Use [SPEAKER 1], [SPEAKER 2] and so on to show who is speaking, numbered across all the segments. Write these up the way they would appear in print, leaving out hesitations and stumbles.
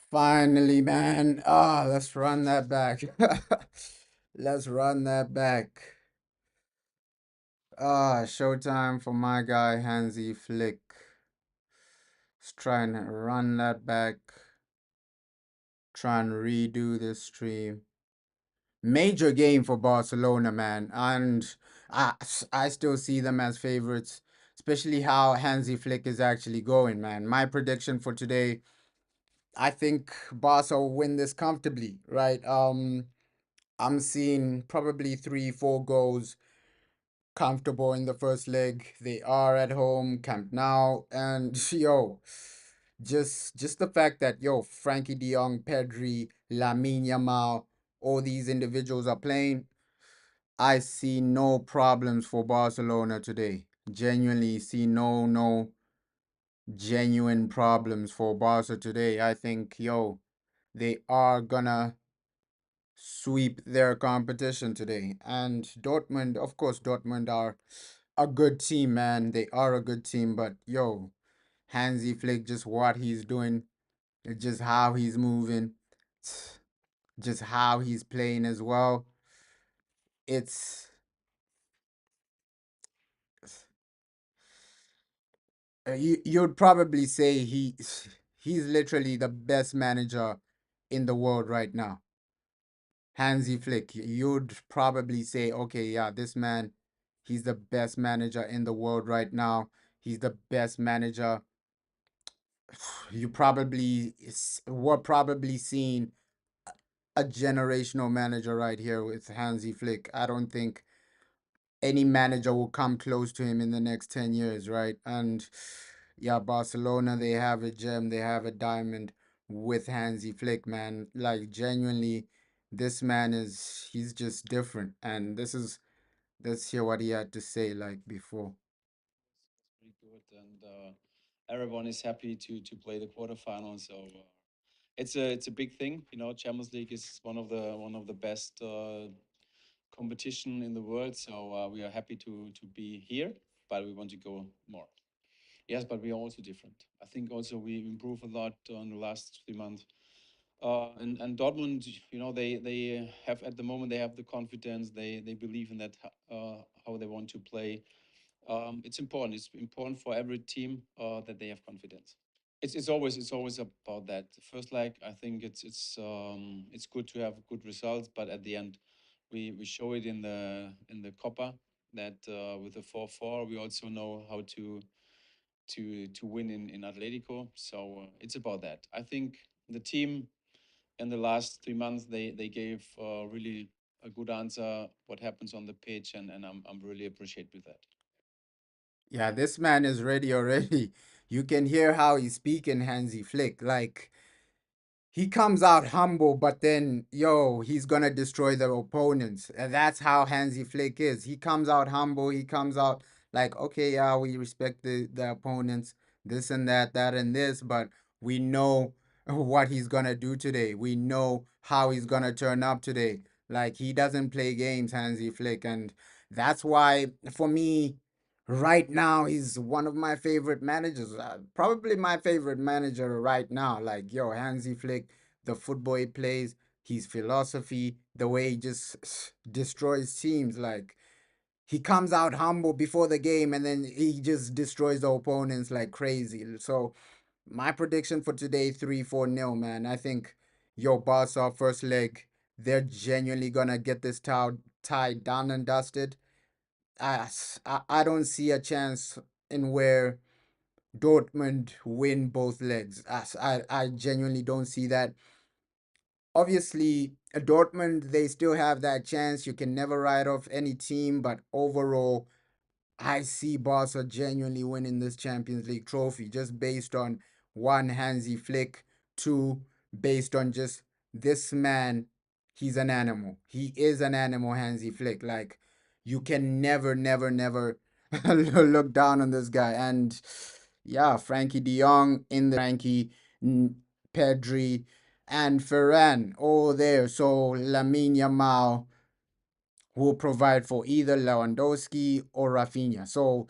[SPEAKER 1] Finally, man. Let's run that back. Let's run that back. Showtime for my guy Hansi Flick. Let's try and run that back. Try and redo this stream. Major game for Barcelona, man. And I, I still see them as favorites, especially how Hansi Flick is actually going, man. My prediction for today, I think Barca will win this comfortably, right? I'm seeing probably 3, 4 goals comfortable in the first leg. They are at home, Camp Nou, and yo, just the fact that Frankie De Jong, Pedri, Lamine Yamal, all these individuals are playing. I see no problems for Barcelona today. Genuinely see no genuine problems for Barca today. I think they are gonna sweep their competition today. And Dortmund, of course, Dortmund are a good team, man. They are a good team, but Hansi Flick, just what he's doing, just how he's moving, just how he's playing as well. It's you'd probably say he's literally the best manager in the world right now. Hansi Flick, you'd probably say, okay, yeah, this man, he's the best manager in the world right now. He's the best manager. You probably were probably seeing a generational manager right here with Hansi Flick. I don't think any manager will come close to him in the next 10 years, right? And yeah, Barcelona, they have a gem, they have a diamond with Hansi Flick, man. Like, genuinely, this man he's just different. And let's hear what he had to say, like, before.
[SPEAKER 2] Pretty good, and everyone is happy to play the quarterfinals. So it's a big thing. You know, Champions League is one of the best competition in the world. So we are happy to be here, but we want to go more. Yes, but we are also different. I think also we improve a lot in the last 3 months. And Dortmund, you know, they have at the moment they have the confidence. They believe in that how they want to play. It's important. It's important for every team that they have confidence. It's always about that. First leg, I think it's good to have good results, but at the end, we show it in the Copa that with the 4-4, we also know how to win in Atletico. So it's about that. I think the team in the last 3 months they gave really a good answer what happens on the pitch, and I'm really appreciate with that.
[SPEAKER 1] Yeah, this man is ready already. You can hear how he's speaking, Hansi Flick. Like, he comes out humble, but then he's gonna destroy the opponents. And that's how Hansi Flick is. He comes out humble. He comes out like, okay, yeah, we respect the opponents, this and that, that and this, but we know what he's gonna do today. We know how he's gonna turn up today. Like, he doesn't play games, Hansi Flick, and that's why for me. Right now, he's one of my favorite managers. Probably my favorite manager right now. Like, Hansi Flick, the football he plays, his philosophy, the way he just destroys teams. Like, he comes out humble before the game and then he just destroys the opponents like crazy. So, my prediction for today 3-4 nil, man. I think Barca first leg, they're genuinely gonna get this tie done and dusted. I don't see a chance in where Dortmund win both legs. I genuinely don't see that. Obviously, Dortmund, they still have that chance. You can never write off any team, but overall, I see Barca genuinely winning this Champions League trophy just based on one, Hansi Flick, two, based on just this man. He's an animal. He is an animal, Hansi Flick. Like, you can never look down on this guy. And yeah, Frankie De Jong in the Frankie, Pedri, and Ferran all there. So Lamine Yamal will provide for either Lewandowski or Rafinha. So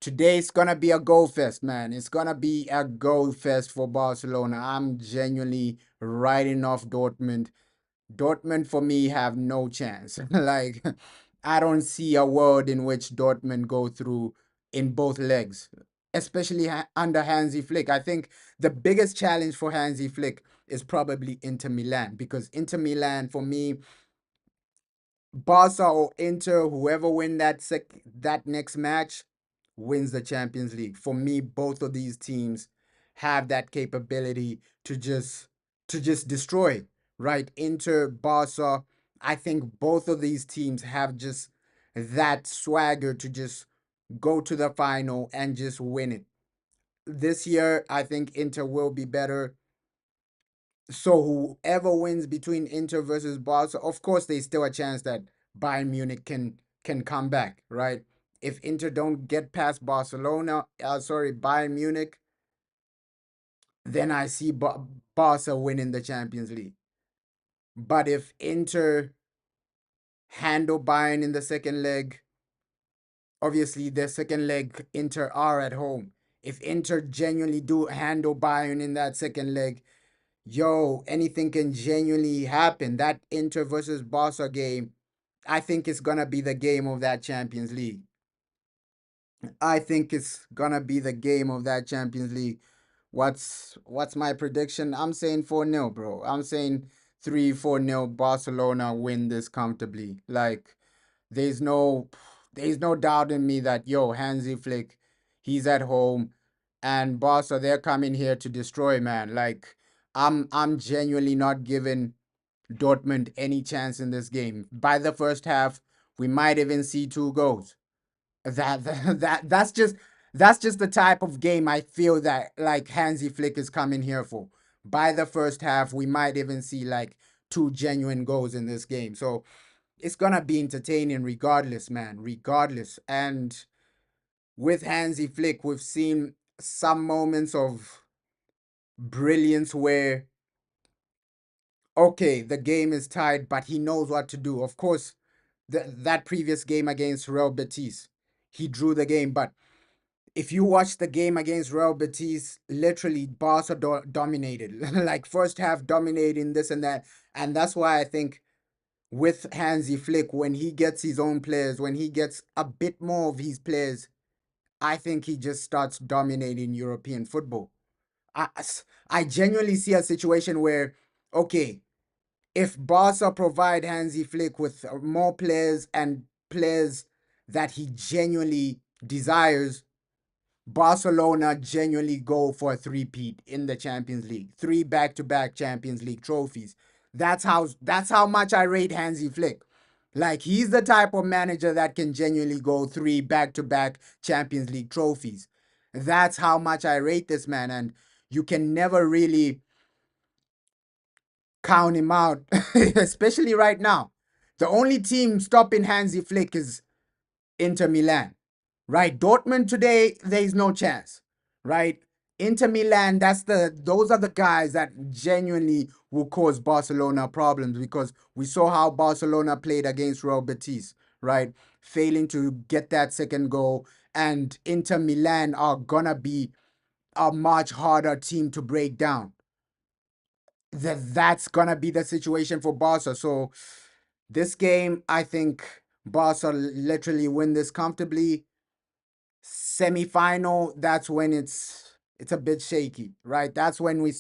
[SPEAKER 1] Today's gonna be a go fest, man. It's gonna be a go fest for Barcelona. I'm genuinely writing off Dortmund. Dortmund for me have no chance. Like I don't see a world in which Dortmund go through in both legs, especially under Hansi Flick. I think the biggest challenge for Hansi Flick is probably Inter Milan, because Inter Milan for me, Barca or Inter, whoever win that next match wins the Champions League. For me, both of these teams have that capability to just destroy, right? Inter, Barca, I think both of these teams have just that swagger to just go to the final and just win it. This year, I think Inter will be better. So whoever wins between Inter versus Barca, of course, there's still a chance that Bayern Munich can come back, right? If Inter don't get past Bayern Munich, then I see Barca winning the Champions League. But if Inter handle Bayern in the second leg, obviously the second leg Inter are at home. If Inter genuinely do handle Bayern in that second leg, yo, anything can genuinely happen. That Inter versus Barca game, I think it's gonna be the game of that Champions League. I think it's gonna be the game of that Champions League. What's my prediction? I'm saying 4-0, bro. I'm saying 3-4-0 Barcelona win this comfortably. Like there's no there's no doubt in me that yo, Hansi Flick, he's at home, and Barca, they're coming here to destroy, man. Like I'm genuinely not giving Dortmund any chance in this game. By the first half, we might even see two goals. That's just the type of game I feel that like Hansi Flick is coming here for. By the first half, we might even see like two genuine goals in this game. So it's gonna be entertaining regardless, man. Regardless. And with Hansi Flick, we've seen some moments of brilliance where okay, the game is tied, but he knows what to do. Of course, that previous game against Real Betis, he drew the game. But if you watch the game against Real Betis, literally Barca dominated, like first half dominating this and that, and that's why I think with Hansi Flick, when he gets his own players, when he gets a bit more of his players, I think he just starts dominating European football. I, I genuinely see a situation where, okay, if Barca provide Hansi Flick with more players and players that he genuinely desires, Barcelona genuinely go for a three-peat in the Champions League, three back-to-back Champions League trophies. That's how much I rate Hansi Flick. Like he's the type of manager that can genuinely go three back-to-back Champions League trophies. That's how much I rate this man, and you can never really count him out, especially right now. The only team stopping Hansi Flick is Inter Milan, right? Dortmund today, there is no chance, right? Inter Milan, those are the guys that genuinely will cause Barcelona problems, because we saw how Barcelona played against Real Betis, right? Failing to get that second goal, and Inter Milan are gonna be a much harder team to break down. That's gonna be the situation for Barca. So this game, I think Barca literally win this comfortably. Semi-final, that's when it's a bit shaky, right? That's when we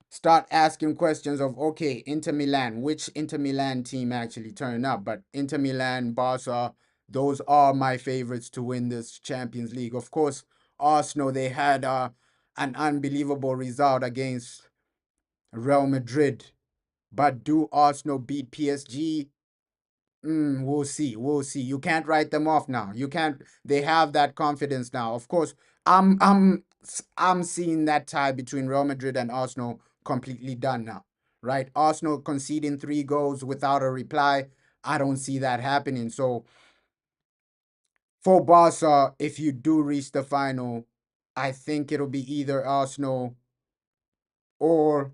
[SPEAKER 1] start asking questions of okay, Inter Milan, which Inter Milan team actually turned up? But Inter Milan, Barca, those are my favorites to win this Champions League. Of course, Arsenal, they had an unbelievable result against Real Madrid. But do Arsenal beat PSG? We'll see. We'll see. You can't write them off now. You can't. They have that confidence now. Of course, I'm seeing that tie between Real Madrid and Arsenal completely done now. Right? Arsenal conceding 3 goals without a reply. I don't see that happening. So for Barca, if you do reach the final, I think it'll be either Arsenal or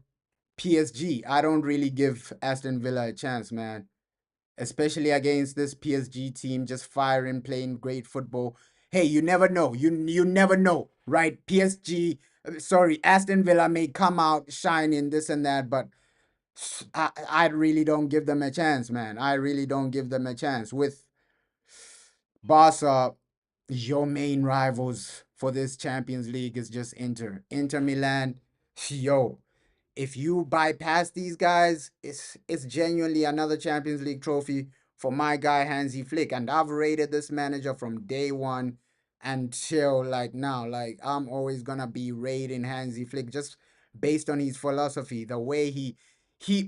[SPEAKER 1] PSG. I don't really give Aston Villa a chance, man, especially against this PSG team, just firing, playing great football. hey, you never know. You never know, right? PSG, sorry, Aston Villa may come out shining this and that, but I really don't give them a chance, man. I really don't give them a chance. With Barca, your main rivals for this Champions League is just Inter Milan. Yo, if you bypass these guys, it's genuinely another Champions League trophy for my guy Hansi Flick. And I've rated this manager from day one until like now. Like I'm always gonna be rating Hansi Flick just based on his philosophy, the way he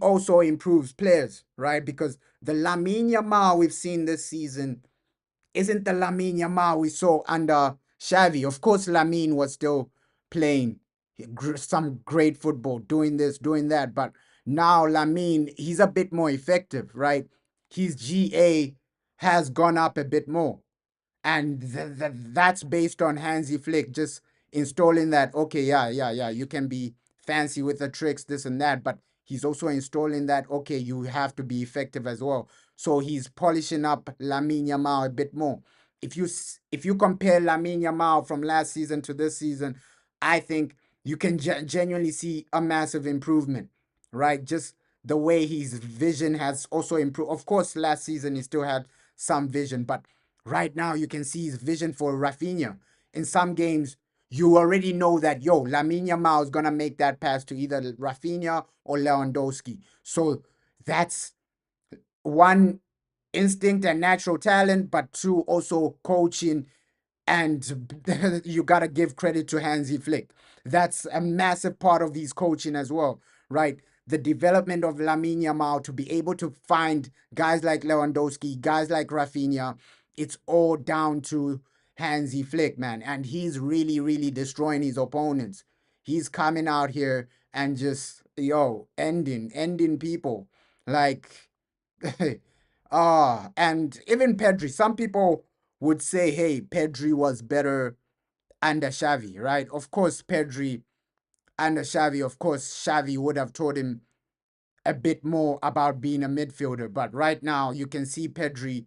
[SPEAKER 1] also improves players, right? Because the Lamine Yamal we've seen this season isn't the Lamine Yamal we saw under Xavi. Of course, Lamine was still playing some great football, doing this, doing that. But now Lamine, he's a bit more effective, right? His GA has gone up a bit more. And that's based on Hansi Flick just installing that, okay, yeah, you can be fancy with the tricks, this and that, but he's also installing that, okay, you have to be effective as well. So he's polishing up Lamine Yamal a bit more. If you compare Lamine Yamal from last season to this season, I think you can genuinely see a massive improvement, right? Just the way his vision has also improved. Of course, last season he still had some vision, but right now you can see his vision for Rafinha. In some games, you already know that Lamine Yamal is gonna make that pass to either Rafinha or Lewandowski. So that's one, instinct and natural talent, but two, also coaching, and you gotta give credit to Hansi Flick. That's a massive part of his coaching as well, right? The development of Lamine Yamal to be able to find guys like Lewandowski, guys like Rafinha, it's all down to Hansi Flick, man. And he's really, really destroying his opponents. He's coming out here and just ending people. Like and even Pedri. Some people would say, hey, Pedri was better under Xavi, right? Of course, Pedri under Xavi, of course, Xavi would have taught him a bit more about being a midfielder. But right now, you can see Pedri,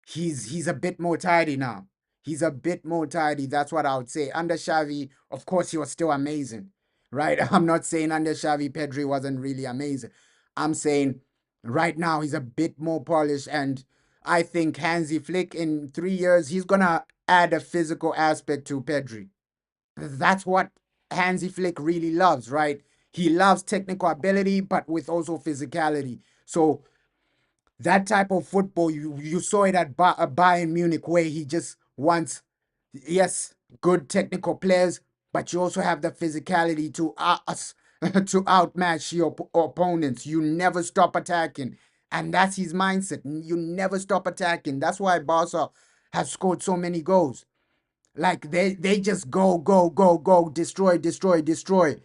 [SPEAKER 1] he's a bit more tidy now. He's a bit more tidy. That's what I would say. Under Xavi, of course, he was still amazing, right? I'm not saying under Xavi, Pedri wasn't really amazing. I'm saying right now he's a bit more polished, and I think Hansi Flick in 3 years he's gonna add a physical aspect to Pedri. That's what Hansi Flick really loves, right? He loves technical ability, but with also physicality. So that type of football, you saw it at Bayern Munich, where he just wants, yes, good technical players, but you also have the physicality to to outmatch your opponents. You never stop attacking, and that's his mindset. You never stop attacking. That's why Barca have scored so many goals. Like they just go, destroy, destroy, destroy.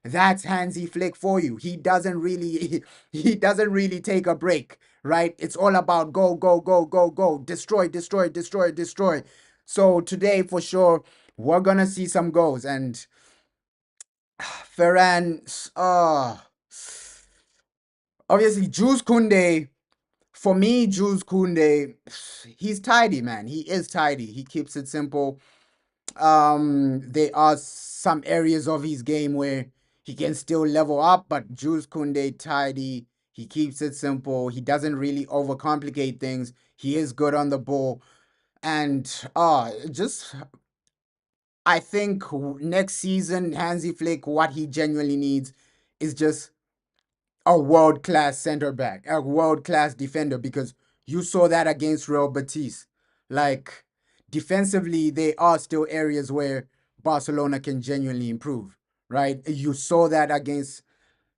[SPEAKER 1] That's Hansi Flick for you. He doesn't really he doesn't really take a break, right? It's all about go, destroy, destroy, destroy, destroy. So today for sure we're gonna see some goals, and Ferran, obviously Jules Koundé. For me, Jules Koundé, he's tidy, man. He is tidy. He keeps it simple. There are some areas of his game where he can still level up, but Jules Koundé tidy. He keeps it simple. He doesn't really overcomplicate things. He is good on the ball, and just I think next season Hansi Flick, what he genuinely needs is just a world class center back, a world class defender, because you saw that against Real Betis. Like defensively, there are still areas where Barcelona can genuinely improve, right? You saw that against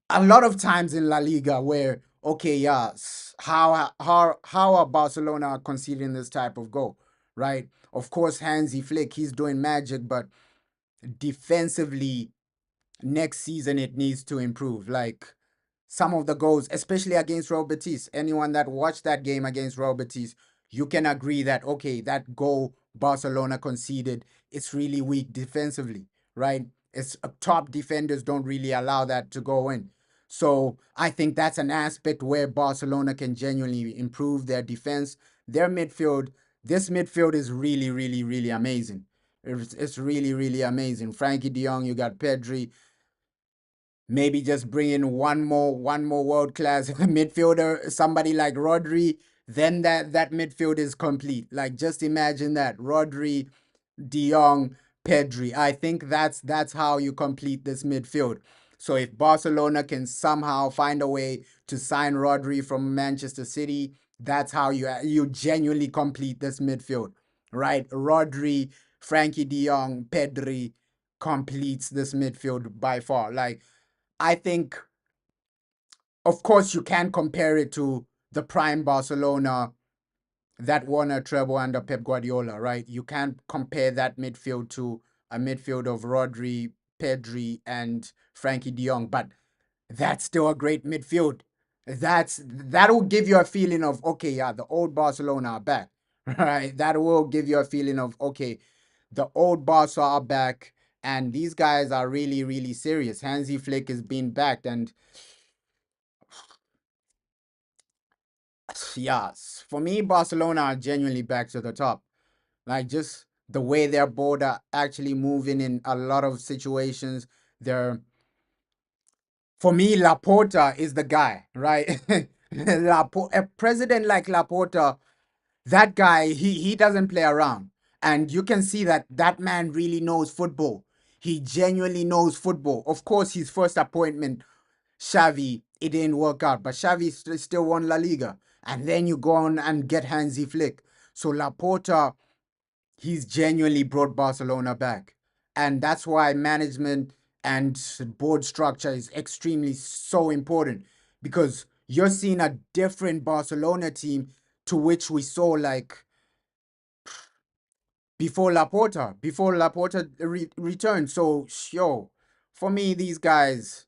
[SPEAKER 1] a lot of times in La Liga where, okay, yeah, how are Barcelona conceding this type of goal, right? Of course, Hansi Flick, he's doing magic, but defensively, next season it needs to improve. Like some of the goals, especially against Real Betis. Anyone that watched that game against Real Betis, you can agree that, okay, that goal Barcelona conceded, it's really weak defensively, right? It's top defenders don't really allow that to go in. So I think that's an aspect where Barcelona can genuinely improve their defense, their midfield. This midfield is really, really, really amazing. It's really, really amazing. Frankie De Jong, you got Pedri. Maybe just bring in one more world class midfielder, somebody like Rodri. Then that midfield is complete. Like just imagine that Rodri, De Jong, Pedri. I think that's how you complete this midfield. So if Barcelona can somehow find a way to sign Rodri from Manchester City, that's how you genuinely complete this midfield, right? Rodri, Frankie De Jong, Pedri completes this midfield by far. Like I think, of course, you can compare it to the prime Barcelona that won a treble under Pep Guardiola, right? You can't compare that midfield to a midfield of Rodri, Pedri, and Frankie De Jong, but that's still a great midfield. That'll give you a feeling of okay, yeah, the old Barcelona are back, right? That will give you a feeling of okay, the old Barca are back, and these guys are really, really serious. Hansi Flick is being backed, and yes, for me, Barcelona are genuinely back to the top. Like just the way their board are actually moving in a lot of situations. They're For me, Laporta is the guy, right? A president like Laporta, that guy, he doesn't play around, and you can see that that man really knows football. He genuinely knows football. Of course, his first appointment, Xavi, it didn't work out, but Xavi still won La Liga. And then you go on and get Hansi Flick. So Laporta, he's genuinely brought Barcelona back. And that's why management and board structure is extremely so important, because you're seeing a different Barcelona team to which we saw like before Laporta returned. So, yo, for me, these guys,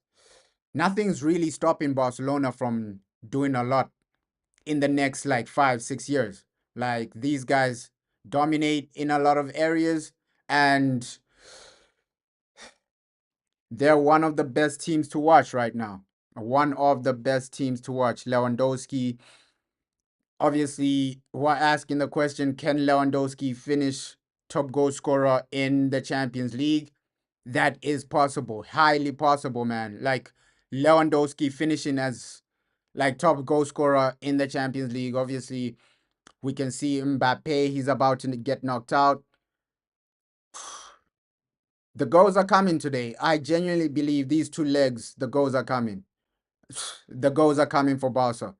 [SPEAKER 1] nothing's really stopping Barcelona from doing a lot in the next like 5, 6 years. Like these guys dominate in a lot of areas, and they're one of the best teams to watch right now. One of the best teams to watch. Lewandowski, obviously, we're asking the question, can Lewandowski finish top goal scorer in the Champions League? That is possible. Highly possible, man. Like Lewandowski finishing as like top goal scorer in the Champions League. Obviously, we can see Mbappe, he's about to get knocked out. The goals are coming today. I genuinely believe these two legs, the goals are coming. The goals are coming for Barca.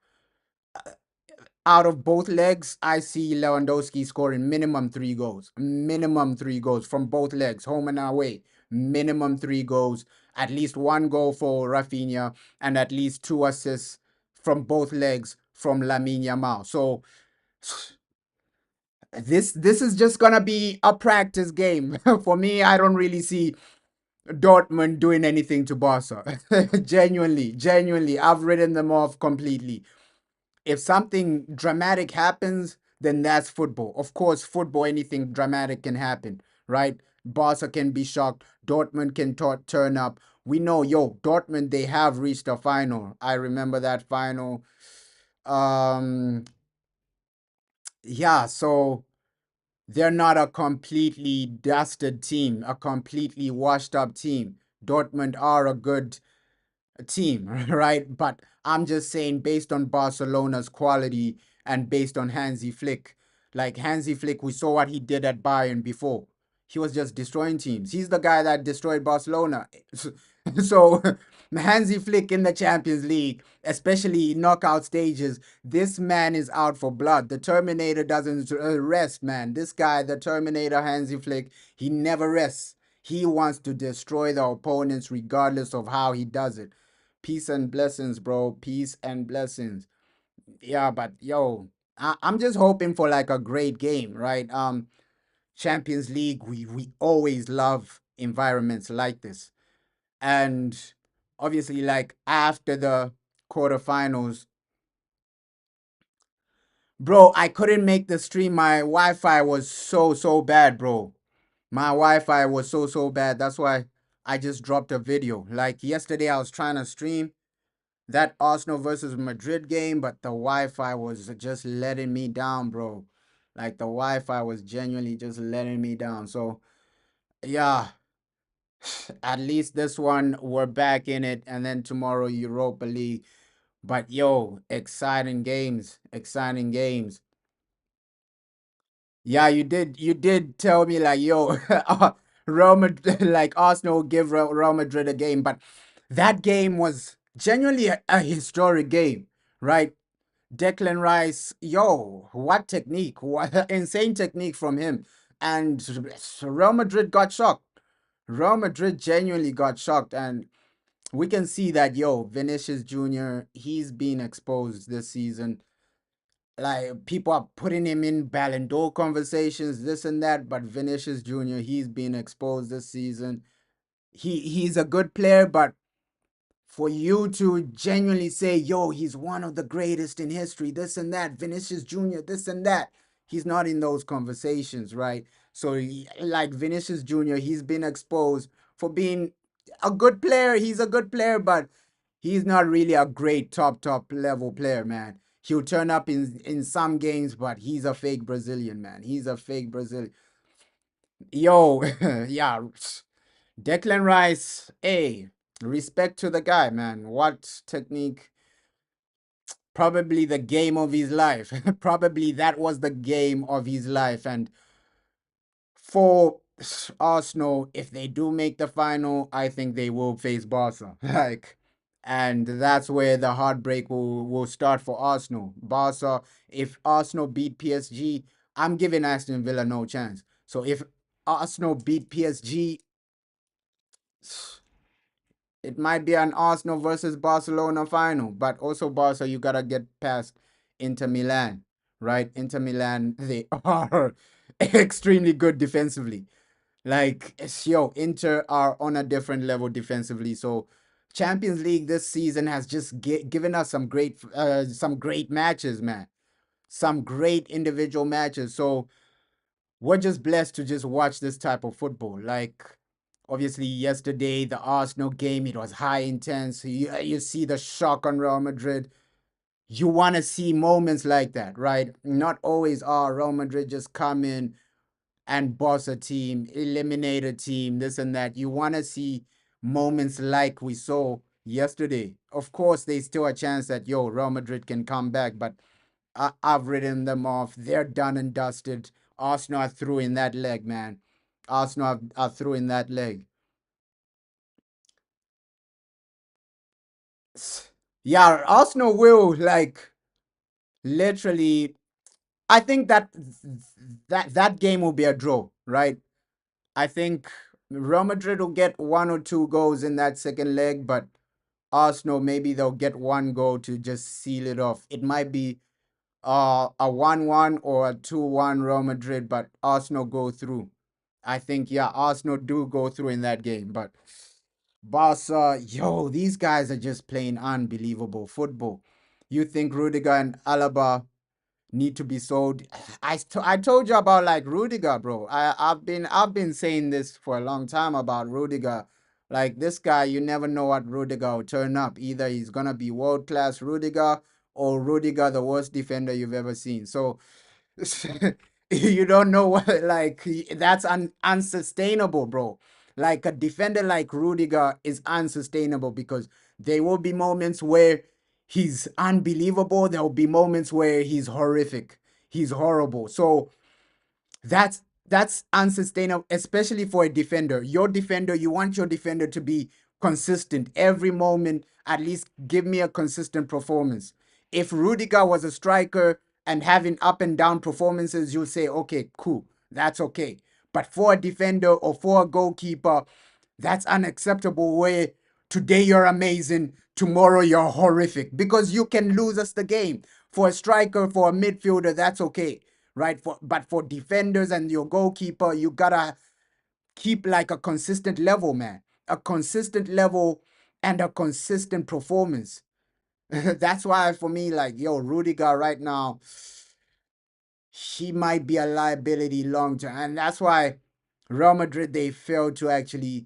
[SPEAKER 1] Out of both legs, I see Lewandowski scoring minimum 3 goals. Minimum 3 goals from both legs, home and away. Minimum 3 goals. At least 1 goal for Rafinha, and at least 2 assists from both legs from Lamine Yamal. So this is just gonna be a practice game. For me, I don't really see Dortmund doing anything to Barca. Genuinely, I've written them off completely. If something dramatic happens, then that's football. Of course, football, anything dramatic can happen, right? Barca can be shocked. Dortmund can turn up. We know, yo, Dortmund, they have reached a final. I remember that final. Um, yeah, so they're not a completely dusted team, a completely washed up team. Dortmund are a good team, right? But I'm just saying, based on Barcelona's quality and based on Hansi Flick, like Hansi Flick, we saw what he did at Bayern before. He was just destroying teams. He's the guy that destroyed Barcelona. So Hansi Flick in the Champions League, especially knockout stages, this man is out for blood. The Terminator doesn't rest, man. This guy, the Terminator Hansi Flick, he never rests. He wants to destroy the opponents regardless of how he does it. Peace and blessings, bro. Peace and blessings. Yeah, but yo, I'm just hoping for like a great game, right? Champions League, we always love environments like this. And obviously, like after the quarterfinals, bro, I couldn't make the stream. My Wi-Fi was so bad, bro. My Wi-Fi was so bad. That's why I just dropped a video. Like yesterday, I was trying to stream that Arsenal versus Madrid game, but the Wi-Fi was just letting me down, bro. Like the Wi-Fi was genuinely just letting me down. So yeah, at least this one we're back in it, and then tomorrow Europa League. But yo, exciting games, exciting games. Yeah, you did tell me like yo, Real Madrid, like Arsenal give Real Madrid a game, but that game was genuinely a historic game, right? Declan Rice, yo, what technique, what insane technique from him, and Real Madrid got shocked. Real Madrid genuinely got shocked, and we can see that yo, Vinicius Jr. He's been exposed this season. Like people are putting him in Ballon d'Or conversations, this and that, but Vinicius Jr. He's been exposed this season. He's a good player, but for you to genuinely say, yo, he's one of the greatest in history, this and that, Vinicius Jr., this and that, he's not in those conversations, right? So, like Vinicius Jr., he's been exposed for being a good player. He's a good player, but he's not really a great top level player, man. He'll turn up in some games, but he's a fake Brazilian, man. He's a fake Brazilian. Yo, yeah, Declan Rice, hey, respect to the guy, man. What technique? Probably the game of his life. Probably that was the game of his life. And for Arsenal, if they do make the final, I think they will face Barca. Like, and that's where the heartbreak will start for Arsenal. Barca, if Arsenal beat PSG, I'm giving Aston Villa no chance. So if Arsenal beat PSG, it might be an Arsenal versus Barcelona final, but also Barca, you gotta get past Inter Milan, right? Inter Milan, they are extremely good defensively. Like, yo, Inter are on a different level defensively. So, Champions League this season has just given us some great matches, man. Some great individual matches. So, we're just blessed to just watch this type of football. Like, obviously, yesterday, the Arsenal game, it was high intense. You see the shock on Real Madrid. You want to see moments like that, right? Not always, Real Madrid just come in and boss a team, eliminate a team, this and that. You want to see moments like we saw yesterday. Of course, there's still a chance that, yo, Real Madrid can come back, but I've written them off. They're done and dusted. Arsenal are through in that leg, man. Arsenal are through in that leg. Yeah, Arsenal will like literally. I think that game will be a draw, right? I think Real Madrid will get one or two goals in that second leg, but Arsenal maybe they'll get one goal to just seal it off. It might be a 1-1 or a 2-1 Real Madrid, but Arsenal go through. I think yeah, Arsenal do go through in that game, but Barca, yo, these guys are just playing unbelievable football. You think Rudiger and Alaba need to be sold? I told you about like Rudiger, bro. I've been saying this for a long time about Rudiger. Like this guy, you never know what Rudiger will turn up. Either he's gonna be world class Rudiger or Rudiger the worst defender you've ever seen. So you don't know what like that's unsustainable, bro. Like a defender like Rudiger is unsustainable because there will be moments where he's unbelievable. There will be moments where he's horrific. He's horrible. So that's unsustainable, especially for a defender. Your defender, you want your defender to be consistent every moment. At least give me a consistent performance. If Rudiger was a striker and having up and down performances, you'll say, okay, cool, that's okay. But for a defender or for a goalkeeper, that's unacceptable. Where today you're amazing, tomorrow you're horrific because you can lose us the game. For a striker, for a midfielder, that's okay, right? But for defenders and your goalkeeper, you gotta keep like a consistent level, man. A consistent level and a consistent performance. That's why for me, like, yo, Rudiger right now, he might be a liability long term. And that's why Real Madrid, they failed to actually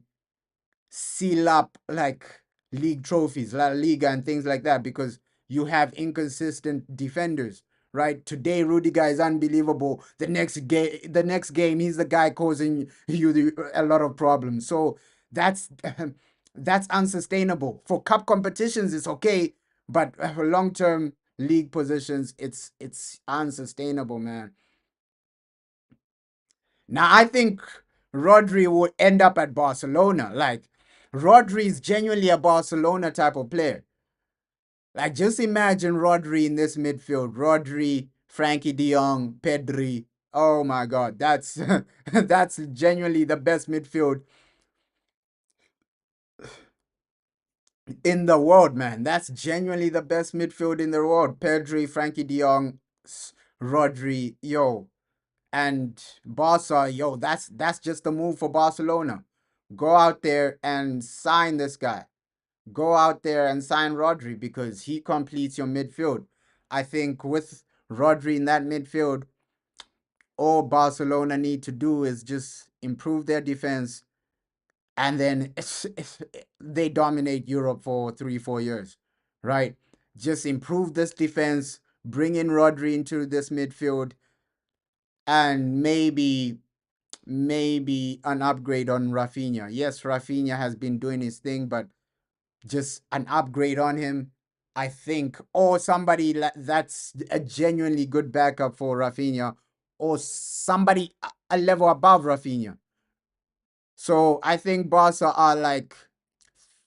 [SPEAKER 1] seal up like league trophies, La Liga and things like that, because you have inconsistent defenders, right? Today, Rudiger is unbelievable. The next game, he's the guy causing you a lot of problems. So that's that's unsustainable. For cup competitions, it's okay, but for long term league positions, it's unsustainable, man. Now I think Rodri will end up at Barcelona. Like Rodri is genuinely a Barcelona type of player. Like just imagine Rodri in this midfield. Rodri, Frankie De Jong, Pedri. Oh my God, that's that's genuinely the best midfield in the world, man. That's genuinely the best midfield in the world. Pedri, Frankie De Jong, Rodri, yo, and Barca, yo. That's just the move for Barcelona. Go out there and sign this guy. Go out there and sign Rodri because he completes your midfield. I think with Rodri in that midfield, all Barcelona need to do is just improve their defense, and then they dominate Europe for 3 4 years, right? Just improve this defense, bring in Rodri into this midfield, and maybe an upgrade on Rafinha. Yes, Rafinha has been doing his thing, but just an upgrade on him, I think, or somebody that's a genuinely good backup for Rafinha, or somebody a level above Rafinha. So I think Barca are like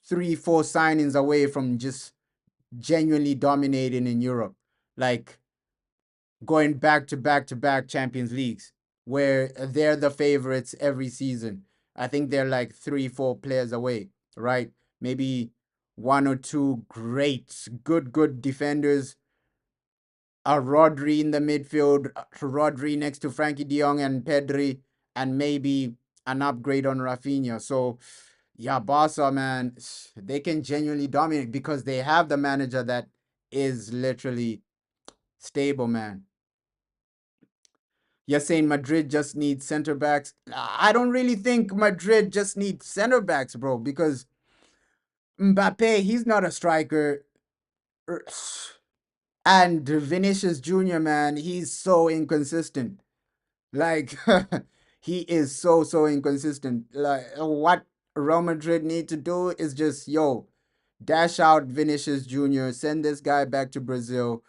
[SPEAKER 1] 3 4 signings away from just genuinely dominating in Europe, like going back to back to back Champions Leagues, where they're the favorites every season. I think they're like 3 4 players away, right? Maybe one or two good defenders. Rodri in the midfield, Rodri next to Frankie De Jong and Pedri, and maybe an upgrade on Rafinha. So, yeah, Barca, man, they can genuinely dominate because they have the manager that is literally stable, man. You're saying Madrid just needs center backs. I don't really think Madrid just needs center backs, bro, because Mbappe, he's not a striker. And Vinicius Jr., man, he's so inconsistent. Like, he is so inconsistent. Like, what Real Madrid need to do is just, yo, dash out Vinicius Jr., send this guy back to Brazil,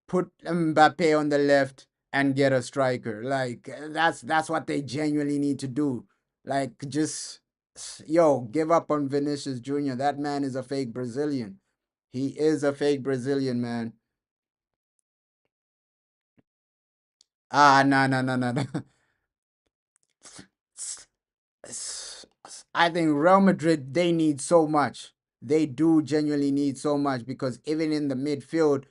[SPEAKER 1] put Mbappe on the left and get a striker. Like that's what they genuinely need to do. Like just yo, give up on Vinicius Jr. That man is a fake Brazilian. He is a fake Brazilian, man. Ah, no, no, no, no, no. I think Real Madrid they need so much. They do genuinely need so much because even in the midfield,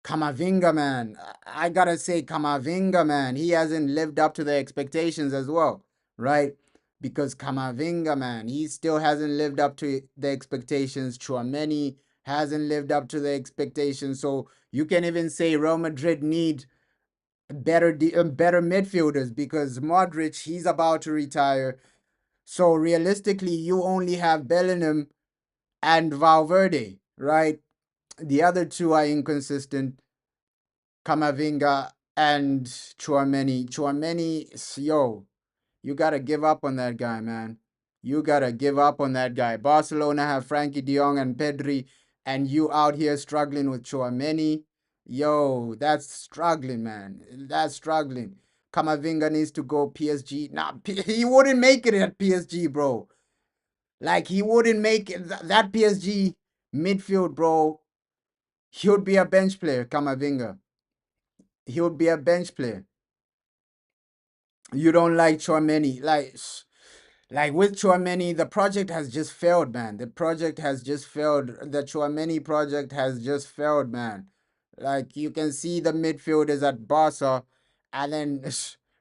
[SPEAKER 1] Kamavinga, man. I gotta say, Kamavinga, man. He hasn't lived up to the expectations as well, right? Because Kamavinga, man, he still hasn't lived up to the expectations. Chouameni hasn't lived up to the expectations. So you can even say Real Madrid need better midfielders because Modric, he's about to retire. So realistically, you only have Bellingham and Valverde, right? The other two are inconsistent. Kamavinga and Chouameni. Chouameni, yo, you gotta give up on that guy, man. You gotta give up on that guy. Barcelona have Frankie De Jong and Pedri, and you out here struggling with Chouameni. Yo, that's struggling, man. That's struggling. Kamavinga needs to go PSG. Nah, he wouldn't make it at PSG, bro. Like he wouldn't make it, that PSG midfield, bro. He would be a bench player, Kamavinga. He would be a bench player. You don't like Chouameni. Like with Chouameni, the project has just failed, man. The project has just failed. The Chouameni project has just failed, man. Like you can see the midfielders at Barca, and then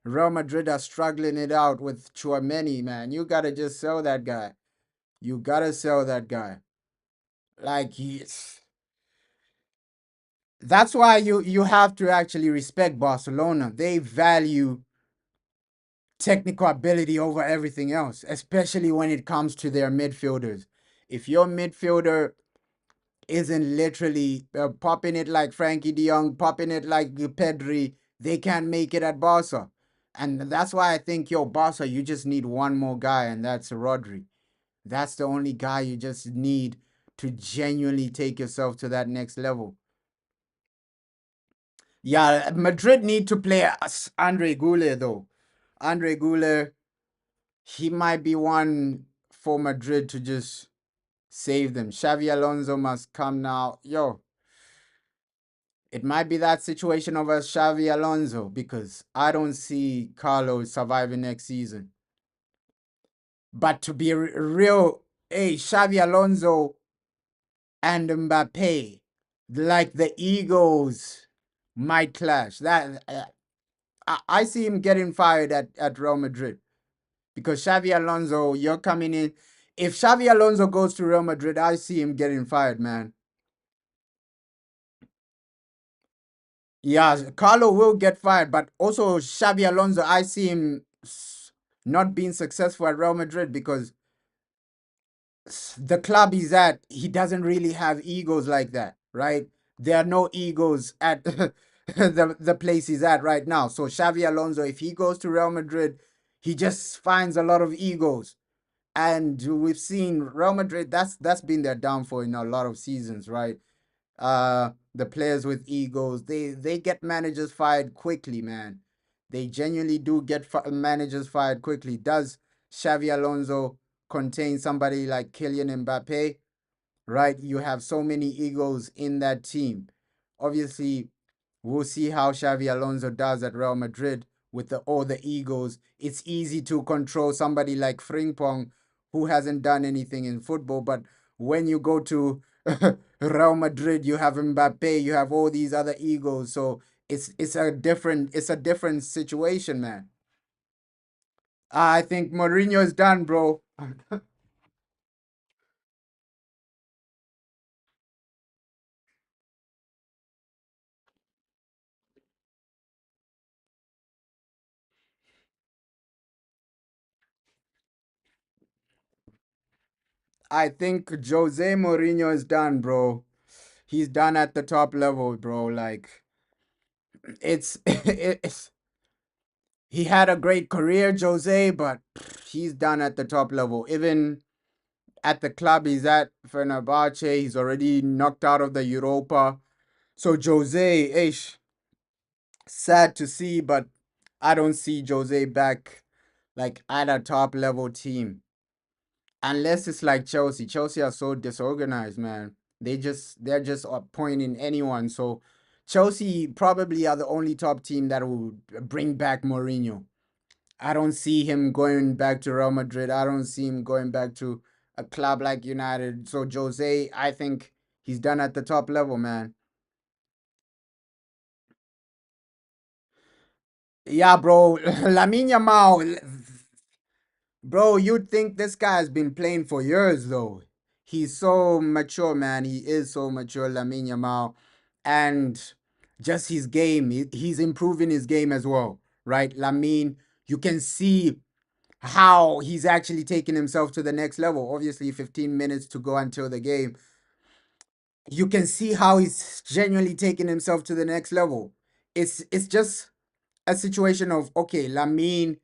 [SPEAKER 1] Real Madrid are struggling it out with Chouameni, man. You gotta just sell that guy. You gotta sell that guy. Like he's that's why you have to actually respect Barcelona. They value technical ability over everything else, especially when it comes to their midfielders. If your midfielder isn't literally popping it like Frankie De Jong, popping it like Pedri, they can't make it at Barca. And that's why I think, yo, Barca, you just need one more guy, and that's Rodri. That's the only guy you just need to genuinely take yourself to that next level. Yeah, Madrid need to play Andre Goulet, though. Andre Goulet, he might be one for Madrid to just save them. Xavi Alonso must come now. Yo, it might be that situation of a Xavi Alonso because I don't see Carlos surviving next season. But to be real, hey, Xavi Alonso and Mbappe, like the egos might clash. That I see him getting fired at Real Madrid because Xavi Alonso, you're coming in. If Xavi Alonso goes to Real Madrid, I see him getting fired, man. Yeah, Carlo will get fired, but also Xavi Alonso, I see him not being successful at Real Madrid because the club he's at, he doesn't really have egos like that, right? There are no egos at the place he's at right now. So Xavi Alonso, if he goes to Real Madrid, he just finds a lot of egos. And we've seen Real Madrid, that's been their downfall in a lot of seasons, right? The players with egos, they get managers fired quickly, man. They genuinely do get managers fired quickly. Does Xavi Alonso contain somebody like Kylian Mbappe? Right? You have so many egos in that team. Obviously, we'll see how Xavi Alonso does at Real Madrid with all the egos. It's easy to control somebody like Frimpong, who hasn't done anything in football. But when you go to Real Madrid, you have Mbappe, you have all these other egos. So it's a different situation, man. I think Mourinho is done, bro. I think Jose Mourinho is done, bro. He's done at the top level, bro. Like it's he had a great career, Jose, but he's done at the top level. Even at the club he's at, Fenerbahce, he's already knocked out of the Europa. So Jose, ish, sad to see, but I don't see Jose back like at a top level team. Unless it's like Chelsea. Chelsea are so disorganized, man. They're just appointing anyone. So Chelsea probably are the only top team that will bring back Mourinho. I don't see him going back to Real Madrid. I don't see him going back to a club like United. So Jose, I think he's done at the top level, man. Yeah, bro. Lamine Yamal, bro, you'd think this guy has been playing for years, though. He's so mature, man. He is so mature, Lamine Yamal. And just his game, he's improving his game as well, right? Lamine, you can see how he's actually taking himself to the next level. Obviously, 15 minutes to go until the game. You can see how he's genuinely taking himself to the next level. It's just a situation of okay, Lamine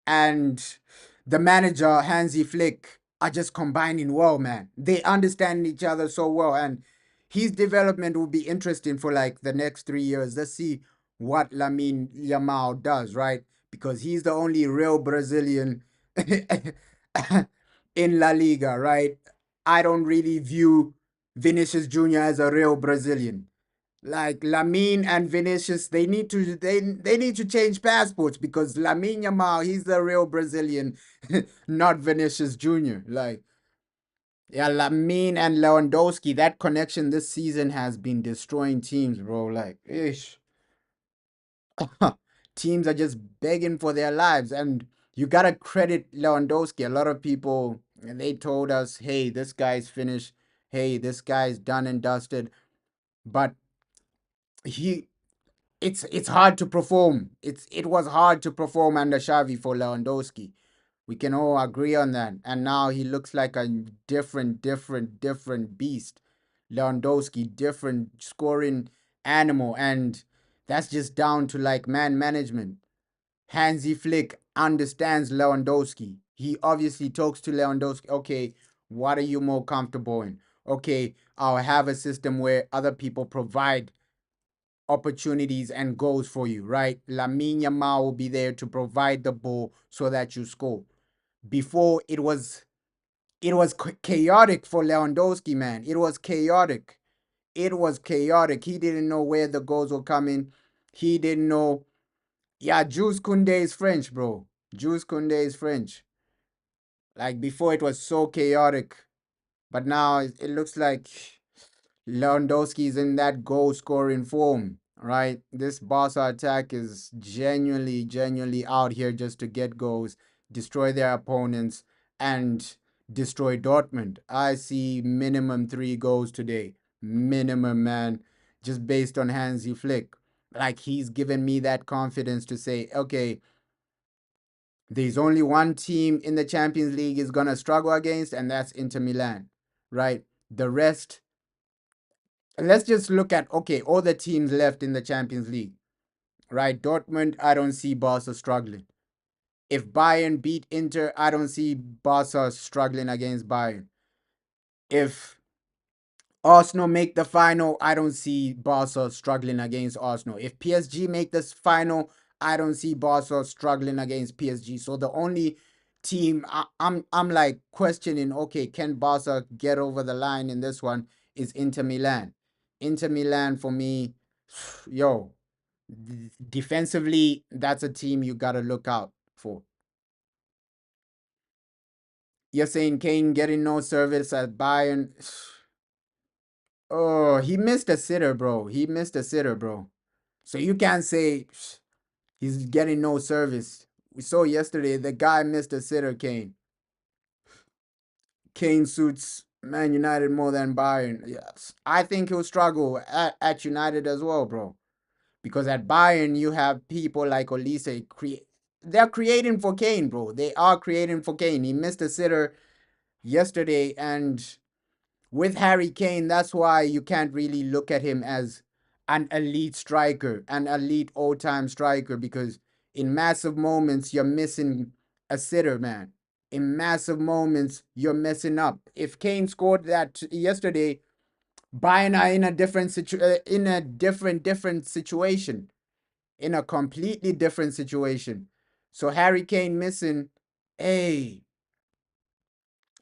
[SPEAKER 1] and the manager Hansi Flick are just combining well, man. They understand each other so well, and his development will be interesting for like the next 3 years. Let's see what Lamine Yamal does, right? Because he's the only real Brazilian in La Liga, right? I don't really view Vinicius Jr. as a real Brazilian. Like Lamine and Vinicius, they need to change passports because Lamine Yamal, he's the real Brazilian, not Vinicius Jr. Like yeah, Lamine and Lewandowski, that connection this season has been destroying teams, bro. Like, ish. Teams are just begging for their lives, and you gotta credit Lewandowski. A lot of people they told us, "Hey, this guy's finished. Hey, this guy's done and dusted." But he it's hard to perform. It was hard to perform under Xavi for Lewandowski. We can all agree on that. And now he looks like a different beast. Lewandowski, different scoring animal, and that's just down to like man management. Hansi Flick understands Lewandowski. He obviously talks to Lewandowski. Okay, what are you more comfortable in? Okay, I'll have a system where other people provide opportunities and goals for you, right? Lamine Yamal will be there to provide the ball so that you score. Before it was chaotic for Lewandowski, man. It was chaotic. It was chaotic. He didn't know where the goals were coming. He didn't know. Yeah, Jules Koundé is French, bro. Jules Koundé is French. Like before, it was so chaotic, but now it looks like Lewandowski is in that goal scoring form, right? This Barca attack is genuinely out here just to get goals, destroy their opponents, and destroy Dortmund. I see minimum 3 goals today. Minimum, man. Just based on Hansi Flick. Like he's given me that confidence to say, okay, there's only one team in the Champions League is gonna struggle against, and that's Inter Milan, right? The rest, let's just look at okay, all the teams left in the Champions League, right? Dortmund, I don't see Barca struggling. If Bayern beat Inter, I don't see Barca struggling against Bayern. If Arsenal make the final, I don't see Barca struggling against Arsenal. If PSG make this final, I don't see Barca struggling against PSG. So the only team I'm like questioning, okay, can Barca get over the line in this one is Inter Milan. Inter Milan for me, yo, defensively, that's a team you gotta look out for. You're saying Kane getting no service at Bayern. Oh, he missed a sitter, bro. He missed a sitter, bro. So you can't say he's getting no service. We saw yesterday the guy missed a sitter, Kane. Kane suits Man United more than Bayern. Yes. I think he'll struggle at United as well, bro. Because at Bayern, you have people like Olise. They're creating for Kane, bro. They are creating for Kane. He missed a sitter yesterday, and with Harry Kane, that's why you can't really look at him as an elite striker, an elite all-time striker, because in massive moments you're missing a sitter, man. In massive moments you're messing up. If Kane scored that yesterday, Bayern are in a different situation, in a completely different situation. So Harry Kane missing, hey,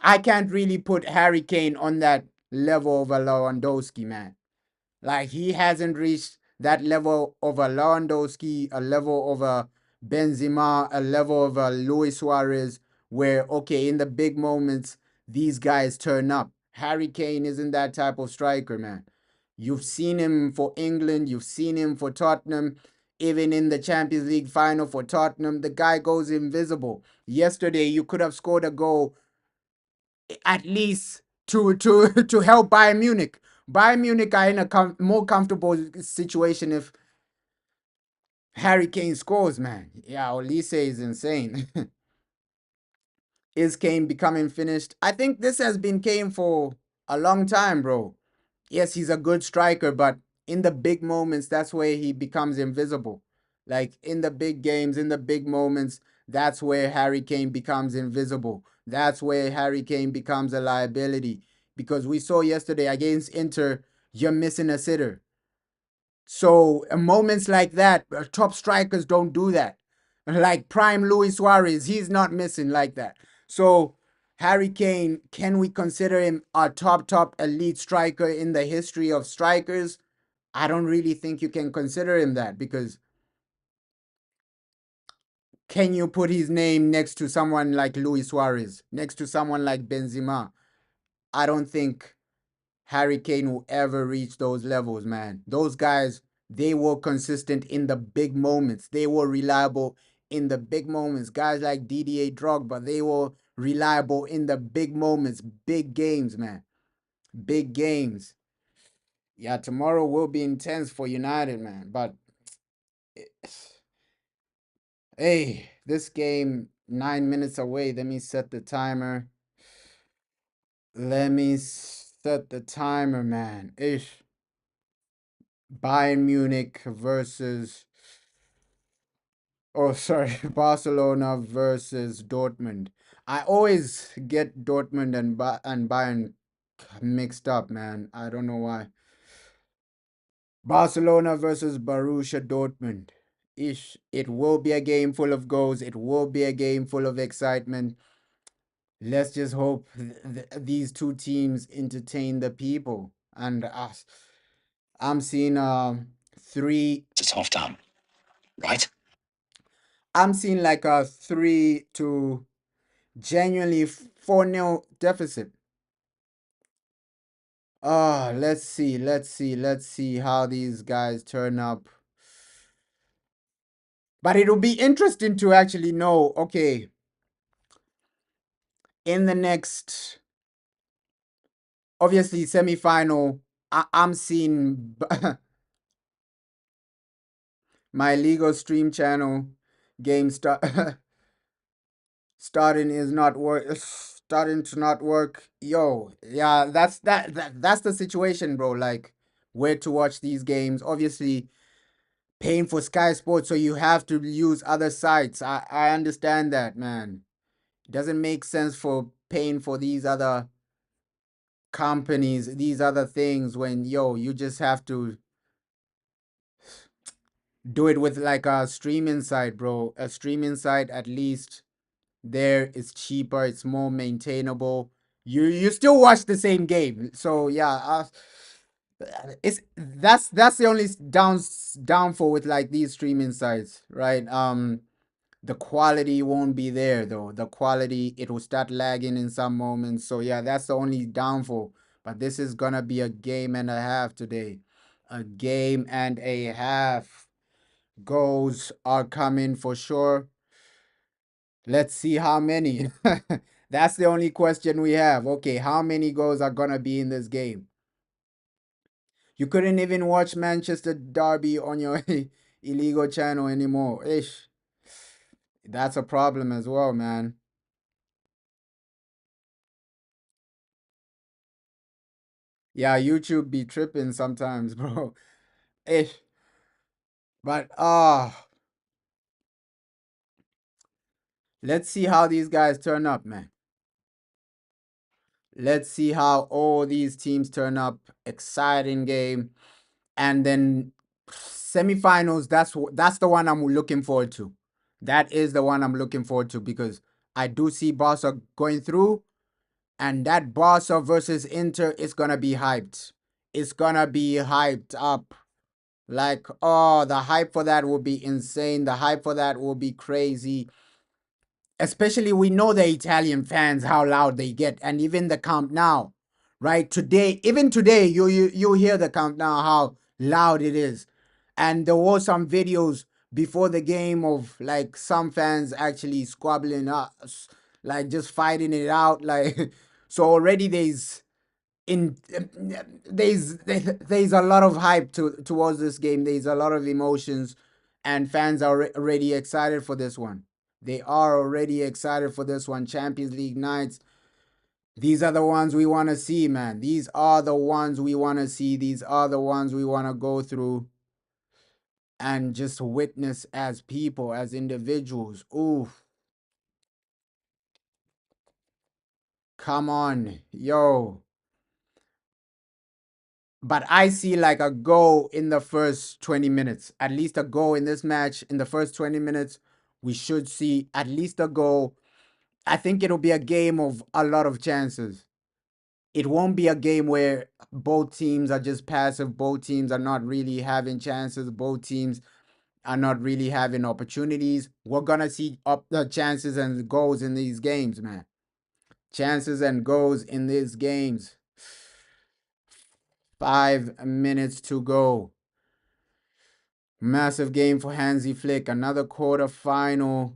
[SPEAKER 1] I can't really put Harry Kane on that level of a Lewandowski, man. Like he hasn't reached that level of a Lewandowski, a level of a Benzema, a level of a Luis Suarez, where okay, in the big moments, these guys turn up. Harry Kane isn't that type of striker, man. You've seen him for England, you've seen him for Tottenham, even in the Champions League final for Tottenham, the guy goes invisible. Yesterday, you could have scored a goal at least to help Bayern Munich. Bayern Munich are in a more comfortable situation if Harry Kane scores, man. Yeah, Olise is insane. Is Kane becoming finished? I think this has been Kane for a long time, bro. Yes, he's a good striker, but in the big moments, that's where he becomes invisible. Like in the big games, in the big moments, that's where Harry Kane becomes invisible. That's where Harry Kane becomes a liability. Because we saw yesterday against Inter, you're missing a sitter. So moments like that, top strikers don't do that. Like prime Luis Suarez, he's not missing like that. So Harry Kane, can we consider him a top elite striker in the history of strikers? I don't really think you can consider him that, because can you put his name next to someone like Luis Suarez, next to someone like Benzema? I don't think Harry Kane will ever reach those levels, man. Those guys, they were consistent in the big moments. They were reliable in the big moments. Guys like Didier Drogba, they were reliable in the big moments, big games, man. Big games. Yeah, tomorrow will be intense for United, man. But hey, this game 9 minutes away. Let me set the timer. Let me Set the timer, man. Ish. Bayern Munich versus, oh, sorry, Barcelona versus Dortmund. I always get Dortmund and Bayern mixed up, man. I don't know why. Barcelona versus Borussia Dortmund. Ish. It will be a game full of goals. It will be a game full of excitement. Let's just hope these two teams entertain the people. And us. I'm seeing three. It's half time, right? I'm seeing like a 3 to genuinely 4-0 deficit. Let's see how these guys turn up. But it'll be interesting to actually know, okay, in the next, obviously, semi-final, I'm seeing my legal stream channel game starting is not work starting to not work. Yo, yeah, that's the situation, bro. Like, where to watch these games. Obviously, paying for Sky Sports, so you have to use other sites. I understand that, man. It doesn't make sense for paying for these other companies, these other things, when yo, you just have to do it with like a streaming site, bro. A streaming site, at least there is cheaper, it's more maintainable. You still watch the same game. So yeah, it's that's the only downfall with like these streaming sites, right? The quality won't be there though. The quality, it will start lagging in some moments. So yeah, that's the only downfall. But this is gonna be a game and a half today. A game and a half. Goals are coming for sure. Let's see how many. That's the only question we have. Okay, how many goals are gonna be in this game? You couldn't even watch Manchester Derby on your illegal channel anymore. Ish. That's a problem as well, man. Yeah, YouTube be tripping sometimes, bro. Ish. But let's see how these guys turn up, man. Let's see how all these teams turn up. Exciting game. And then semifinals, that's the one I'm looking forward to. That is the one I'm looking forward to because I do see Barca going through, and that Barca versus Inter is gonna be hyped. It's gonna be hyped up. Like, oh, the hype for that will be insane. The hype for that will be crazy. Especially, we know the Italian fans, how loud they get, and even the Camp Nou, right? Today, even today, you hear the Camp Nou, how loud it is. And there were some videos before the game of like some fans actually squabbling us, like just fighting it out. Like, so already in there's a lot of hype towards this game. There's a lot of emotions, and fans are already excited for this one. They are already excited for this one. Champions League nights. These are the ones we want to see, man. These are the ones we want to see. These are the ones we want to go through and just witness as people, as individuals. Ooh, come on, yo. But I see like a goal in the first 20 minutes. At least a goal in this match in the first 20 minutes. We should see at least a goal. I think it'll be a game of a lot of chances. It won't be a game where both teams are just passive. Both teams are not really having chances. Both teams are not really having opportunities. We're going to see up the chances and goals in these games, man. Chances and goals in these games. 5 minutes to go. Massive game for Hansi Flick. Another quarter final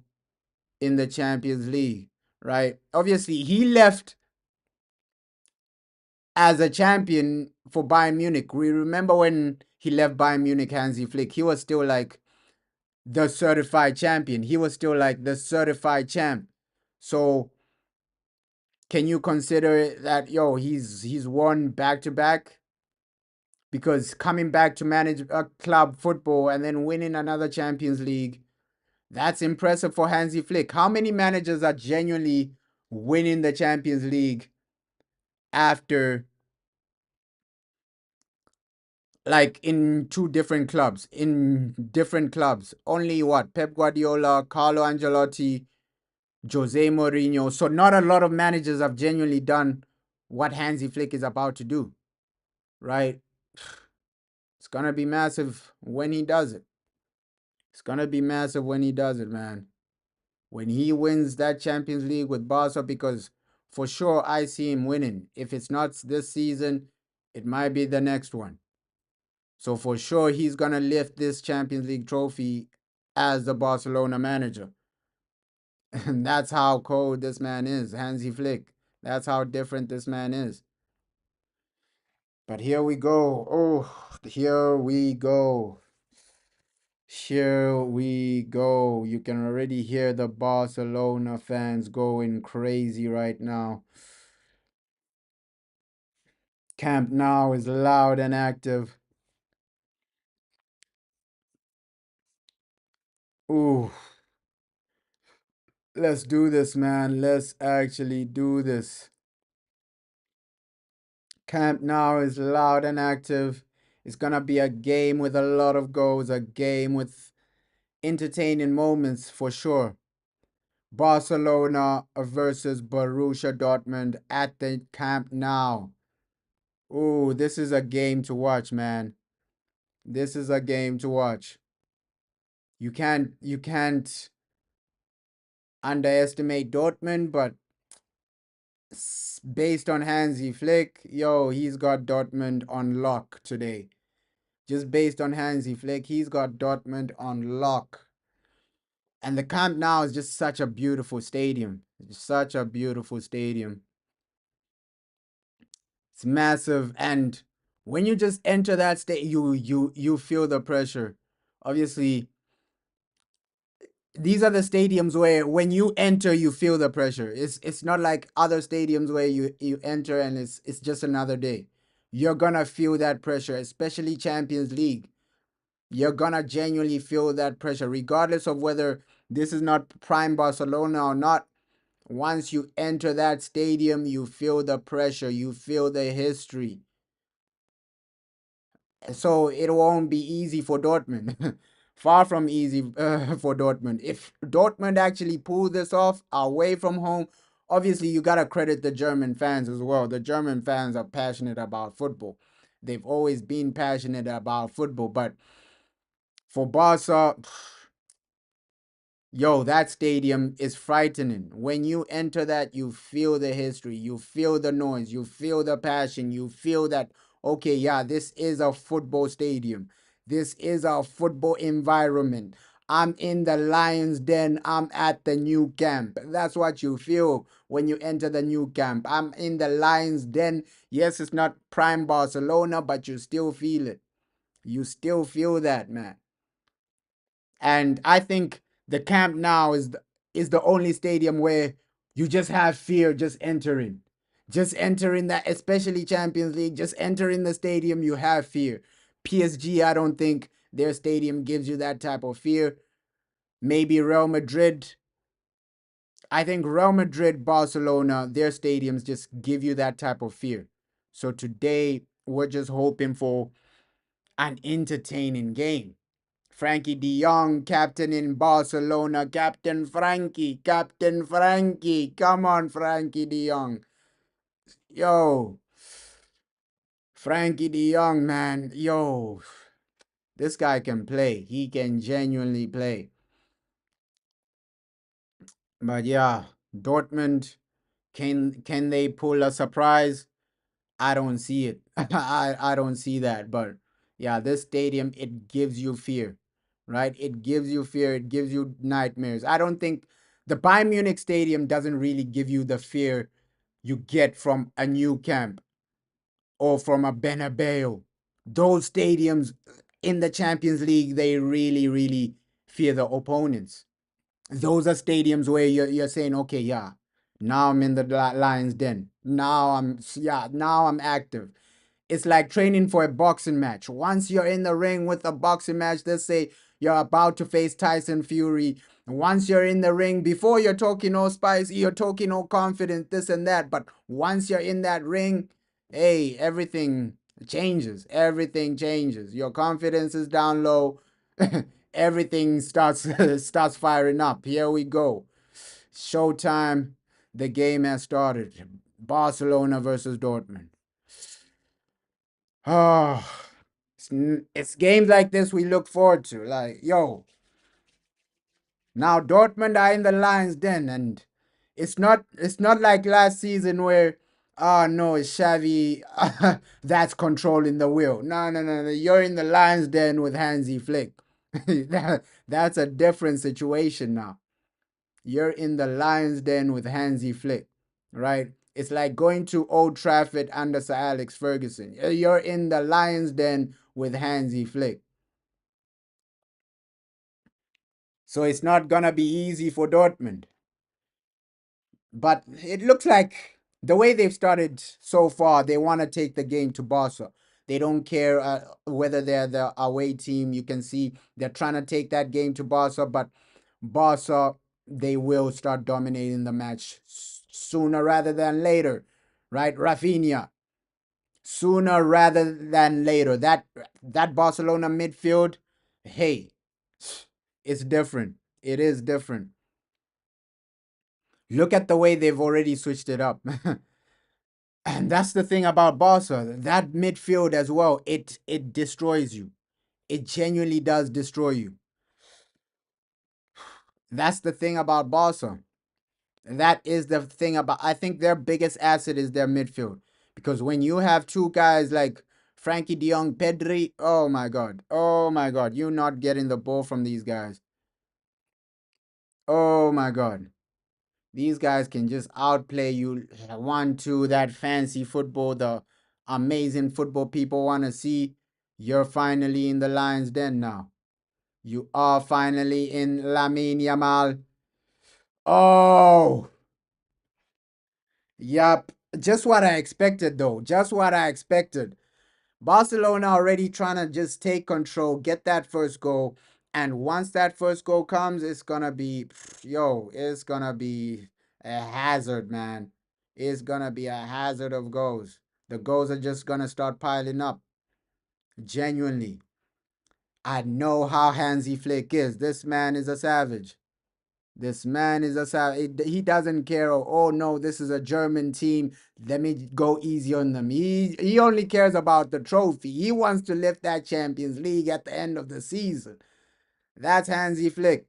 [SPEAKER 1] in the Champions League, right? Obviously, he left as a champion for Bayern Munich. We remember when he left Bayern Munich, Hansi Flick, he was still like the certified champion. He was still like the certified champ. So can you consider that, yo, he's won back to back? Because coming back to manage a club football and then winning another Champions League, that's impressive for Hansi Flick. How many managers are genuinely winning the Champions League after, like, in two different clubs, in different clubs? Only what? Pep Guardiola, Carlo Ancelotti, Jose Mourinho. So not a lot of managers have genuinely done what Hansi Flick is about to do, right? It's gonna be massive when he does it. It's gonna be massive when he does it, man. When he wins that Champions League with Barca, because for sure I see him winning. If it's not this season, it might be the next one. So for sure he's gonna lift this Champions League trophy as the Barcelona manager. And that's how cold this man is, Hansi Flick. That's how different this man is. But here we go. Oh, here we go. Here we go. You can already hear the Barcelona fans going crazy right now. Camp Nou is loud and active. Ooh, let's do this, man. Let's actually do this. Camp Nou is loud and active. It's gonna be a game with a lot of goals, a game with entertaining moments for sure. Barcelona versus Borussia Dortmund at the Camp Nou. Ooh, this is a game to watch, man. This is a game to watch. You can't underestimate Dortmund, but based on Hansi Flick, yo, he's got Dortmund on lock today. Just based on Hansi Flick, he's got Dortmund on lock. And the Camp Nou is just such a beautiful stadium. It's such a beautiful stadium. It's massive, and when you just enter that state, you feel the pressure. Obviously, these are the stadiums where when you enter, you feel the pressure. It's not like other stadiums where you enter and it's just another day. You're gonna feel that pressure, especially Champions League. You're gonna genuinely feel that pressure, regardless of whether this is not prime Barcelona or not. Once you enter that stadium, you feel the pressure, you feel the history. So it won't be easy for Dortmund. Far from easy for Dortmund. If Dortmund actually pull this off away from home, obviously you gotta credit the German fans as well. The German fans are passionate about football. They've always been passionate about football, but for Barca, yo, that stadium is frightening. When you enter that, you feel the history, you feel the noise, you feel the passion, you feel that, okay, yeah, this is a football stadium. This is a football environment. I'm in the Lions Den. I'm at the new camp. That's what you feel when you enter the new camp. I'm in the Lions Den. Yes, it's not prime Barcelona, but you still feel it. You still feel that, man. And I think the Camp Nou is the only stadium where you just have fear just entering. Just entering that, especially Champions League, just entering the stadium, you have fear. PSG, I don't think their stadium gives you that type of fear. Maybe Real Madrid. I think Real Madrid, Barcelona, their stadiums just give you that type of fear. So today, we're just hoping for an entertaining game. Frankie de Jong, captain in Barcelona. Captain Frankie. Captain Frankie. Come on, Frankie de Jong. Yo, Frankie de Jong, man. Yo, this guy can play. He can genuinely play. But yeah, Dortmund, can they pull a surprise? I don't see it. I don't see that. But yeah, this stadium, it gives you fear, right? It gives you fear. It gives you nightmares. I don't think the Bayern Munich stadium doesn't really give you the fear you get from a new camp or from a Bernabeu. Those stadiums in the Champions League, they really, really fear the opponents. Those are stadiums where you're saying, okay, yeah, Now I'm in the lion's den. Now I'm active. It's like training for a boxing match. Once you're in the ring with a boxing match, let's say you're about to face Tyson Fury. Once you're in the ring, before you're talking all spicy, you're talking all confident, this and that. But once you're in that ring, hey, everything changes. Everything changes. Your confidence is down low. Everything starts starts firing up. Here we go. Showtime. The game has started. Barcelona versus Dortmund. Oh, it's games like this we look forward to. Like, yo, now Dortmund are in the Lions' den, and it's not like last season where, oh no, it's Xavi that's controlling the wheel. No, no, no, no. You're in the Lions' den with Hansi Flick. That's a different situation now. You're in the Lions' den with Hansi Flick, right? It's like going to Old Trafford under Sir Alex Ferguson. You're in the Lions' den with Hansi Flick. So it's not gonna be easy for Dortmund. But it looks like the way they've started so far, they want to take the game to Barca. They don't care whether they're the away team. You can see they're trying to take that game to Barca, but Barca, they will start dominating the match sooner rather than later, right? Rafinha, sooner rather than later. That Barcelona midfield, hey, it's different. It is different. Look at the way they've already switched it up. And that's the thing about Barca. That midfield as well, it destroys you. It genuinely does destroy you. That's the thing about Barca. That is the thing about I think their biggest asset is their midfield. Because when you have two guys like Frankie de Jong, Pedri, oh my god. Oh my god. You're not getting the ball from these guys. Oh my god. These guys can just outplay you 1-2, that fancy football, the amazing football people want to see. You're finally in the Lions' Den now. You are finally in Lamine Yamal. Oh, yup. Just what I expected, though. Just what I expected. Barcelona already trying to just take control, get that first goal. And once that first goal comes, it's going to be, yo, it's going to be a hazard, man. It's going to be a hazard of goals. The goals are just going to start piling up. Genuinely. I know how Hansi Flick is. This man is a savage. This man is a savage. He doesn't care. Oh no, this is a German team. Let me go easy on them. He only cares about the trophy. He wants to lift that Champions League at the end of the season. That's Hansi Flick.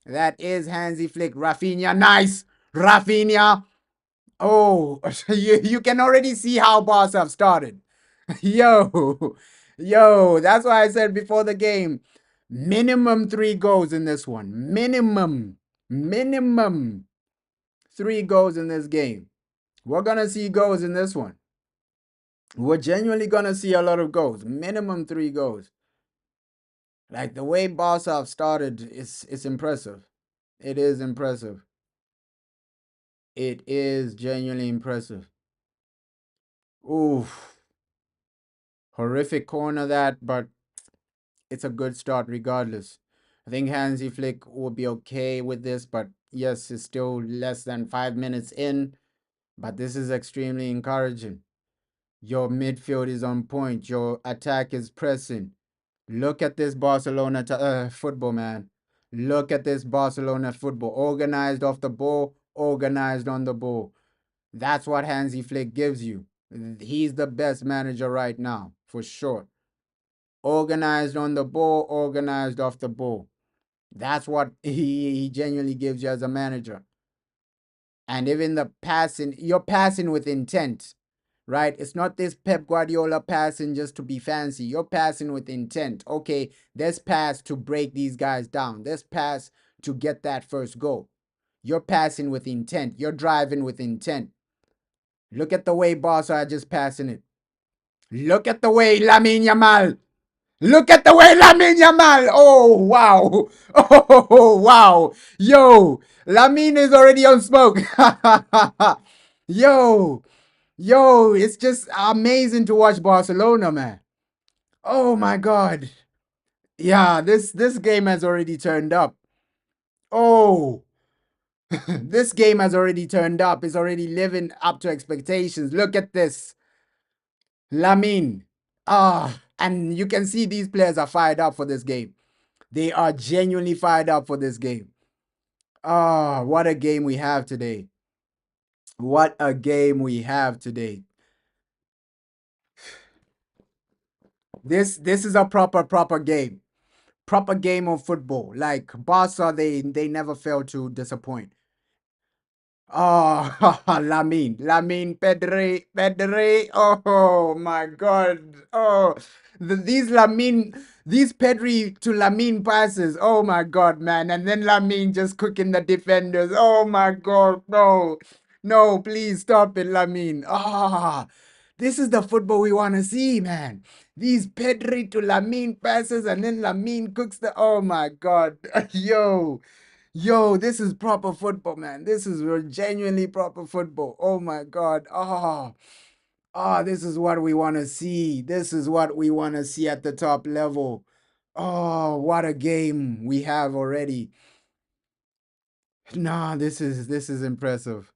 [SPEAKER 1] That is Hansi Flick. Rafinha, nice. Rafinha. Oh, you can already see how Barca have started. Yo, yo, that's why I said before the game, minimum 3 goals in this one. Minimum 3 goals in this game. We're gonna see goals in this one. We're genuinely gonna see a lot of goals. Minimum 3 goals. Like the way Barca have started, it's impressive. It is impressive. It is genuinely impressive. Oof. Horrific corner that, but it's a good start regardless. I think Hansi Flick will be okay with this, but yes, it's still less than 5 minutes in. But this is extremely encouraging. Your midfield is on point. Your attack is pressing. Look at this Barcelona football, man. Look at this Barcelona football. Organized off the ball, organized on the ball. That's what Hansi Flick gives you. He's the best manager right now, for sure. Organized on the ball, organized off the ball. That's what he genuinely gives you as a manager. And even the passing, you're passing with intent, right? It's not this Pep Guardiola passing just to be fancy. You're passing with intent. Okay, this pass to break these guys down. This pass to get that first goal. You're passing with intent. You're driving with intent. Look at the way Barca are just passing it. Look at the way Lamine Yamal. Look at the way Lamine Yamal. Oh wow. Oh wow. Yo, Lamine is already on smoke. Yo, yo, it's just amazing to watch Barcelona, man. Oh my god. Yeah, this game has already turned up. Oh, this game has already turned up. It's already living up to expectations. Look at this. Lamine. And you can see these players are fired up for this game. They are genuinely fired up for this game. What a game we have today. What a game we have today. This is a proper game. Proper game of football. Like Barca, they never fail to disappoint. Oh, Lamine, Pedri. Oh my God. Oh, these Pedri to Lamine passes. Oh my God, man. And then Lamine just cooking the defenders. Oh my God, no, no, please stop it, Lamine. This is the football we want to see, man. These Pedri to Lamine passes, and then Lamine cooks the. Oh my God, yo. Yo, this is proper football, man. This is genuinely proper football. Oh my God. This is what we want to see. This is what we want to see at the top level. Oh, what a game we have already. Nah, this is impressive.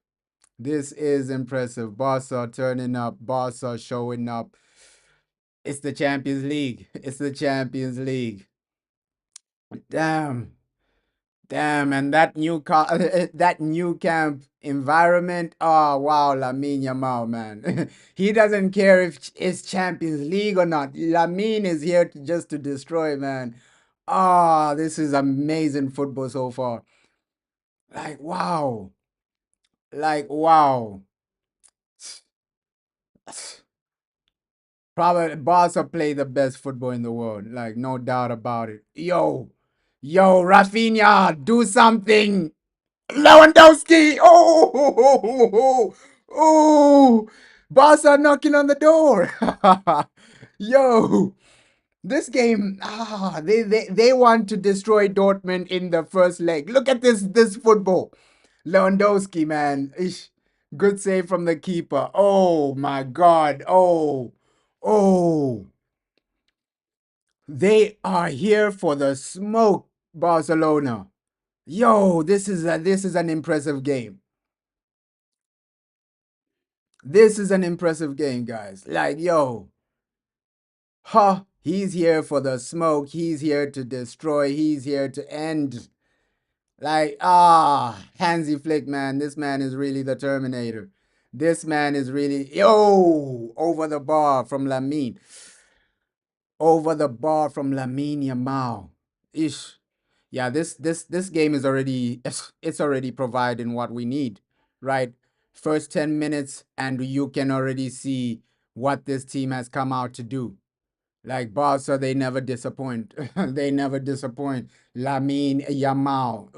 [SPEAKER 1] This is impressive. Barca turning up, Barca showing up. It's the Champions League. It's the Champions League. Damn. Damn, and that that new camp environment. Oh wow, Lamine Yamal, man. He doesn't care if it's Champions League or not. Lamine is here just to destroy, man. This is amazing football so far. Like wow, like wow. Probably Barca play the best football in the world, like no doubt about it. Yo, Rafinha, do something. Lewandowski. Oh, Barca knocking on the door. Yo, this game, they want to destroy Dortmund in the first leg. Look at this football. Lewandowski, man. Ish, good save from the keeper. Oh my God. Oh. They are here for the smoke, Barcelona. Yo, this is an impressive game. This is an impressive game, guys. Like, yo, he's here for the smoke. He's here to destroy. He's here to end. Like, Hansi Flick, man. This man is really the Terminator. This man is really, yo, over the bar from Lamine. Over the bar from Lamine Yamal. Ish. Yeah, this game is already it's already providing what we need, right? First 10 minutes and you can already see what this team has come out to do. Like Barca, they never disappoint. They never disappoint. Lamine Yamal.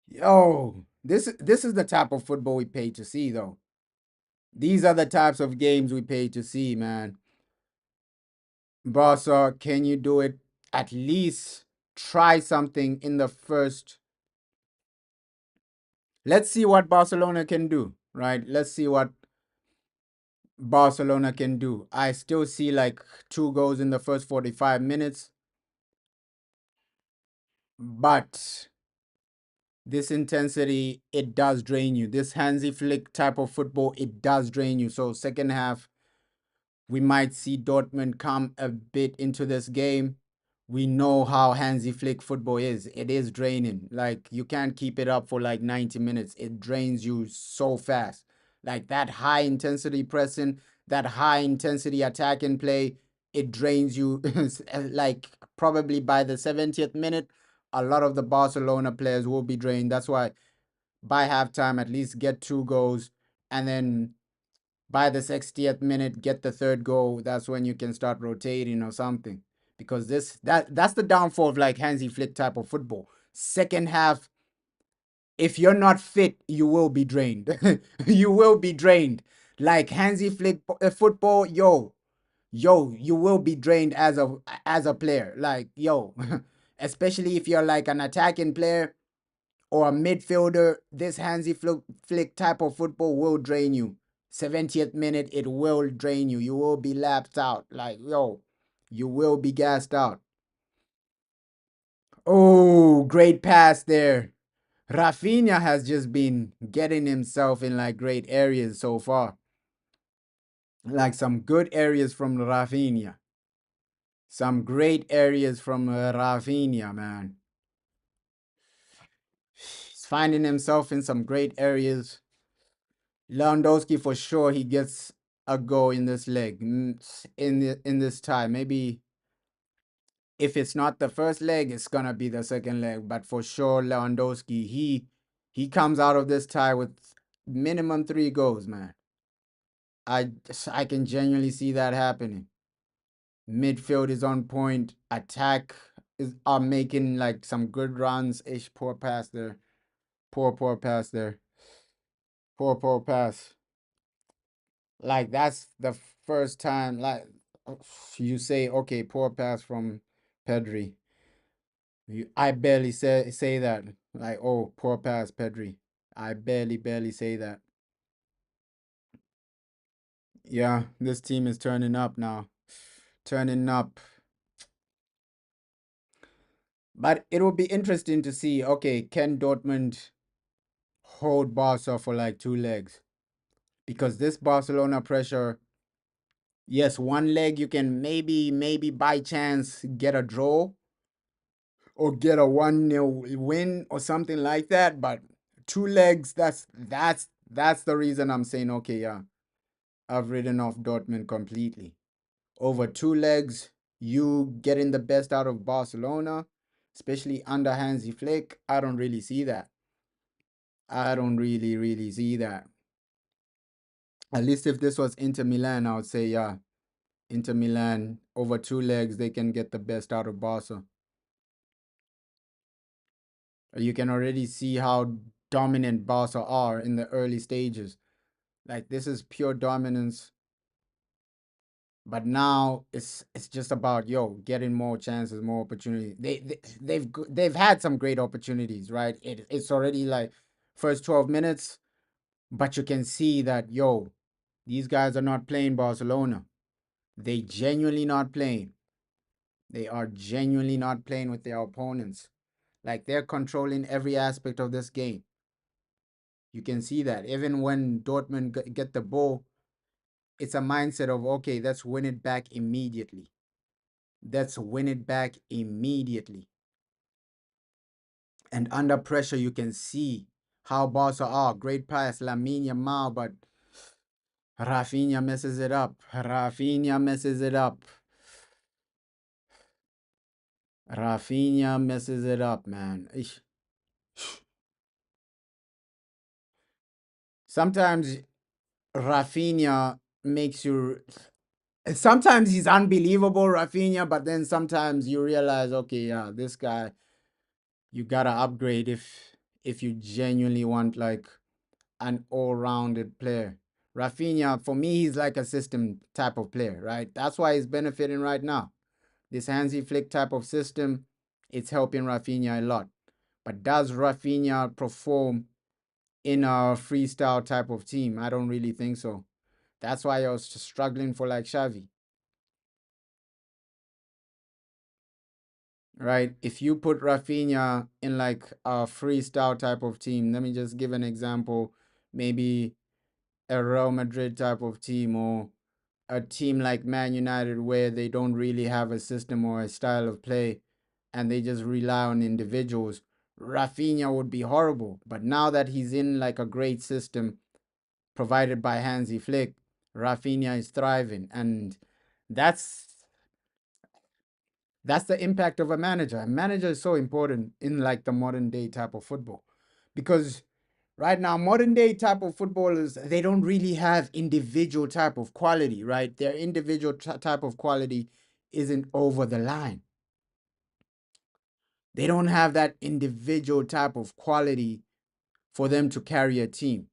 [SPEAKER 1] Yo, this is the type of football we pay to see though. These are the types of games we pay to see, man. Barca, can you do it? At least try something in the first. Let's see what Barcelona can do, right? Let's see what Barcelona can do. I still see like 2 goals in the first 45 minutes, but this intensity, it does drain you. This Hansi Flick type of football, it does drain you. So second half, we might see Dortmund come a bit into this game. We know how Hansi Flick football is. It is draining. Like you can't keep it up for like 90 minutes. It drains you so fast. Like that high intensity pressing, that high intensity attack and play, it drains you. Like probably by the 70th minute, a lot of the Barcelona players will be drained. That's why by halftime, at least get 2 goals and then by the 60th minute get the third goal. That's when you can start rotating or something, because that's the downfall of like Hansi Flick type of football. Second half, if you're not fit, you will be drained. You will be drained. Like Hansi Flick football, yo, yo, you will be drained as a player. Like, yo, especially if you're like an attacking player or a midfielder, this flick type of football will drain you. 70th minute, it will drain you. You will be lapped out. Like, yo, you will be gassed out. Oh, great pass there. Rafinha has just been getting himself in like great areas so far. Like some good areas from Rafinha. Some great areas from Rafinha, man. He's finding himself in some great areas. Lewandowski for sure he gets a goal in this leg in this tie. Maybe if it's not the first leg, it's gonna be the second leg. But for sure, Lewandowski he comes out of this tie with minimum 3 goals, man. I can genuinely see that happening. Midfield is on point. Attack is are making like some good runs. Ish, poor pass there. Poor pass there. Poor pass. Like that's the first time like you say, okay, poor pass from Pedri. I barely say that. Like, oh, poor pass, Pedri. I barely say that. Yeah, this team is turning up now. Turning up. But it will be interesting to see, okay, can Dortmund hold Barca for like 2 legs? Because this Barcelona pressure, yes, 1 leg you can maybe by chance get a draw or get a 1-0 win or something like that. But 2 legs, that's the reason I'm saying, okay, yeah, I've written off Dortmund completely. Over 2 legs, you getting the best out of Barcelona, especially under Hansi Flick, I don't really see that. I don't really see that. At least if this was Inter Milan, I would say, yeah, Inter Milan over 2 legs, they can get the best out of Barca. You can already see how dominant Barca are in the early stages. Like this is pure dominance. But now it's just about getting more chances, more opportunities. They've had some great opportunities, right? It's already like first 12 minutes, but you can see that these guys are not playing Barcelona. They genuinely not playing. They are genuinely not playing with their opponents. Like they're controlling every aspect of this game. You can see that even when Dortmund get the ball, it's a mindset of okay, let's win it back immediately. Let's win it back immediately. And under pressure, you can see how Barca are. Great pass, Lamine Yamal, but Rafinha messes it up. Rafinha messes it up. Rafinha messes it up, man. Sometimes Rafinha makes you. Sometimes he's unbelievable, Rafinha, but then sometimes you realize, okay, yeah, this guy, you gotta upgrade if you genuinely want like an all-rounded player. Rafinha, for me, he's like a system type of player, right? That's why he's benefiting right now. This Hansi Flick type of system, it's helping Rafinha a lot. But does Rafinha perform in a freestyle type of team? I don't really think so. That's why I was struggling for like Xavi, right? If you put Rafinha in like a freestyle type of team, let me just give an example. Maybe a Real Madrid type of team or a team like Man United where they don't really have a system or a style of play and they just rely on individuals, Rafinha would be horrible. But now that he's in like a great system provided by Hansi Flick, Rafinha is thriving. And that's that's the impact of a manager. A manager is so important in like the modern day type of football because right now modern day type of footballers they don't really have individual type of quality, right? Their individual type of quality isn't over the line. They don't have that individual type of quality for them to carry a team.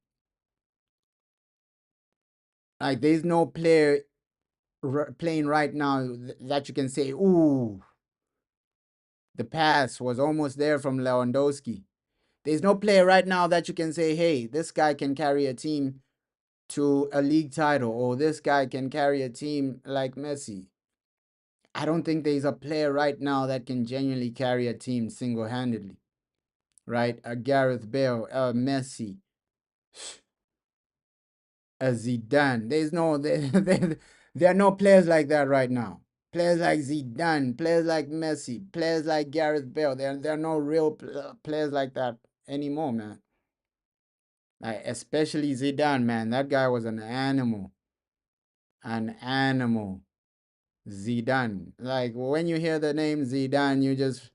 [SPEAKER 1] Like there's no player playing right now that you can say, ooh, the pass was almost there from Lewandowski. There's no player right now that you can say, hey, this guy can carry a team to a league title, or this guy can carry a team like Messi. I don't think there's a player right now that can genuinely carry a team single handedly, right? A Gareth Bale, a Messi, a Zidane. There are no players like that right now. Players like Zidane, players like Messi, players like Gareth Bale. There are no real players like that anymore, man. Like, especially Zidane, man. That guy was an animal. An animal. Zidane. Like, when you hear the name Zidane, you just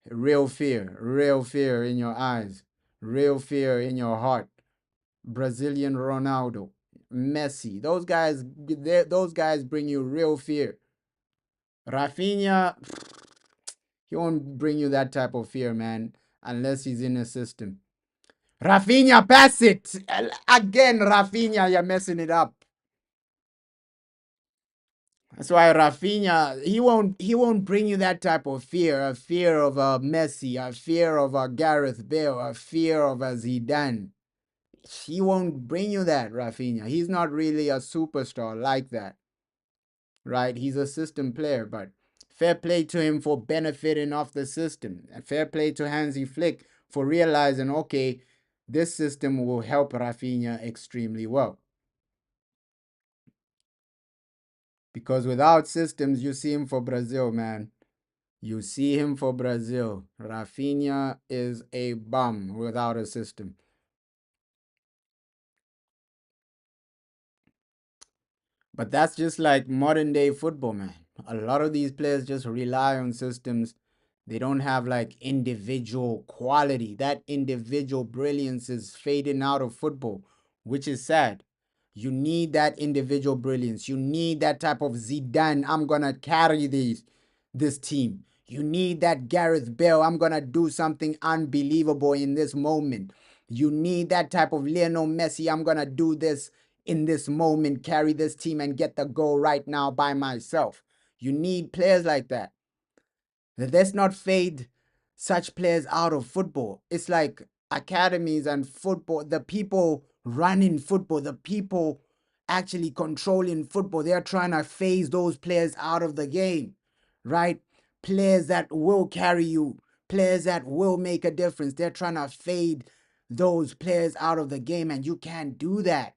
[SPEAKER 1] real fear in your eyes, real fear in your heart. Brazilian Ronaldo, Messi, those guys bring you real fear. Rafinha, he won't bring you that type of fear, man, unless he's in a system. Rafinha, pass it again. Rafinha, you're messing it up. That's why Rafinha, he won't bring you that type of fear, a fear of a Messi, a fear of a Gareth Bale, a fear of a Zidane. He won't bring you that, Rafinha. He's not really a superstar like that, right? He's a system player, but fair play to him for benefiting off the system. And fair play to Hansi Flick for realizing, okay, this system will help Rafinha extremely well. Because without systems, you see him for Brazil, man. You see him for Brazil. Rafinha is a bum without a system. But that's just like modern day football, man. A lot of these players just rely on systems. They don't have like individual quality. That individual brilliance is fading out of football, which is sad. You need that individual brilliance. You need that type of Zidane. I'm gonna carry this team. You need that Gareth Bale. I'm gonna do something unbelievable in this moment. You need that type of Lionel Messi. I'm gonna do this in this moment, carry this team and get the goal right now by myself. You need players like that. Let's not fade such players out of football. It's like academies and football, the people running football, the people actually controlling football, they're trying to phase those players out of the game, right? Players that will carry you, players that will make a difference. They're trying to fade those players out of the game, and you can't do that.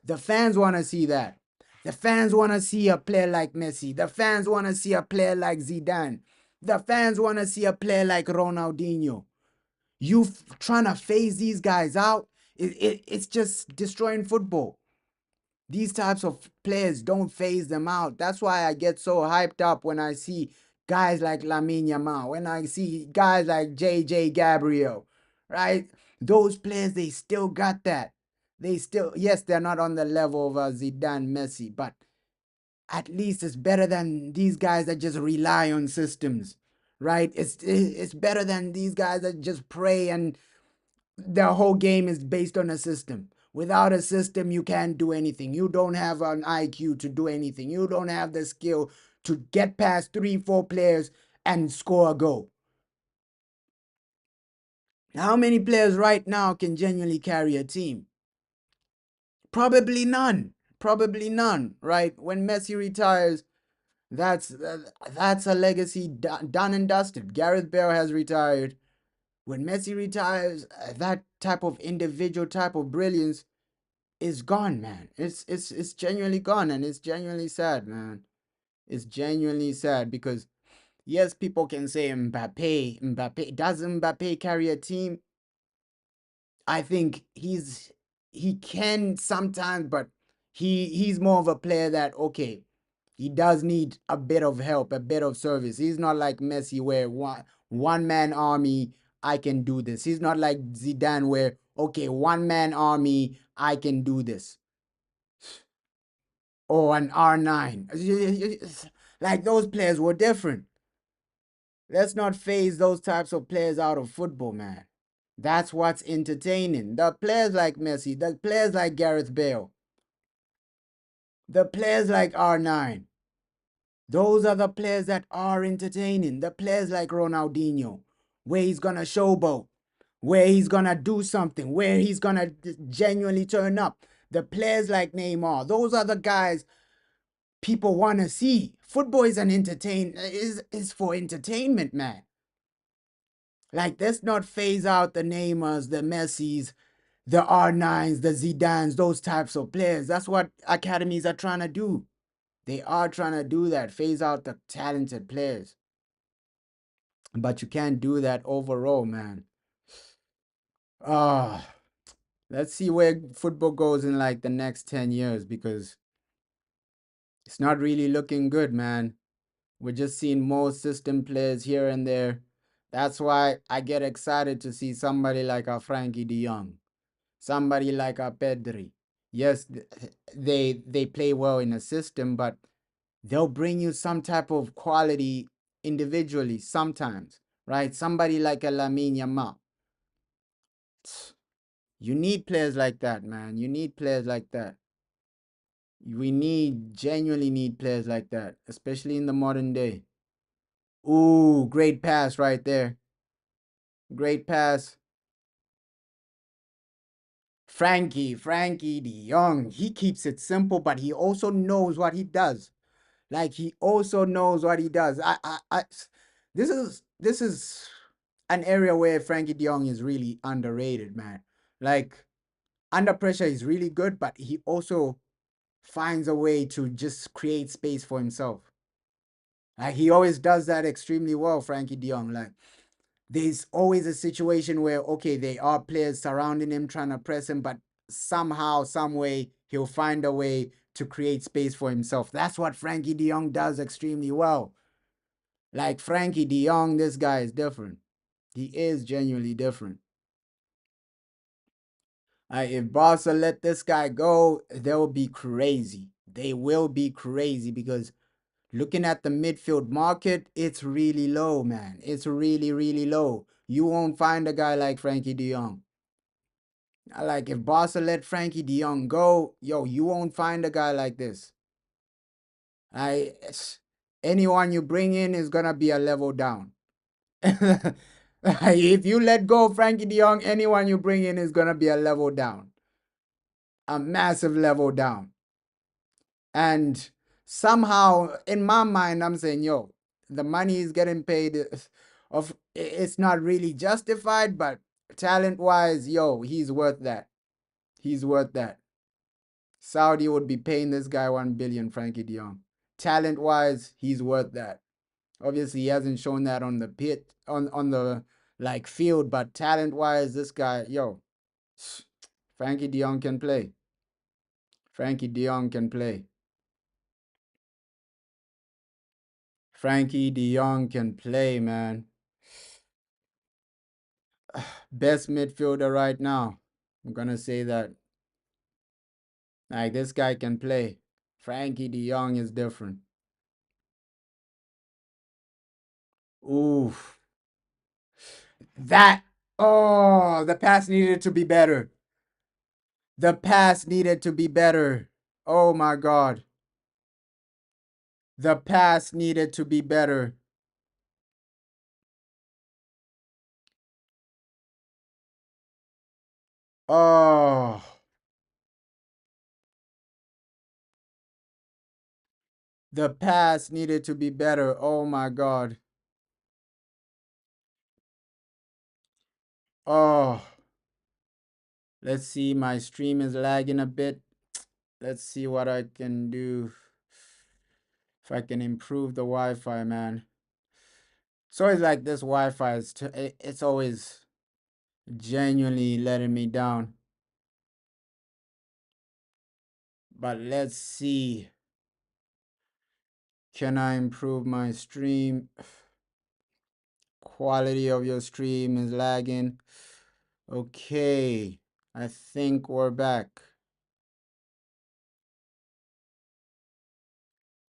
[SPEAKER 1] The fans want to see that. The fans want to see a player like Messi. The fans want to see a player like Zidane. The fans want to see a player like Ronaldinho. You trying to phase these guys out, it's just destroying football. These types of players don't phase them out. That's why I get so hyped up when I see guys like Lamine Yamal, when I see guys like JJ Gabriel, right? Those players, they still got that. They still, yes, they're not on the level of Zidane, Messi, but at least it's better than these guys that just rely on systems, right? It's better than these guys that just pray and their whole game is based on a system. Without a system, you can't do anything. You don't have an IQ to do anything. You don't have the skill to get past 3, 4 players and score a goal. How many players right now can genuinely carry a team? Probably none. Probably none, right? When Messi retires, that's a legacy done and dusted. Gareth Bale has retired. When Messi retires, that type of individual type of brilliance is gone, man. It's genuinely gone, and it's genuinely sad, man. It's genuinely sad because yes, people can say Mbappe. Does Mbappe carry a team? I think he can sometimes, but he's more of a player that okay, he does need a bit of help, a bit of service. He's not like Messi where one man army, I can do this. He's not like Zidane where okay, one man army, I can do this. Or an R9. Like those players were different. Let's not phase those types of players out of football, man. That's what's entertaining. The players like Messi, the players like Gareth Bale, The players like R9, those are the players that are entertaining. The players like Ronaldinho, where he's gonna showboat, where he's gonna do something, where he's gonna genuinely turn up. The players like Neymar, those are the guys people want to see. Football is is for entertainment, man. Like, let's not phase out the Neymars, the Messis, the R9s, the Zidans, those types of players. That's what academies are trying to do. They are trying to do that, phase out the talented players. But you can't do that overall, man. Ah, let's see where football goes in like the next 10 years because it's not really looking good, man. We're just seeing more system players here and there. That's why I get excited to see somebody like a Frankie de Jong, somebody like a Pedri. Yes, they play well in a system, but they'll bring you some type of quality individually sometimes, right? Somebody like a Lamine Yamal. You need players like that, man. You need players like that. We genuinely need players like that, especially in the modern day. Ooh, great pass right there. Great pass. Frankie de Jong, he keeps it simple, but he also knows what he does. Like, he also knows what he does. This is an area where Frankie de Jong is really underrated, man. Like, under pressure, he's really good, but he also finds a way to just create space for himself. Like, he always does that extremely well, Frankie de Jong. Like, there's always a situation where, okay, there are players surrounding him trying to press him, but somehow, some way, he'll find a way to create space for himself. That's what Frankie de Jong does extremely well. Like, Frankie de Jong, this guy is different. He is genuinely different. If Barca let this guy go, they'll be crazy. They will be crazy because looking at the midfield market, it's really low, man. It's really, really low. You won't find a guy like Frankie de Jong. Like, if Barca let Frankie de Jong go, yo, you won't find a guy like this. I Anyone you bring in is gonna be a level down. If you let go of Frankie de Jong, anyone you bring in is gonna be a level down, a massive level down. And somehow, in my mind, I'm saying, yo, the money is getting paid. It's not really justified, but talent wise, yo, he's worth that. He's worth that. Saudi would be paying this guy 1 billion, Frankie De Jong. Talent wise, he's worth that. Obviously, he hasn't shown that on the on the like field, but talent wise, this guy, yo, Frankie De Jong can play. Frankie De Jong can play. Frankie De Jong can play, man. Best midfielder right now. I'm gonna say that. Like, this guy can play. Frankie De Jong is different. Ooh, that. Oh, the pass needed to be better. The pass needed to be better. Oh my God. The pass needed to be better. Oh, the pass needed to be better. Oh my God. Oh, let's see. My stream is lagging a bit. Let's see what I can do. If I can improve the Wi-Fi, man. It's always like this Wi-Fi it's always genuinely letting me down. But let's see. Can I improve my stream? Quality of your stream is lagging. Okay. I think we're back.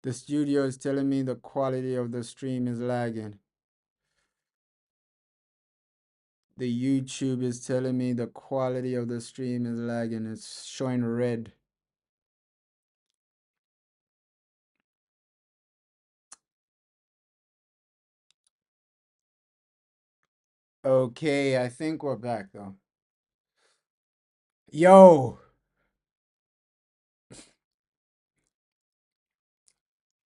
[SPEAKER 1] The studio is telling me the quality of the stream is lagging. The YouTube is telling me the quality of the stream is lagging. It's showing red. Okay, I think we're back though. Yo.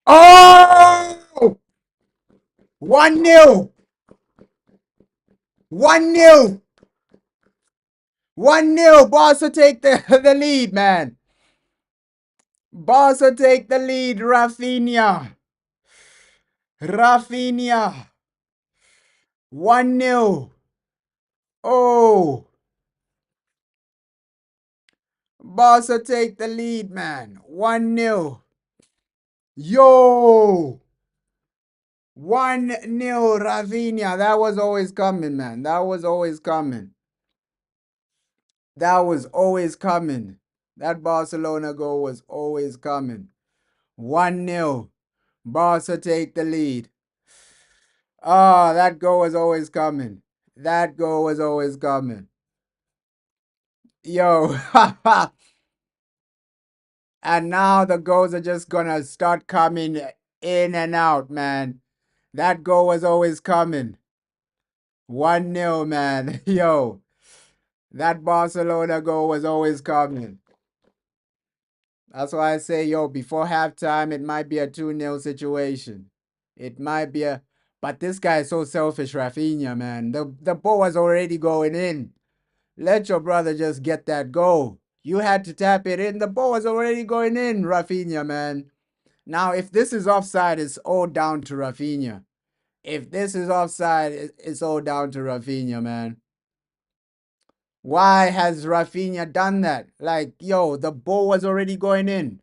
[SPEAKER 1] Oh! 1-0. 1-0. 1-0. Barca take the lead, man. Barca take the lead. Rafinha. Rafinha. 1-0. Oh. Barca take the lead, man. 1-0. Yo. 1-0 Rafinha. That was always coming, man. That was always coming. That was always coming. That Barcelona goal was always coming. 1-0. Barca take the lead. Ah, that goal was always coming. That goal was always coming. Yo. And now the goals are just gonna start coming in and out, man. That goal was always coming. 1-0, man. Yo. That Barcelona goal was always coming. That's why I say, yo, before halftime, it might be a 2-0 situation. It might be a. But this guy is so selfish, Rafinha, man. The ball was already going in. Let your brother just get that goal. You had to tap it in. The ball was already going in, Rafinha, man. Now, if this is offside, it's all down to Rafinha. If this is offside, it's all down to Rafinha, man. Why has Rafinha done that? Like, yo, the ball was already going in.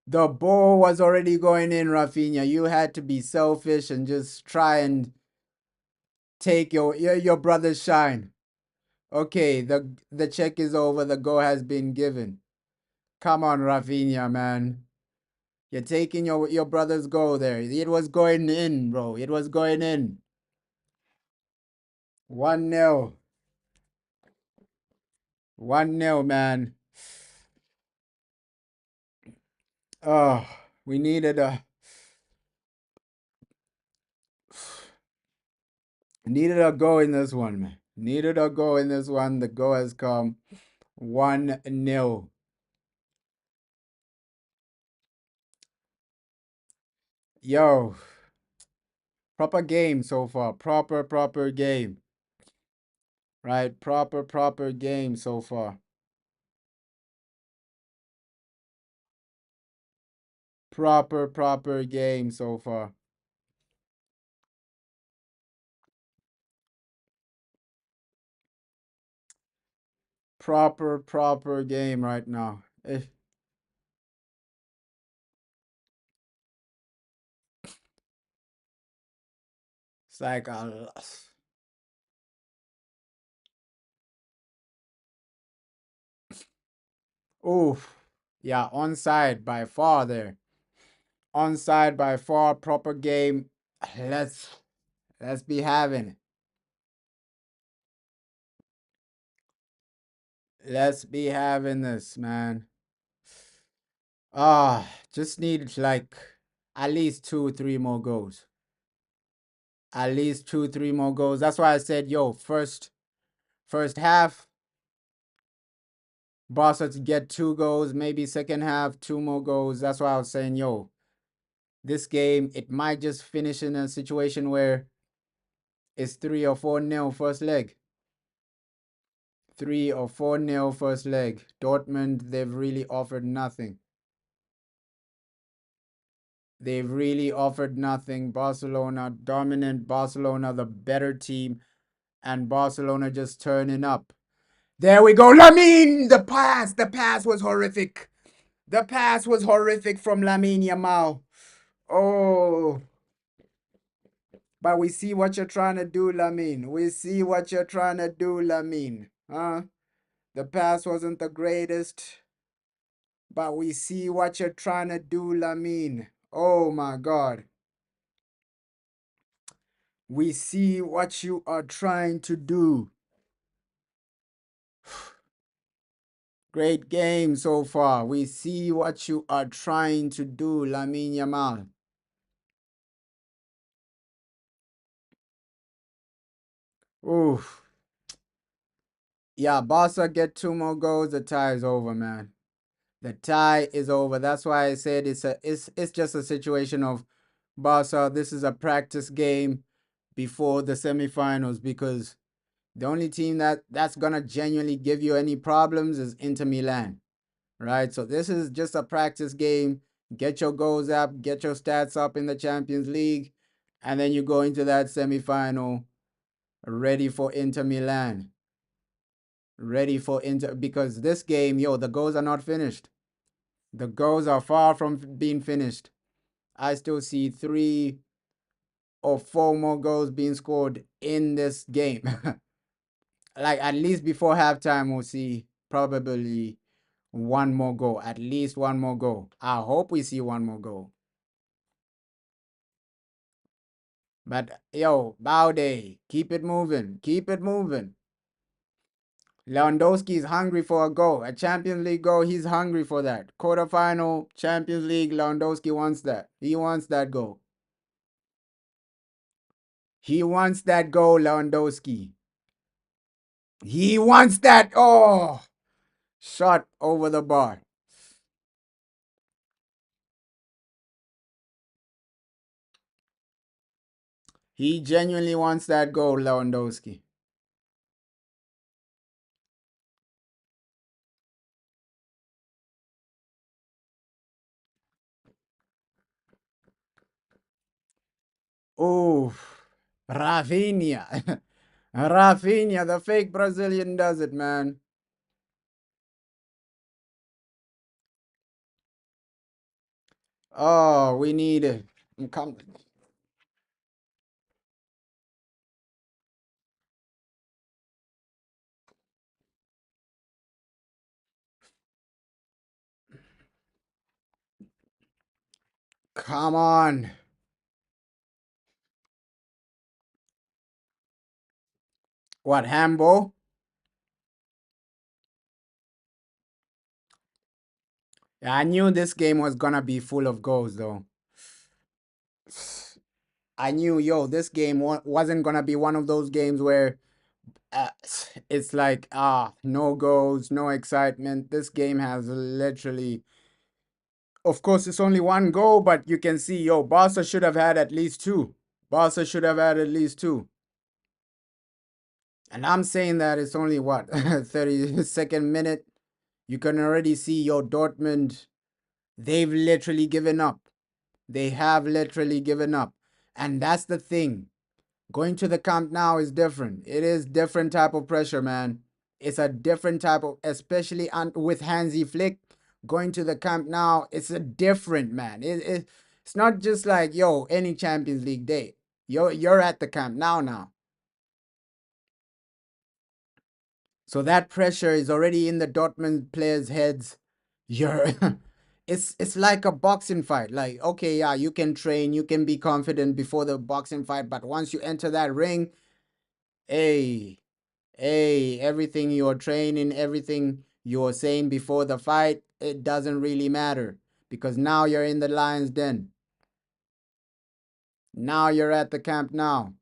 [SPEAKER 1] The ball was already going in, Rafinha. You had to be selfish and just try and take your brother's shine. Okay, the check is over. The goal has been given. Come on, Rafinha, man. You're taking your brother's goal there. It was going in, bro. It was going in. 1-0. 1-0, man. Oh, we needed a goal in this one, man. Needed a goal in this one. The goal has come. 1-0. Yo, proper game so far. Proper game. Right? Proper game so far. Proper game so far. Proper game right now. It's like oof. Yeah, onside by far there. Onside by far, proper game. Let's let's be having it. Let's be having this, man. Just need like at least 2, 3 more goals. At least 2, 3 more goals. That's why I said, yo, first half, Barca to get 2 goals, maybe second half, 2 more goals. That's why I was saying, yo, this game, it might just finish in a situation where it's 3 or 4-0 first leg. 3 or 4-0 first leg. Dortmund, they've really offered nothing. They've really offered nothing. Barcelona, dominant. Barcelona, the better team. And Barcelona just turning up. There we go. Lamine! The pass was horrific. The pass was horrific from Lamine Yamal. Oh, but we see what you're trying to do, Lamine. We see what you're trying to do, Lamine. Huh? The pass wasn't the greatest, but we see what you're trying to do, Lamine. Oh my God. We see what you are trying to do. Great game so far. We see what you are trying to do, Lamine Yamal. Oof. Yeah, Barca get two more goals. The tie is over, man. The tie is over. That's why I said it's just a situation of Barca. This is a practice game before the semifinals because the only team that's gonna genuinely give you any problems is Inter Milan, right? So this is just a practice game. Get your goals up, get your stats up in the Champions League, and then you go into that semifinal ready for Inter Milan. Ready for Inter because this game, yo, the goals are not finished. The goals are far from being finished. I still see 3 or 4 more goals being scored in this game. Like at least before halftime, we'll see probably one more goal. At least one more goal. I hope we see one more goal. But yo, Baude, keep it moving. Keep it moving. Lewandowski is hungry for a goal. A Champions League goal, he's hungry for that. Quarterfinal, Champions League, Lewandowski wants that. He wants that goal. He wants that goal, Lewandowski. He wants that. Oh, shot over the bar. He genuinely wants that goal, Lewandowski. Oh, Rafinha. Rafinha, the fake Brazilian does it, man. Oh, we need it. Come, come on. What, Hambo? Yeah, I knew this game was gonna be full of goals, though. I knew, yo, this game wasn't gonna be one of those games where uh, it's like, no goals, no excitement. This game has literally, of course, it's only one goal, but you can see, yo, Barca should have had at least two. Barca should have had at least two. And I'm saying that it's only what, 32nd minute. You can already see, yo, Dortmund, they've literally given up. They have literally given up. And that's the thing. Going to the Camp now is different. It is different type of pressure, man. It's a different type of, especially with Hansi Flick going to the Camp now. It's a different, man. It's not just like, yo, any Champions League day. You're at the Camp now. So that pressure is already in the Dortmund players' heads. You're it's like a boxing fight. Like, okay, yeah, you can train, you can be confident before the boxing fight, but once you enter that ring, hey, everything you're training, everything you're saying before the fight, it doesn't really matter because now you're in the lion's den. Now you're at the Camp now.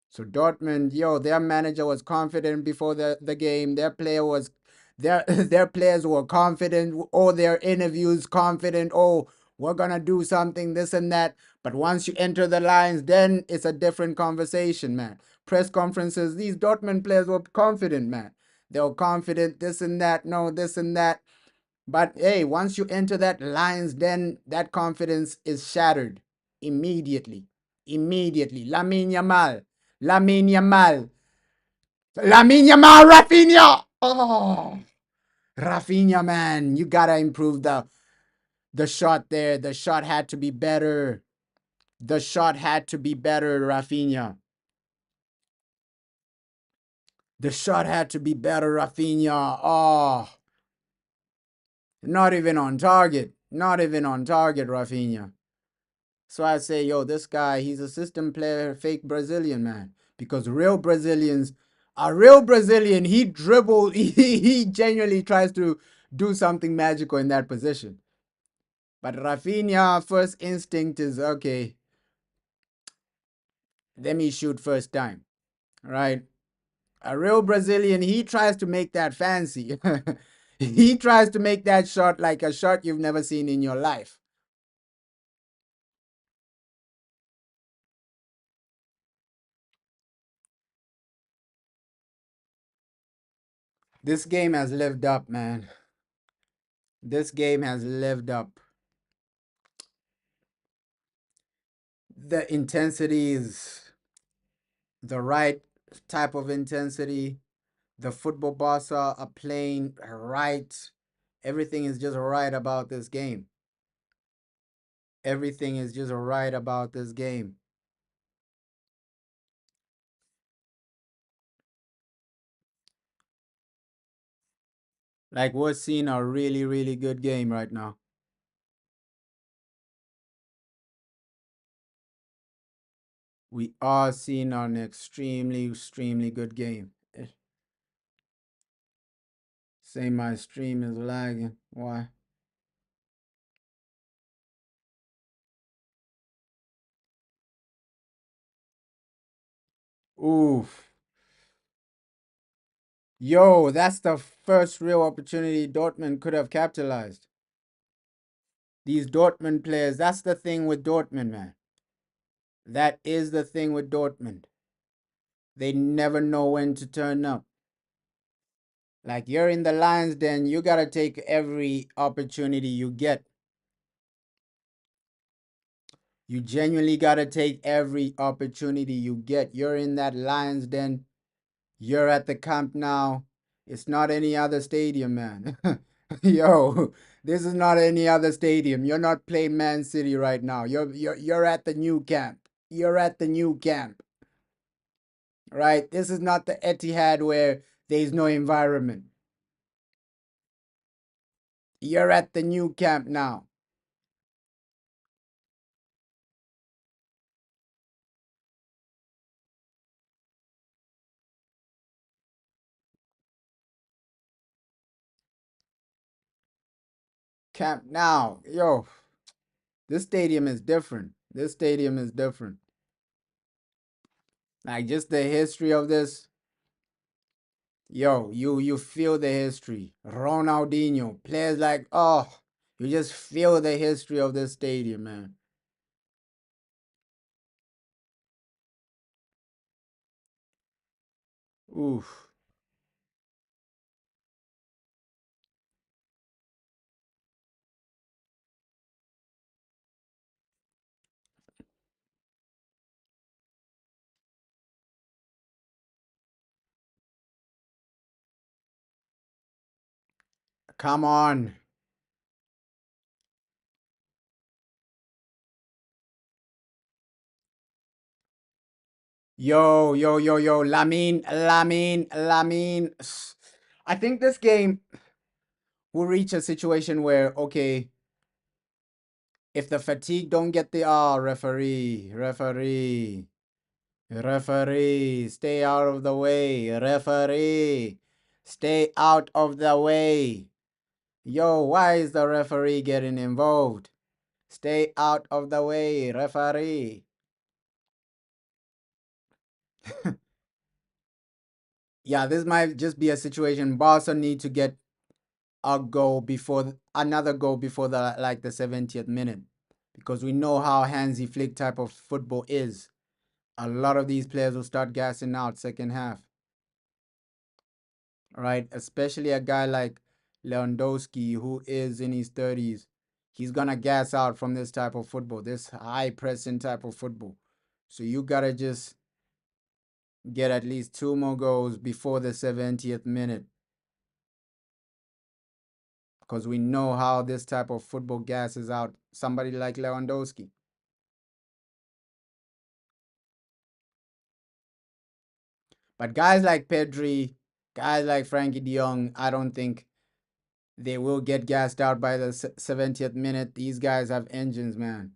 [SPEAKER 1] So Dortmund, yo, their manager was confident before the game. Their players were confident. All their interviews confident. Oh, we're gonna do something, this and that. But once you enter the lines, then it's a different conversation, man. Press conferences, these Dortmund players were confident, man. They were confident, this and that, no, this and that. But hey, once you enter that lines, then that confidence is shattered immediately. Immediately. Lamine Yamal. Lamine Yamal. Lamine Yamal, Rafinha. Oh, Rafinha, man, you gotta improve the shot there. The shot had to be better. The shot had to be better, Rafinha. The shot had to be better, Rafinha. Oh, not even on target. Not even on target, Rafinha. So I say, yo, this guy, he's a system player, fake Brazilian, man. Because real Brazilians, a real Brazilian, he dribble, he genuinely tries to do something magical in that position. But Rafinha, first instinct is, okay, let me shoot first time. right? A real Brazilian, he tries to make that fancy. He tries to make that shot like a shot you've never seen in your life. This game has lived up, man. This game has lived up. The intensity is the right type of intensity. The football Barca are playing right. Everything is just right about this game. Everything is just right about this game. Like we're seeing a really, really good game right now. We are seeing an extremely, extremely good game. Say my stream is lagging. Why? Oof. Yo, that's the first real opportunity Dortmund could have capitalized. These Dortmund players, that's the thing with Dortmund, man. That is the thing with Dortmund. They never know when to turn up. Like you're in the Lions Den, you gotta take every opportunity you get. You genuinely gotta take every opportunity you get. You're in that Lions Den. You're at the Camp Nou. It's not any other stadium, man. Yo, this is not any other stadium. You're not playing Man City right now. You're at the new camp. You're at the new camp, right? This is not the Etihad where there's no environment. You're at the new camp now. Camp now. Yo, this stadium is different. This stadium is different. Like just the history of this. Yo, you feel the history. Ronaldinho, players like you just feel the history of this stadium, man. Oof. Come on. Yo. Lamine. I think this game will reach a situation where, okay, if the fatigue don't get the referee, stay out of the way, referee, stay out of the way. Yo, why is the referee getting involved? Stay out of the way, referee. Yeah, this might just be a situation. Barca need to get a goal before another goal before the 70th minute, because we know how Hansi Flick type of football is. A lot of these players will start gassing out second half, right? Especially a guy like Lewandowski, who is in his 30s. He's gonna gas out from this type of football, this high pressing type of football. So you gotta just get at least two more goals before the 70th minute, because we know how this type of football gasses out somebody like Lewandowski. But guys like Pedri, guys like Frankie de Jong, I don't think they will get gassed out by the 70th minute. These guys have engines, man.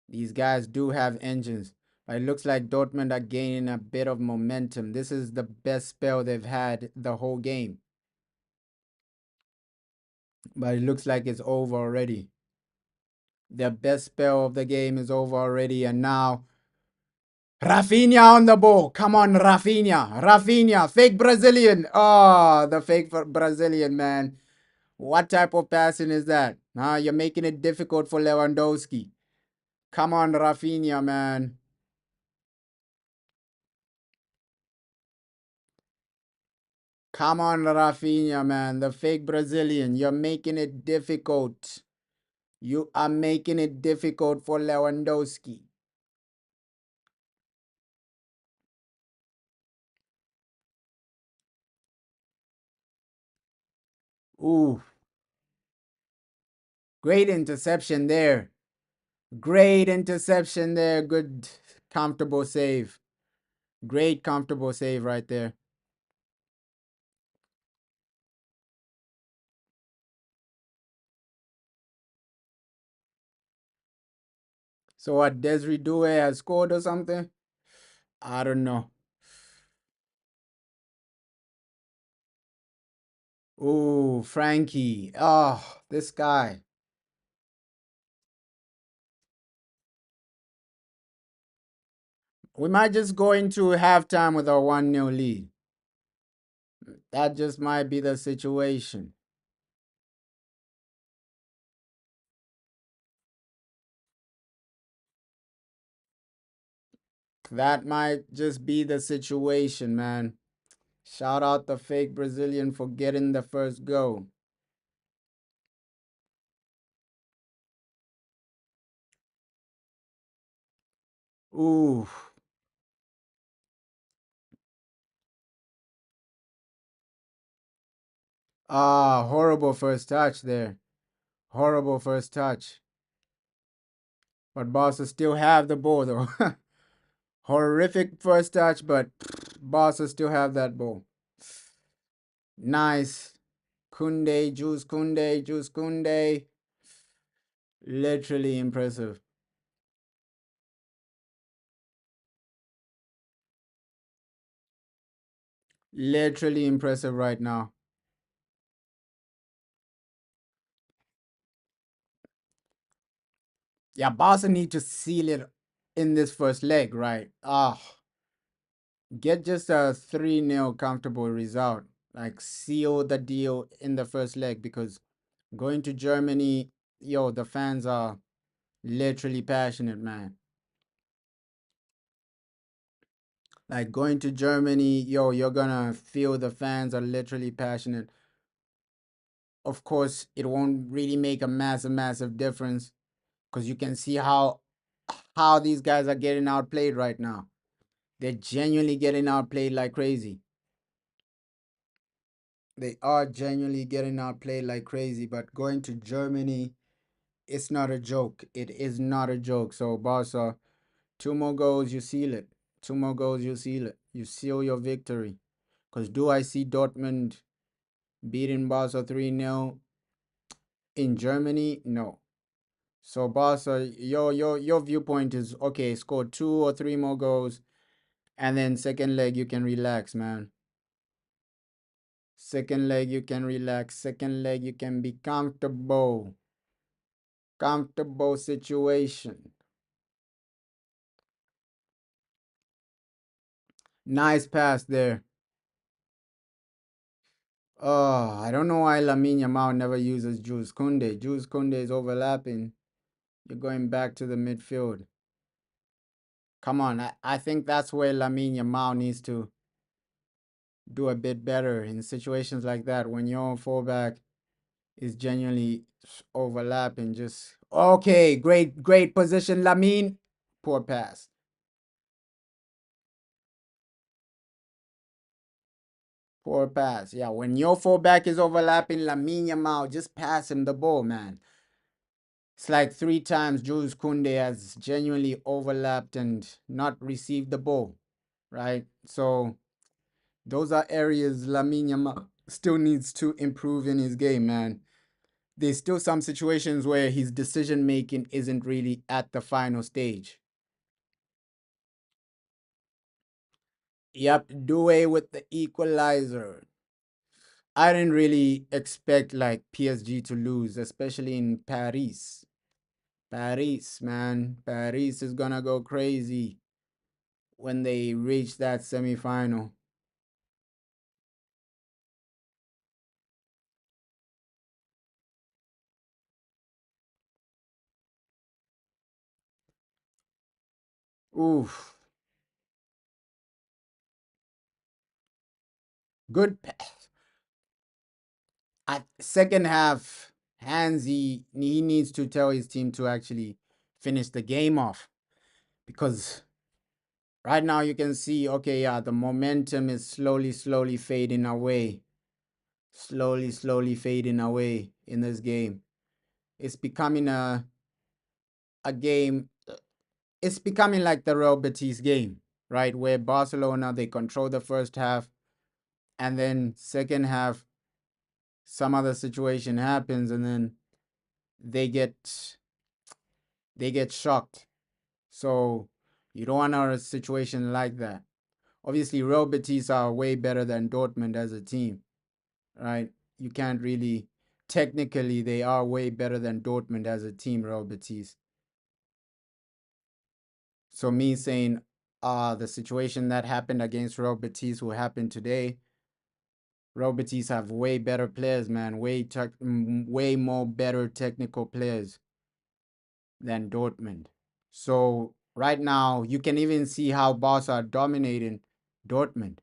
[SPEAKER 1] These guys do have engines. But it looks like Dortmund are gaining a bit of momentum. This is the best spell they've had the whole game. But it looks like it's over already. The best spell of the game is over already. And now Rafinha on the ball. Come on, Rafinha. Rafinha, fake Brazilian. Oh, the fake Brazilian, man. What type of passing is that? You're making it difficult for Lewandowski. Come on, Rafinha, man. Come on, Rafinha, man. The fake Brazilian. You're making it difficult. You are making it difficult for Lewandowski. Ooh, great interception there. Great interception there. Good, comfortable save. Great, comfortable save right there. So what, Desiree Due has scored or something? I don't know. Ooh, Frankie. Oh, this guy. We might just go into halftime with our 1-0 lead. That just might be the situation. That might just be the situation, man. Shout out the fake Brazilian for getting the first goal. Ooh. Ah, horrible first touch there. Horrible first touch. But Barca still have the ball though. Horrific first touch, but Barca still have that ball. Nice. Kunde, Juice Kunde, Juice Kunde. Literally impressive. Literally impressive right now. Yeah, Barca need to seal it in this first leg, right? Get just a 3-0 comfortable result. Like, seal the deal in the first leg because going to Germany, yo, the fans are literally passionate, man. Like, going to Germany, yo, you're gonna feel the fans are literally passionate. Of course, it won't really make a massive difference because you can see how these guys are getting outplayed right now. They're genuinely getting outplayed like crazy. They are genuinely getting outplayed like crazy, but going to Germany, it's not a joke. It is not a joke. So Barca, two more goals, you seal it. Two more goals, you seal it. You seal your victory. Because do I see Dortmund beating Barca 3-0 in Germany? No. So Barca, your viewpoint is okay, score 2 or 3 more goals, and then second leg you can relax, man. Second leg you can relax. Second leg you can be comfortable. Comfortable situation. Nice pass there. Oh, I don't know why Lamine Yamal never uses Jules Kunde. Jules Kunde is overlapping. You're going back to the midfield. Come on, I think that's where Lamine Yamal needs to do a bit better in situations like that when your fullback is genuinely overlapping. Just okay, great position, Lamine. Poor pass. Poor pass. Yeah, when your fullback is overlapping Lamine Yamal, just pass him the ball, man. It's like 3 times Jules Kunde has genuinely overlapped and not received the ball, right? So those are areas Lamine Yamal still needs to improve in his game, man. There's still some situations where his decision making isn't really at the final stage. Yep, Due with the equalizer. I didn't really expect like PSG to lose, especially in Paris. Paris, man. Paris is gonna go crazy. when they reach that semifinal. Oof. Good at second half. Hansi, he needs to tell his team to actually finish the game off because right now you can see, okay, yeah, the momentum is slowly fading away. Slowly fading away in this game. It's becoming a game. It's becoming like the Real Betis game, right? Where Barcelona, they control the first half, and then second half, some other situation happens, and then they get they get shocked. So you don't want a situation like that. Obviously, Real Betis are way better than Dortmund as a team, right? You can't really technically they are way better than Dortmund as a team, Real Betis. So me saying the situation that happened against Real Betis will happen today. Real Betis have way better players, man. Way more better technical players than Dortmund. So right now, you can even see how Barca are dominating Dortmund.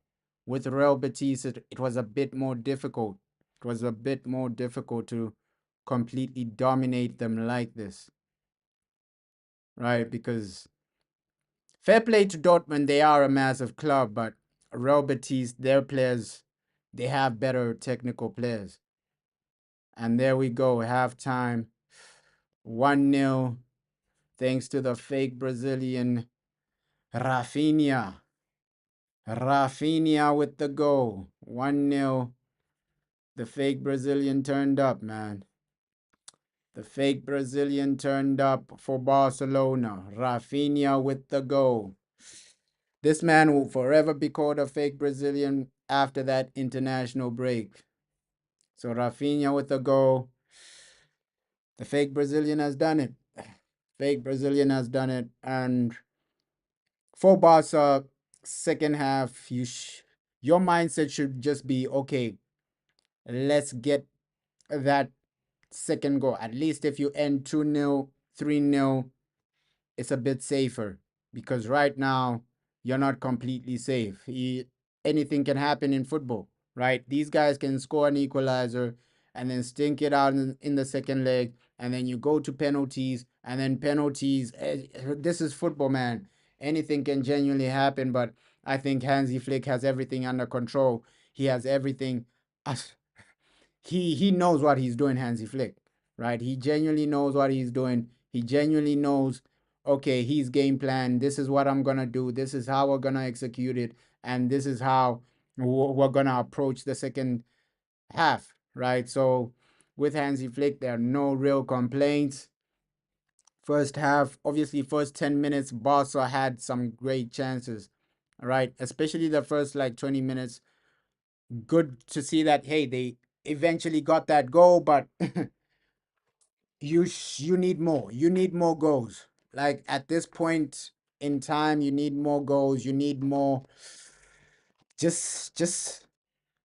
[SPEAKER 1] With Real Betis, it was a bit more difficult. It was a bit more difficult to completely dominate them like this, right? Because fair play to Dortmund, they are a massive club, but Real Betis, their players, they have better technical players. And there we go, halftime, 1-0, thanks to the fake Brazilian Rafinha. Rafinha with the goal. 1-0. The fake Brazilian turned up, man. The fake Brazilian turned up for Barcelona. Rafinha with the goal. This man will forever be called a fake Brazilian after that international break. So Rafinha with the goal. The fake Brazilian has done it. Fake Brazilian has done it. And for Barca, second half, your mindset should just be okay. Let's get that second goal. At least if you end 2-0, 3-0, it's a bit safer because right now you're not completely safe. Anything can happen in football, right? These guys can score an equalizer and then stink it out in the second leg, and then you go to penalties, and then penalties. This is football, man. Anything can genuinely happen, but I think Hansi Flick has everything under control. He has everything. He knows what he's doing, Hansi Flick, right? He genuinely knows what he's doing. He genuinely knows, okay, he's game plan. This is what I'm gonna do. This is how we're gonna execute it, and this is how we're gonna approach the second half, right? So with Hansi Flick, there are no real complaints. First half, obviously, first 10 minutes, Barca had some great chances, right? Especially the first like 20 minutes. Good to see that. Hey, they eventually got that goal, but you need more. You need more goals. Like at this point in time, you need more goals. You need more. Just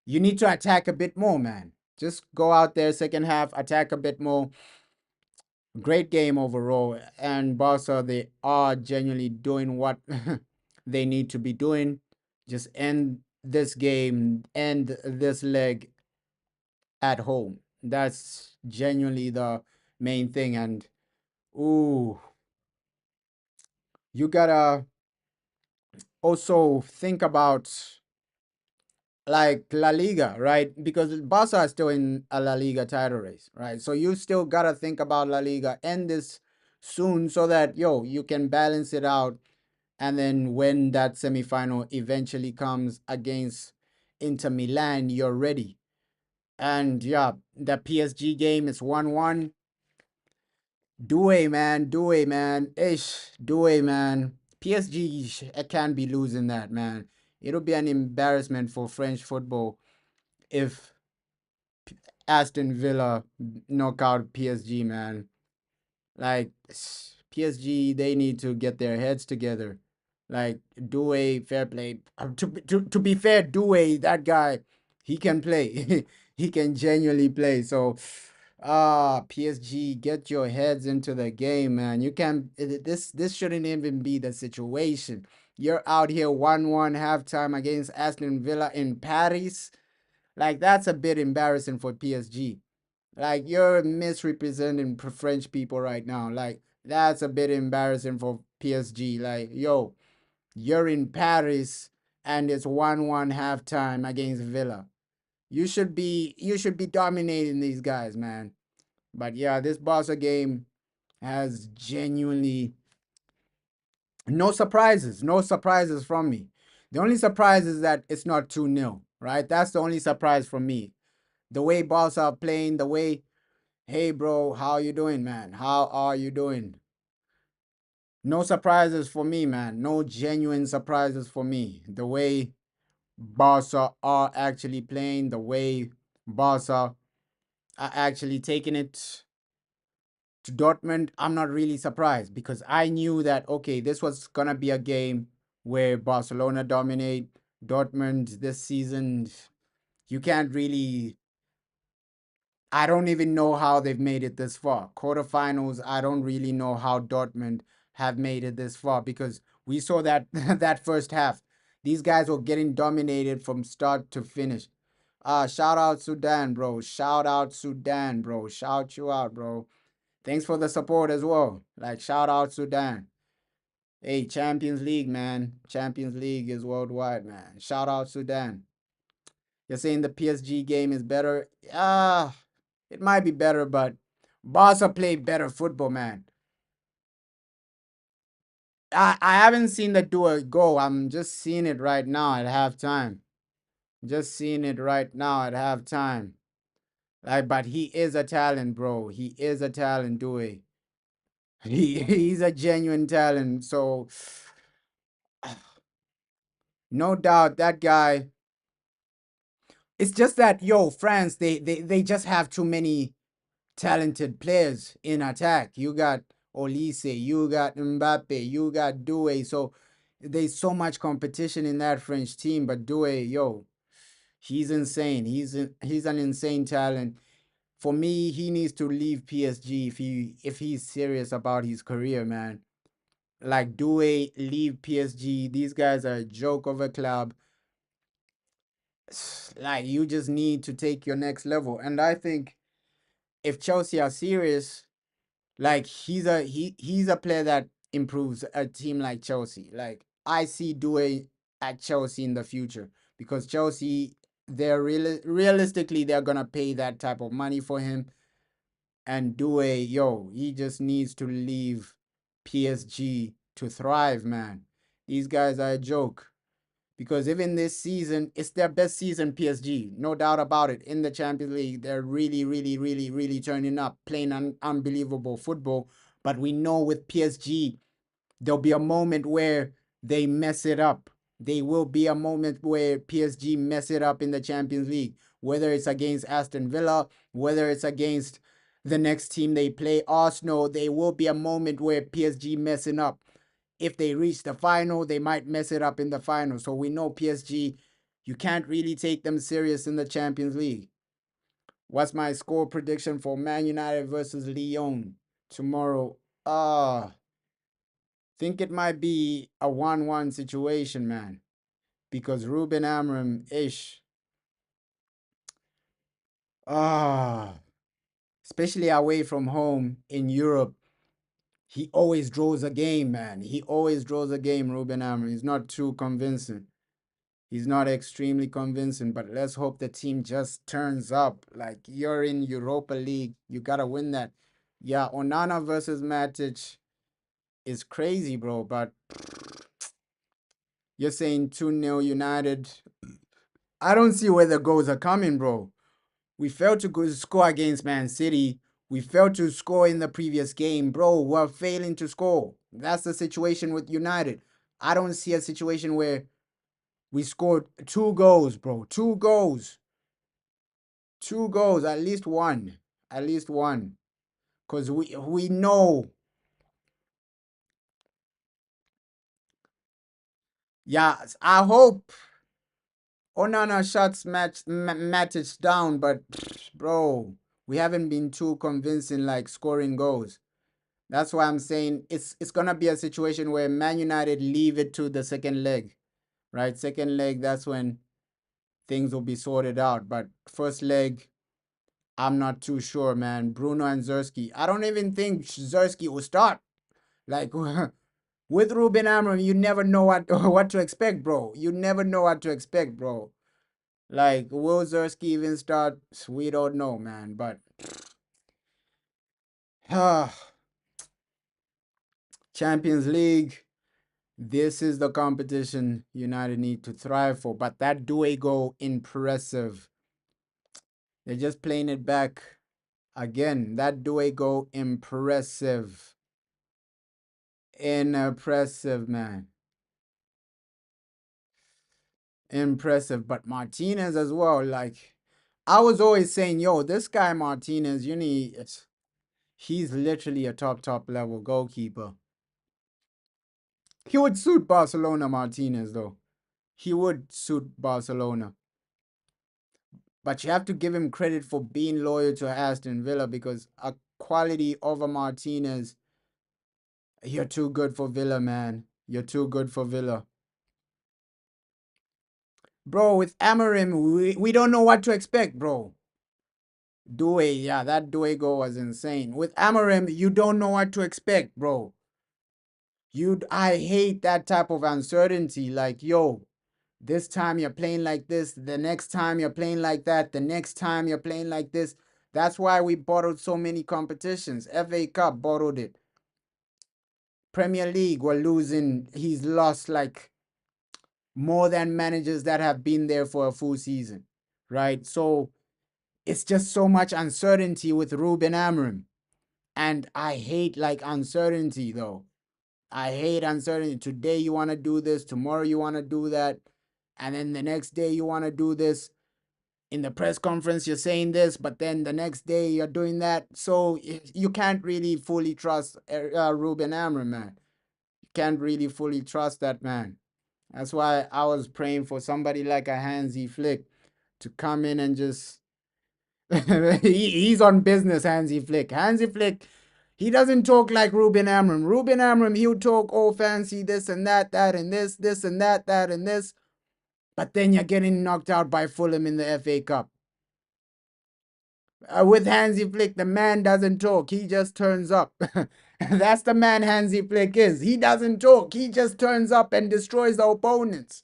[SPEAKER 1] you need to attack a bit more, man. Just go out there second half, attack a bit more. Great game overall, and Barca they are genuinely doing what they need to be doing. Just end this game, end this leg at home. That's genuinely the main thing. And ooh, you gotta also think about like La Liga, right? Because Barca is still in a La Liga title race, right? So you still gotta think about La Liga, end this soon so that you can balance it out, and then when that semifinal eventually comes against Inter Milan, you're ready. And yeah, the PSG game is 1-1. Do man. Ish, do man. PSG can't be losing that, man. It'll be an embarrassment for French football if Aston Villa knock out PSG, man. Like PSG, they need to get their heads together. Like Due, fair play. To be fair, Due, that guy, he can play. He can genuinely play. So, PSG, get your heads into the game, man. You can't. This shouldn't even be the situation. You're out here 1-1 halftime against Aston Villa in Paris. Like that's a bit embarrassing for PSG. Like you're misrepresenting French people right now. Like that's a bit embarrassing for PSG. Like yo, you're in Paris and it's 1-1 halftime against Villa. You should be dominating these guys, man. But yeah, this Barca game has genuinely no surprises. No surprises from me. The only surprise is that it's not 2-0, right? That's the only surprise from me. The way Barca are playing, the way, hey bro, how you doing, man? How are you doing? No surprises for me, man. No genuine surprises for me. The way Barca are actually playing, the way Barca are actually taking it to Dortmund, I'm not really surprised because I knew that, okay, this was going to be a game where Barcelona dominate Dortmund this season. You can't really, I don't even know how they've made it this far. Quarterfinals, I don't really know how Dortmund have made it this far because we saw that that first half. These guys were getting dominated from start to finish. Shout out Sudan, bro. Shout out Sudan, bro. Shout you out, bro. Thanks for the support as well. Like shout out Sudan. Hey, Champions League, man. Champions League is worldwide, man. Shout out Sudan. You're saying the PSG game is better? It might be better, but Barca play better football, man. I haven't seen the duo go. I'm just seeing it right now at halftime. Just seeing it right now at halftime. Like, but he is a talent, bro. He is a talent, Dewey. He's a genuine talent. So no doubt that guy. It's just that yo, France, they just have too many talented players in attack. You got Olise, you got Mbappe, you got Doué. So there's so much competition in that French team. But Doué, yo, he's insane. He's an insane talent. For me, he needs to leave PSG if he's serious about his career, man. Like Doué, leave PSG. These guys are a joke of a club. Like you just need to take your next level. And I think if Chelsea are serious, like he's a player that improves a team like Chelsea. Like I see Doué at Chelsea in the future because Chelsea they're realistically they're gonna pay that type of money for him. And Doué, yo, he just needs to leave PSG to thrive, man. These guys are a joke because even this season, it's their best season, PSG, no doubt about it. In the Champions League, they're really, really, really, really turning up, playing unbelievable football. But we know with PSG, there'll be a moment where they mess it up. There will be a moment where PSG mess it up in the Champions League, whether it's against Aston Villa, whether it's against the next team they play, Arsenal. There will be a moment where PSG messing up. If they reach the final, they might mess it up in the final. So we know PSG, you can't really take them serious in the Champions League. What's my score prediction for Man United versus Lyon tomorrow? Think it might be a 1-1 situation, man. Because Ruben Amorim ish. Ah, especially away from home in Europe, he always draws a game, man. He always draws a game, Ruben Amorim. He's not too convincing. He's not extremely convincing, but let's hope the team just turns up. Like you're in Europa League, you gotta win that. Yeah, Onana versus Matic is crazy, bro. But you're saying 2-0 United. I don't see where the goals are coming, bro. We failed to score against Man City. We failed to score in the previous game, bro. We're failing to score. That's the situation with United. I don't see a situation where we scored 2 goals, bro. 2 goals. 2 goals. At least one. At least one. Cause we know Yeah, I hope Onana shuts Matic down, but bro, we haven't been too convincing like scoring goals. That's why I'm saying it's gonna be a situation where Man United leave it to the second leg, right? Second leg, that's when things will be sorted out. But first leg, I'm not too sure, man. Bruno and Zersky. I don't even think Zersky will start. Like with Ruben Amorim, you never know what what to expect, bro. You never know what to expect, bro. Like, will Zersky even start? We don't know, man. But Champions League, this is the competition United need to thrive for. But that Douay goal, impressive. They're just playing it back again. That Douay goal, impressive. Impressive, man. Impressive. But Martinez as well. Like, I was always saying, yo, this guy Martinez, you need. He's literally a top level goalkeeper. He would suit Barcelona, Martinez, though. He would suit Barcelona. But you have to give him credit for being loyal to Aston Villa because a quality over Martinez, you're too good for Villa, man. You're too good for Villa. Bro, with Amorim, we don't know what to expect, bro. Douay, yeah, that Douay goal was insane. With Amorim, you don't know what to expect, bro. I hate that type of uncertainty. Like, yo, this time you're playing like this, the next time you're playing like that, the next time you're playing like this. That's why we bottled so many competitions. FA Cup bottled it. Premier League, we're losing. He's lost like more than managers that have been there for a full season, right? So it's just so much uncertainty with Ruben Amorim. And I hate like uncertainty though. I hate uncertainty. Today you want to do this, tomorrow you want to do that, and then the next day you want to do this. In the press conference you're saying this, but then the next day you're doing that. So you can't really fully trust Ruben Amorim, man. You can't really fully trust that man. That's why I was praying for somebody like a Hansi Flick to come in and just he's on business. Hansi Flick, he doesn't talk like Ruben Amorim. Ruben Amorim, he'll talk all fancy this and that and this and that and this, but then you're getting knocked out by Fulham in the FA Cup. With Hansi Flick, the man doesn't talk. He just turns up. That's the man Hansi Flick is. He doesn't talk. He just turns up and destroys the opponents.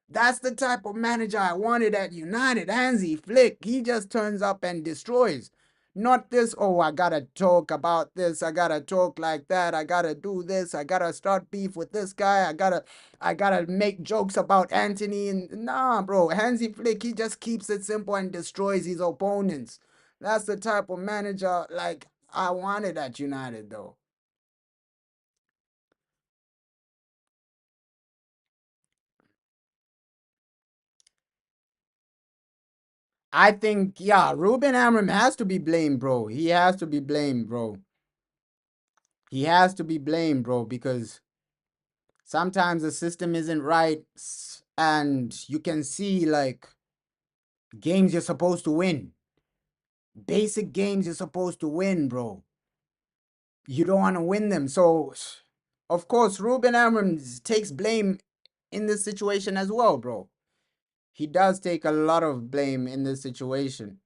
[SPEAKER 1] That's the type of manager I wanted at United. Hansi Flick. He just turns up and destroys. Not this, oh, I gotta talk about this. I gotta talk like that. I gotta do this. I gotta start beef with this guy. I gotta make jokes about Anthony. And nah, bro. Hansi Flick, he just keeps it simple and destroys his opponents. That's the type of manager like I wanted at United, though. I think, yeah, Ruben Amorim has to be blamed, bro. He has to be blamed, bro. He has to be blamed, bro, because sometimes the system isn't right and you can see like games you're supposed to win. Basic games you're supposed to win, bro. You don't want to win them. So, of course, Ruben Amorim takes blame in this situation as well, bro. He does take a lot of blame in this situation.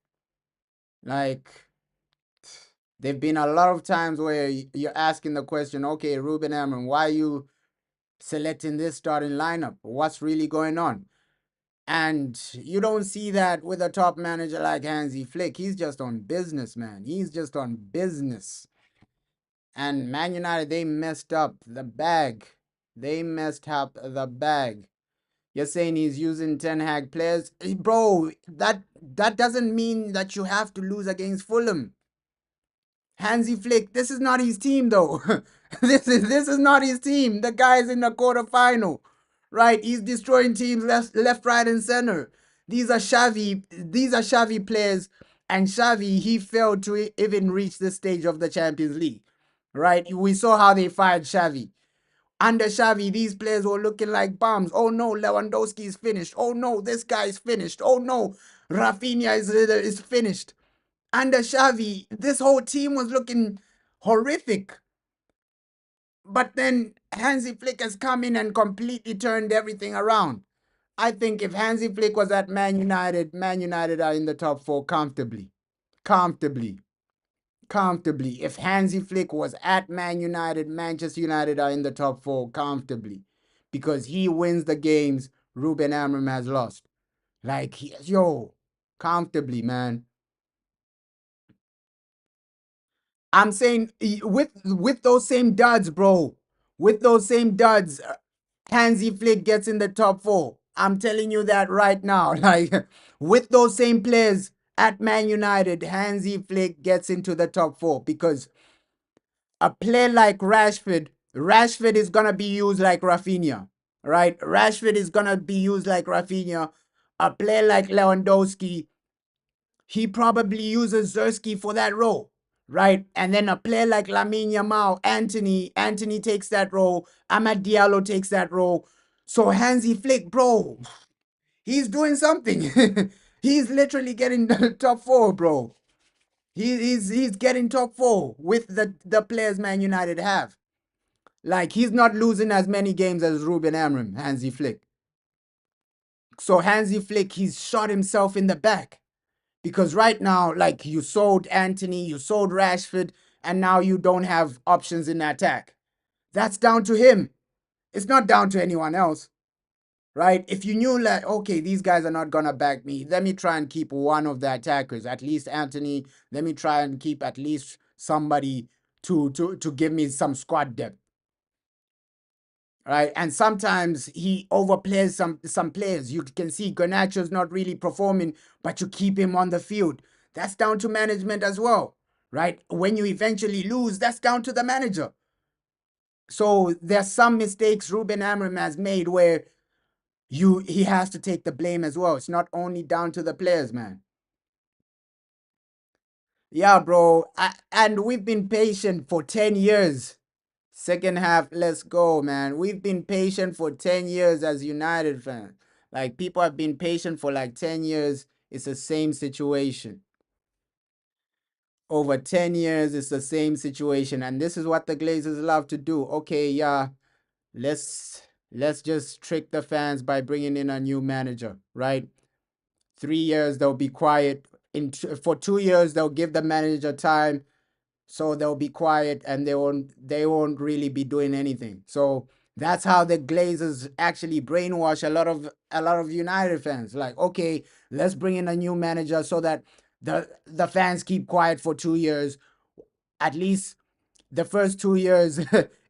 [SPEAKER 1] Like, there've been a lot of times where you're asking the question, okay, Ruben Amorim, why are you selecting this starting lineup? What's really going on? And you don't see that with a top manager like Hansi Flick. He's just on business, man. He's just on business. And Man United, they messed up the bag. They messed up the bag. You're saying he's using Ten Hag players, bro. That doesn't mean that you have to lose against Fulham. Hansi Flick, this is not his team though. This is not his team. The guy's in the quarterfinal, right? He's destroying teams left, right, and center. These are Xavi players, and Xavi, he failed to even reach the stage of the Champions League, right? We saw how they fired Xavi. Under Xavi, these players were looking like bombs. Oh no, Lewandowski is finished. Oh no, this guy is finished. Oh no, Rafinha is finished. Under Xavi, this whole team was looking horrific. But then Hansi Flick has come in and completely turned everything around. I think if Hansi Flick was at Man United are in the top four comfortably. Comfortably. Comfortably. If Hansi Flick was at Man United, Manchester United are in the top four comfortably. Because he wins the games Ruben Amorim has lost. Like, yo, comfortably, man. I'm saying with those same duds, bro. With those same duds, Hansi Flick gets in the top four. I'm telling you that right now. Like with those same players at Man United, Hansi Flick gets into the top four because a player like Rashford is gonna be used like Rafinha, right? Rashford is gonna be used like Rafinha. A player like Lewandowski, he probably uses Zersky for that role, right? And then a player like Lamine Yamal, Anthony takes that role. Amad Diallo takes that role. So Hansi Flick, bro, he's doing something. He's literally getting the top four, bro. He's getting top four with the players Man United have. Like he's not losing as many games as Ruben Amorim, Hansi Flick. So Hansi Flick, he's shot himself in the back. Because right now, like you sold Anthony, you sold Rashford, and now you don't have options in attack. That's down to him. It's not down to anyone else, right? If you knew that, okay, these guys are not gonna back me, let me try and keep one of the attackers, at least Anthony. Let me try and keep at least somebody to give me some squad depth, right? And sometimes he overplays some players. You can see Garnacho's not really performing, but you keep him on the field. That's down to management as well, right? When you eventually lose, that's down to the manager. So there's some mistakes Ruben Amorim has made where he has to take the blame as well. It's not only down to the players, man. Yeah, bro. And we've been patient for 10 years. Second half, let's go, man. We've been patient for 10 years as United fans. Like, people have been patient for like 10 years. It's the same situation. Over 10 years, it's the same situation. And this is what the Glazers love to do. Okay, yeah, let's just trick the fans by bringing in a new manager, right? 3 years, they'll be quiet. For 2 years, they'll give the manager time. So they'll be quiet and they won't really be doing anything. So that's how the Glazers actually brainwash a lot of United fans. Like, okay, let's bring in a new manager so that the fans keep quiet for 2 years. At least the first 2 years,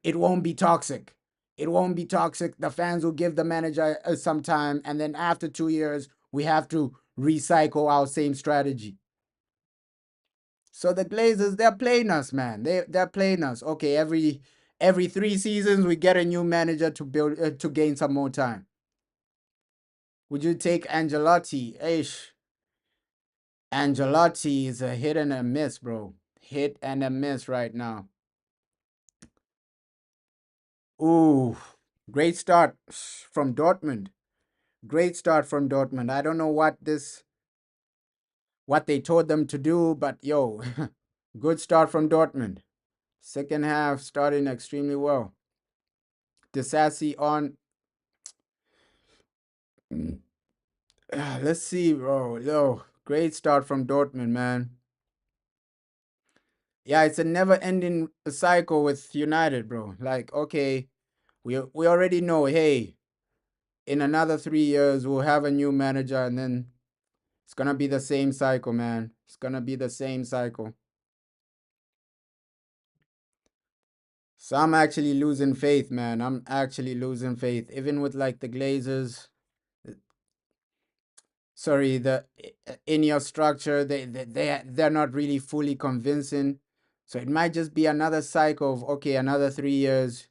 [SPEAKER 1] it won't be toxic. It won't be toxic. The fans will give the manager some time, and then after 2 years, we have to recycle our same strategy. So the Glazers, they're playing us, man. They're playing us. Okay, every 3 seasons we get a new manager to build to gain some more time. Would you take Angelotti? Ish, Angelotti is a hit and a miss, bro. Hit and a miss right now. Ooh, great start from Dortmund. Great start from Dortmund. I don't know what they told them to do, but yo, good start from Dortmund. Second half starting extremely well. Disassi on. Let's see, bro. Yo, great start from Dortmund, man. Yeah, it's a never-ending cycle with United, bro. Like, okay, we already know, hey, in another 3 years we'll have a new manager, and then it's gonna be the same cycle, man. It's gonna be the same cycle. So I'm actually losing faith, man. I'm actually losing faith, even with like the Glazers. Sorry, the in your structure, they're not really fully convincing. So it might just be another cycle of okay, another 3 years.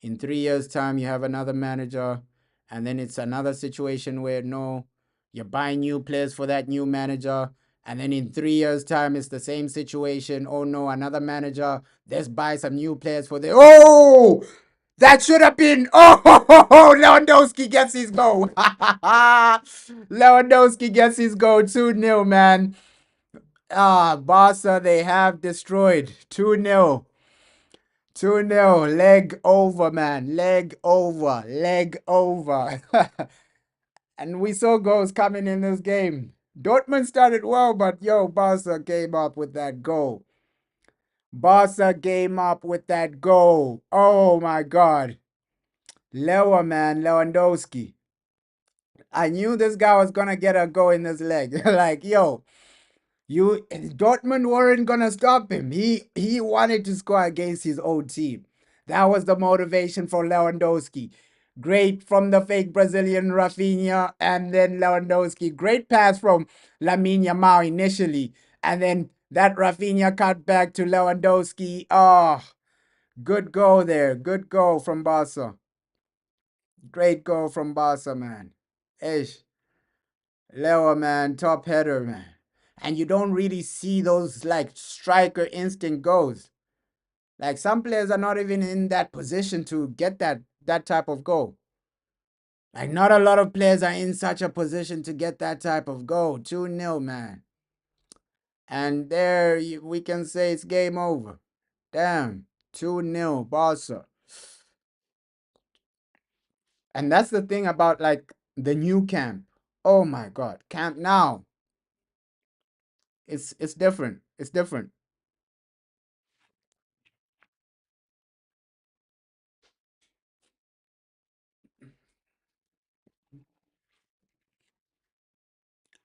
[SPEAKER 1] In 3 years' time, you have another manager, and then it's another situation where no, you're buying new players for that new manager, and then in 3 years' time, it's the same situation. Oh no, another manager. Let's buy some new players for the. Oh, That should have been. Oh, Lewandowski gets his goal. Lewandowski gets his goal. 2-0, man. Barca, they have destroyed. 2-0. 2-0. Leg over, man. Leg over. Leg over. And we saw goals coming in this game. Dortmund started well, but yo, Barca came up with that goal. Barca came up with that goal. Oh my God. Lewandowski. I knew this guy was gonna get a goal in his leg. Like, yo, you Dortmund weren't gonna stop him. He wanted to score against his old team. That was the motivation for Lewandowski. Great from the fake Brazilian Rafinha, and then Lewandowski. Great pass from Lamine Yamal initially, and then that Rafinha cut back to Lewandowski. Oh, good goal there. Good goal from Barca. Great goal from Barca, man. Ish. Leo, man, top header, man. And you don't really see those like striker instinct goals. Like some players are not even in that position to get that type of goal. Like not a lot of players are in such a position to get that type of goal. 2-0, man. And there we can say it's game over. Damn. 2-0 Barca. And that's the thing about like the new camp. Oh my God. Camp Now. It's different. It's different.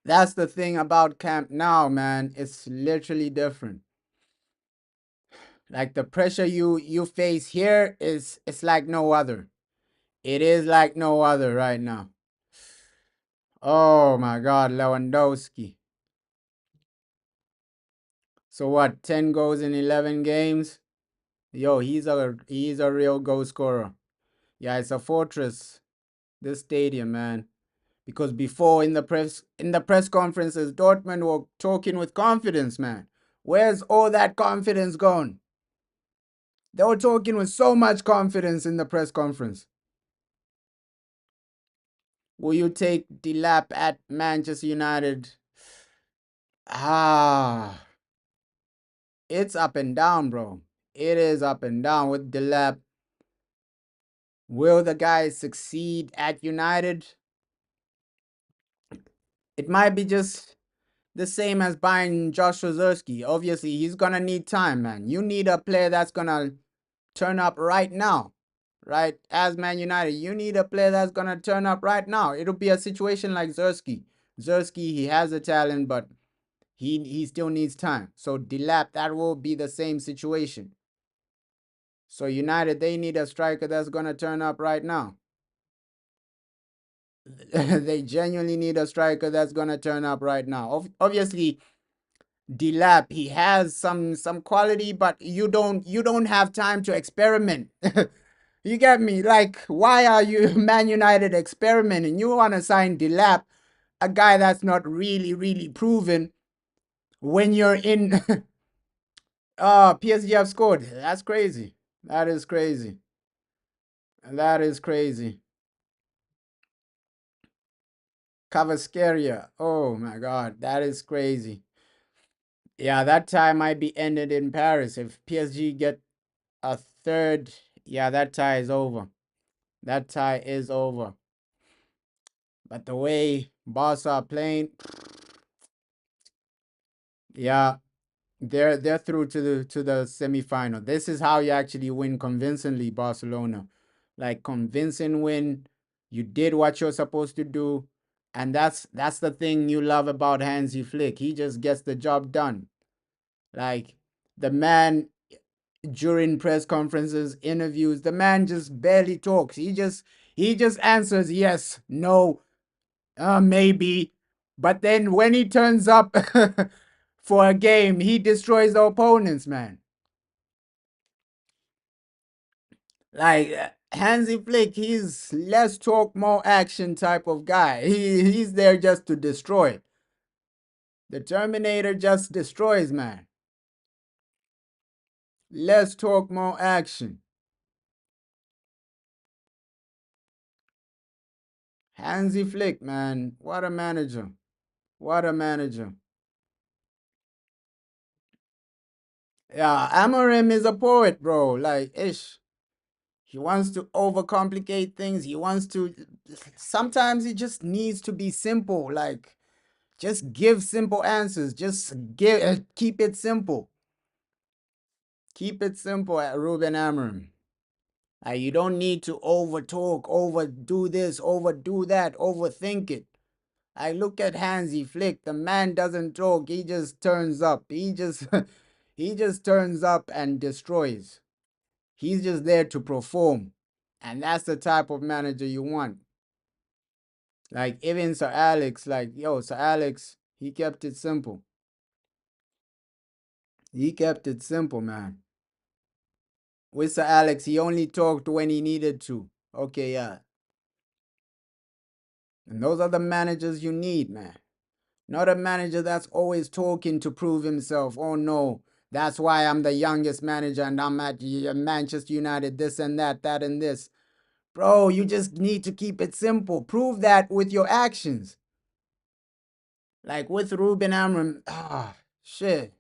[SPEAKER 1] That's the thing about Camp Now, man. It's literally different. Like the pressure you face here is it's like no other. It is like no other right now. Oh my God, Lewandowski. So what? 10 goals in 11 games. Yo, he's a real goal scorer. Yeah, it's a fortress. This stadium, man. Because before in the press conferences, Dortmund were talking with confidence, man. Where's all that confidence gone? They were talking with so much confidence in the press conference. Will you take the lap at Manchester United? Ah, it's up and down, bro. It is up and down with the lap. Will the guys succeed at United? It might be just the same as buying Josh Ozerski. Obviously, he's gonna need time, man. You need a player that's gonna turn up right now, right? As Man United, you need a player that's gonna turn up right now. It'll be a situation like Zersky. Zersky, he has a talent, but he still needs time. So Delap, that will be the same situation. So United, they need a striker that's gonna turn up right now. They genuinely need a striker that's gonna turn up right now. Obviously, Delap, he has some quality, but you don't have time to experiment. You get me? Like, why are you Man United experimenting? You want to sign Delap, a guy that's not really proven when you're in PSG have scored. That's crazy. That is crazy. That is crazy. Cavasqueria. Oh my God, that is crazy. Yeah, that tie might be ended in Paris. If PSG get a third, yeah, that tie is over. That tie is over. But the way Barca are playing, yeah, they're through to the semifinal. This is how you actually win convincingly, Barcelona. Like convincing win. You did what you're supposed to do. And that's the thing you love about Hansi Flick. He just gets the job done. Like the man during press conferences, interviews, the man just barely talks. He just answers yes, no, maybe. But then when he turns up for a game, he destroys the opponents, man. Like Hansi Flick, he's less talk, more action type of guy. He's there just to destroy. The Terminator just destroys, man. Less talk, more action. Hansi Flick, man. What a manager. What a manager. Yeah, Amorim is a poet, bro. Like, ish. He wants to overcomplicate things. He wants to. Sometimes he just needs to be simple. Like, just give simple answers. Just keep it simple. Keep it simple at Ruben Amorim. You don't need to over talk, overdo this, overdo that, overthink it. I look at Hansi Flick. The man doesn't talk. He just turns up. He just he just turns up and destroys. He's just there to perform. And that's the type of manager you want. Like even Sir Alex, like, yo, Sir Alex, he kept it simple. He kept it simple, man. With Sir Alex, he only talked when he needed to. Okay, yeah. And those are the managers you need, man. Not a manager that's always talking to prove himself. Oh no, that's why I'm the youngest manager and I'm at Manchester United, this and that, that and this. Bro, you just need to keep it simple. Prove that with your actions. Like with Ruben Amram, shit.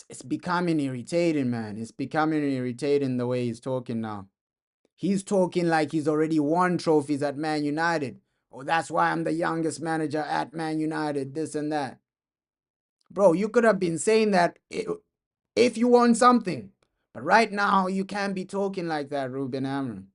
[SPEAKER 1] It's becoming irritating, man. It's becoming irritating the way he's talking now. He's talking like he's already won trophies at Man United. Oh, that's why I'm the youngest manager at Man United, this and that. Bro, you could have been saying that if you won something. But right now, you can't be talking like that, Ruben Amram.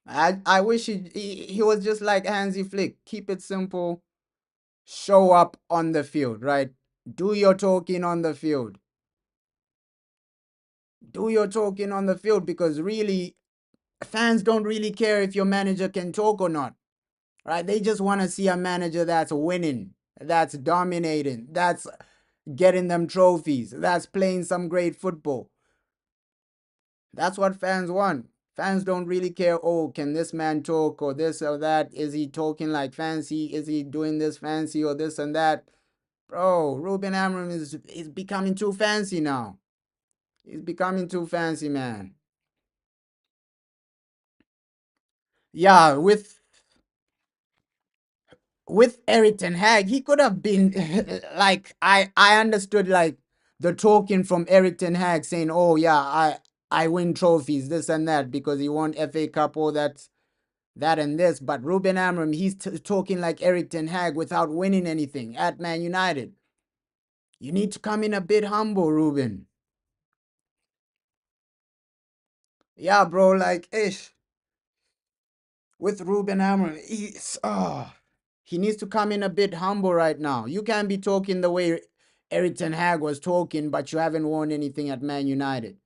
[SPEAKER 1] I wish he was just like Hansi Flick. Keep it simple. Show up on the field, right? Do your talking on the field. Do your talking on the field because really, fans don't really care if your manager can talk or not, right? They just want to see a manager that's winning, that's dominating, that's getting them trophies, that's playing some great football. That's what fans want. Fans don't really care, oh, can this man talk or this or that? Is he talking like fancy? Is he doing this fancy or this and that? Bro, Ruben Amorim is becoming too fancy now. He's becoming too fancy, man. Yeah, with Eric Ten Hag, he could have been like I understood like the talking from Eric Ten Hag saying, "Oh yeah, I win trophies, this and that because he won FA Cup, all that and this." But Ruben Amorim, he's talking like Eric Ten Hag without winning anything at Man United. You need to come in a bit humble, Ruben. Yeah, bro. Like, ish with Ruben Amorim, he needs to come in a bit humble right now. You can't be talking the way Eric Ten Hag was talking, but you haven't won anything at Man United,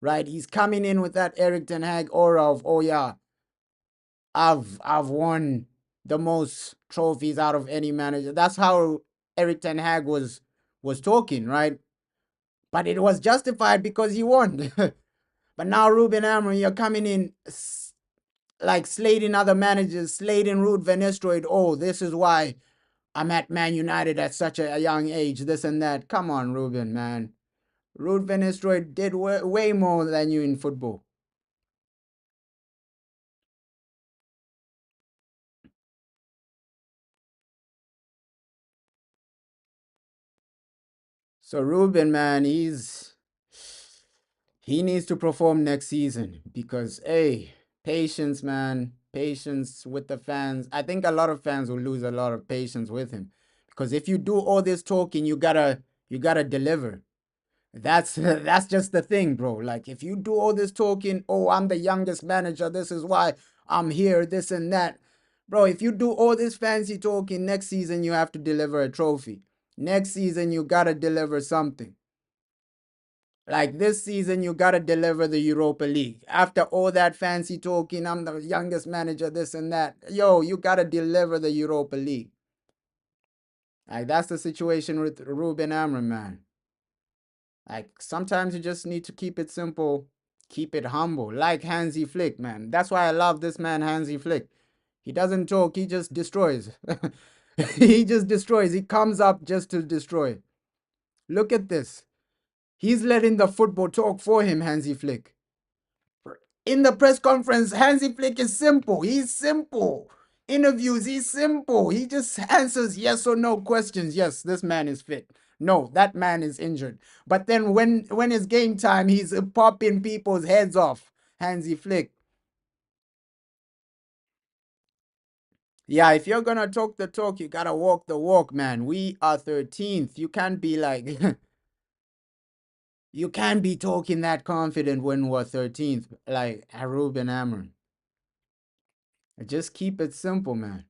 [SPEAKER 1] right? He's coming in with that Eric Ten Hag aura of, oh yeah, I've won the most trophies out of any manager. That's how Eric Ten Hag was talking, right? But it was justified because he won. But now Ruben Amorim, you're coming in like slating other managers, slating Ruud Van Nistelrooy. Oh, this is why I'm at Man United at such a young age, this and that. Come on, Ruben, man. Ruud Van Nistelrooy did way more than you in football. So Ruben, man, he needs to perform next season because, hey, patience, man, patience with the fans. I think a lot of fans will lose a lot of patience with him because if you do all this talking, you gotta deliver. That's just the thing, bro. Like if you do all this talking, oh, I'm the youngest manager, this is why I'm here, this and that. Bro, if you do all this fancy talking, next season you have to deliver a trophy. Next season you gotta deliver something. Like this season you gotta deliver the Europa League. After all that fancy talking, I'm the youngest manager, this and that. Yo, you gotta deliver the Europa League. Like that's the situation with Ruben Amorim, man. Like sometimes you just need to keep it simple, keep it humble, like Hansi Flick, man. That's why I love this man, Hansi Flick. He doesn't talk, he just destroys. He just destroys. He comes up just to destroy. Look at this. He's letting the football talk for him, Hansi Flick. In the press conference, Hansi Flick is simple. He's simple. Interviews, he's simple. He just answers yes or no questions. Yes, this man is fit. No, that man is injured. But then when it's game time, he's popping people's heads off. Hansi Flick. Yeah, if you're gonna talk the talk, you gotta walk the walk, man. We are 13th. You can't be like you can't be talking that confident when we're 13th, like Ruben Amorim. Just keep it simple, man.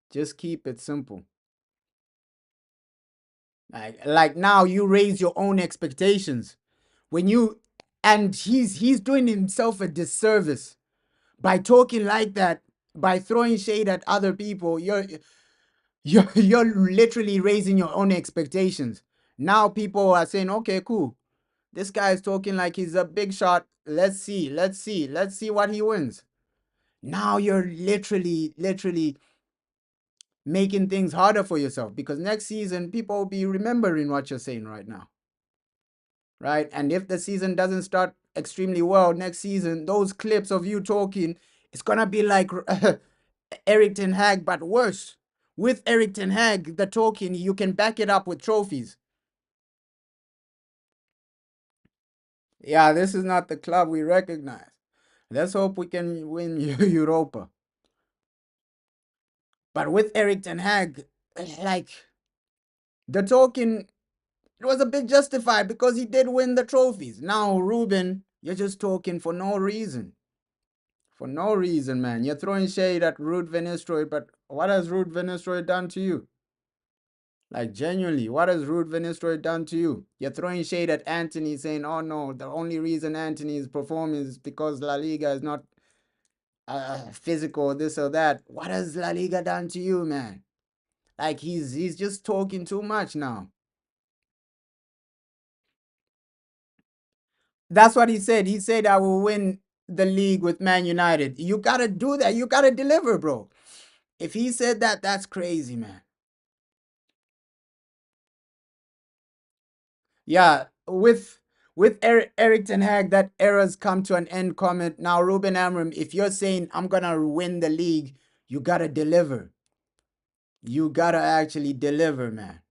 [SPEAKER 1] Just keep it simple. Like now you raise your own expectations. When you and he's doing himself a disservice by talking like that, by throwing shade at other people. You're literally raising your own expectations. Now people are saying, okay, cool. This guy is talking like he's a big shot. Let's see what he wins. Now you're literally making things harder for yourself because next season people will be remembering what you're saying right now, right? And if the season doesn't start extremely well next season, those clips of you talking, it's gonna be like Eric Ten Hag, but worse. With Eric Ten Hag, the talking, you can back it up with trophies. Yeah, this is not the club we recognize. Let's hope we can win Europa. But with Eric Ten Hag, like the talking, it was a bit justified because he did win the trophies. Now, Ruben, you're just talking for no reason. For no reason, man. You're throwing shade at Ruud Van Nistelrooy, but what has Ruud Van Nistelrooy done to you? Like, genuinely, what has Ruud Van Nistelrooy done to you? You're throwing shade at Anthony, saying, oh no, the only reason Anthony is performing is because La Liga is not physical, this or that. What has La Liga done to you, man? Like, he's just talking too much now. That's what he said. He said, I will win the league with Man United. You got to do that. You got to deliver, bro. If he said that, that's crazy, man. Yeah, with Eric Ten Hag, that era's come to an end. Comment now, Ruben Amorim. If you're saying I'm gonna win the league, you gotta deliver. You gotta actually deliver, man.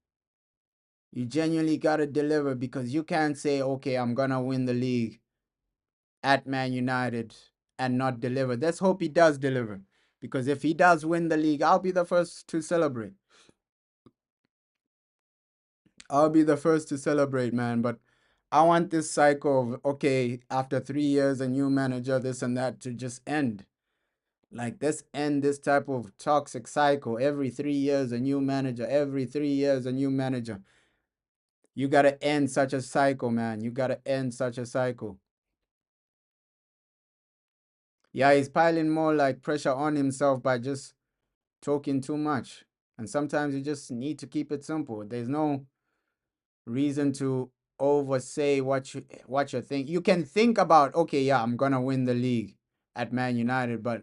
[SPEAKER 1] You genuinely gotta deliver because you can't say, okay, I'm gonna win the league at Man United and not deliver. Let's hope he does deliver. Because if he does win the league, I'll be the first to celebrate. I'll be the first to celebrate, man. But I want this cycle of, okay, after 3 years, a new manager, this and that to just end. Like, let's end this type of toxic cycle. Every 3 years, a new manager. Every 3 years, a new manager. You got to end such a cycle, man. You got to end such a cycle. Yeah, he's piling more like pressure on himself by just talking too much. And sometimes you just need to keep it simple. There's no reason to oversay what you think. You can think about, okay, yeah, I'm gonna win the league at Man United, but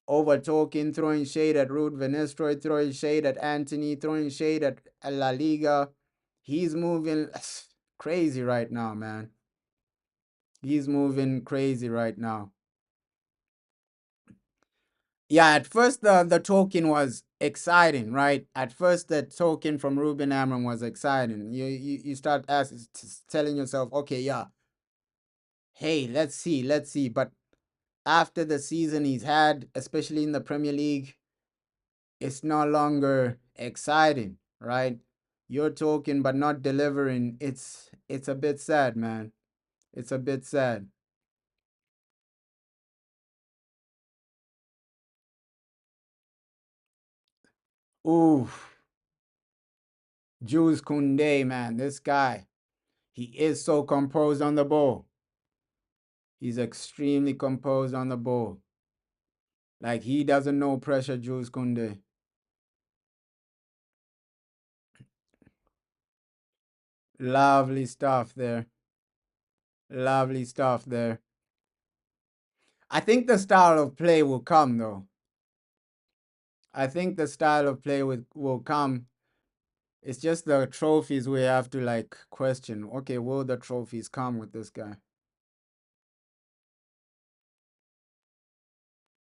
[SPEAKER 1] over talking, throwing shade at Ruud Van Nistelrooy, throwing shade at Anthony, throwing shade at La Liga. He's moving crazy right now, man. He's moving crazy right now. Yeah, at first the talking was exciting, right? At first the talking from Ruben Amorim was exciting. You start telling yourself, okay, yeah, hey, let's see. But after the season he's had, especially in the Premier League, it's no longer exciting, right? You're talking but not delivering. It's a bit sad, man. It's a bit sad. Ooh, Jules Koundé, man, this guy, he is so composed on the ball. He's extremely composed on the ball. Like he doesn't know pressure, Jules Koundé. Lovely stuff there. Lovely stuff there. I think the style of play will come though. I think the style of play will come. It's just the trophies we have to like question. Okay, will the trophies come with this guy?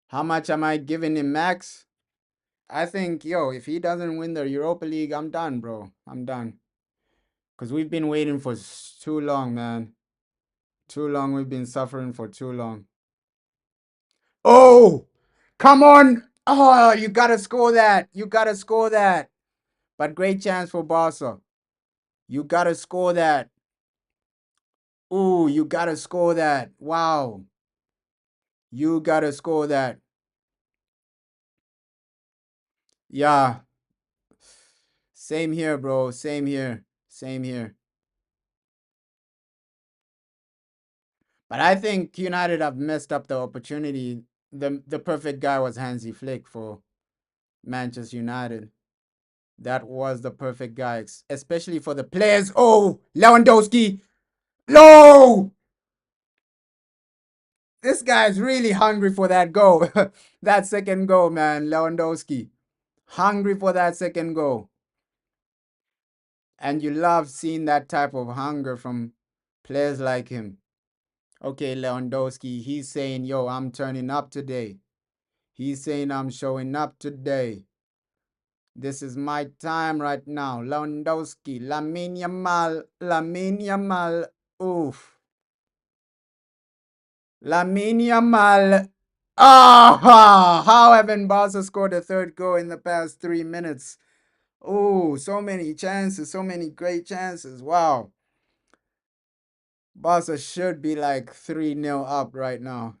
[SPEAKER 1] How much am I giving him max? I think, yo, if he doesn't win the Europa League, I'm done, bro. I'm done. Because we've been waiting for too long, man. Too long. We've been suffering for too long. Oh, come on. Oh, you got to score that. You got to score that. But great chance for Barca. You got to score that. Ooh, you got to score that. Wow. You got to score that. Yeah. Same here, bro. Same here. Same here. But I think United have messed up the opportunity. The perfect guy was Hansi Flick for Manchester United. That was the perfect guy, especially for the players. Oh, Lewandowski. No! This guy's really hungry for that goal. That second goal, man. Lewandowski. Hungry for that second goal. And you love seeing that type of hunger from players like him. Okay, Lewandowski, he's saying, yo, I'm turning up today. He's saying, I'm showing up today. This is my time right now. Lewandowski, Lamine Yamal, Lamine Yamal. Oof. Lamine Yamal. Ah, how haven't Barca scored a third goal in the past 3 minutes? Oh, so many chances, so many great chances. Wow. Barca should be like 3-0 up right now.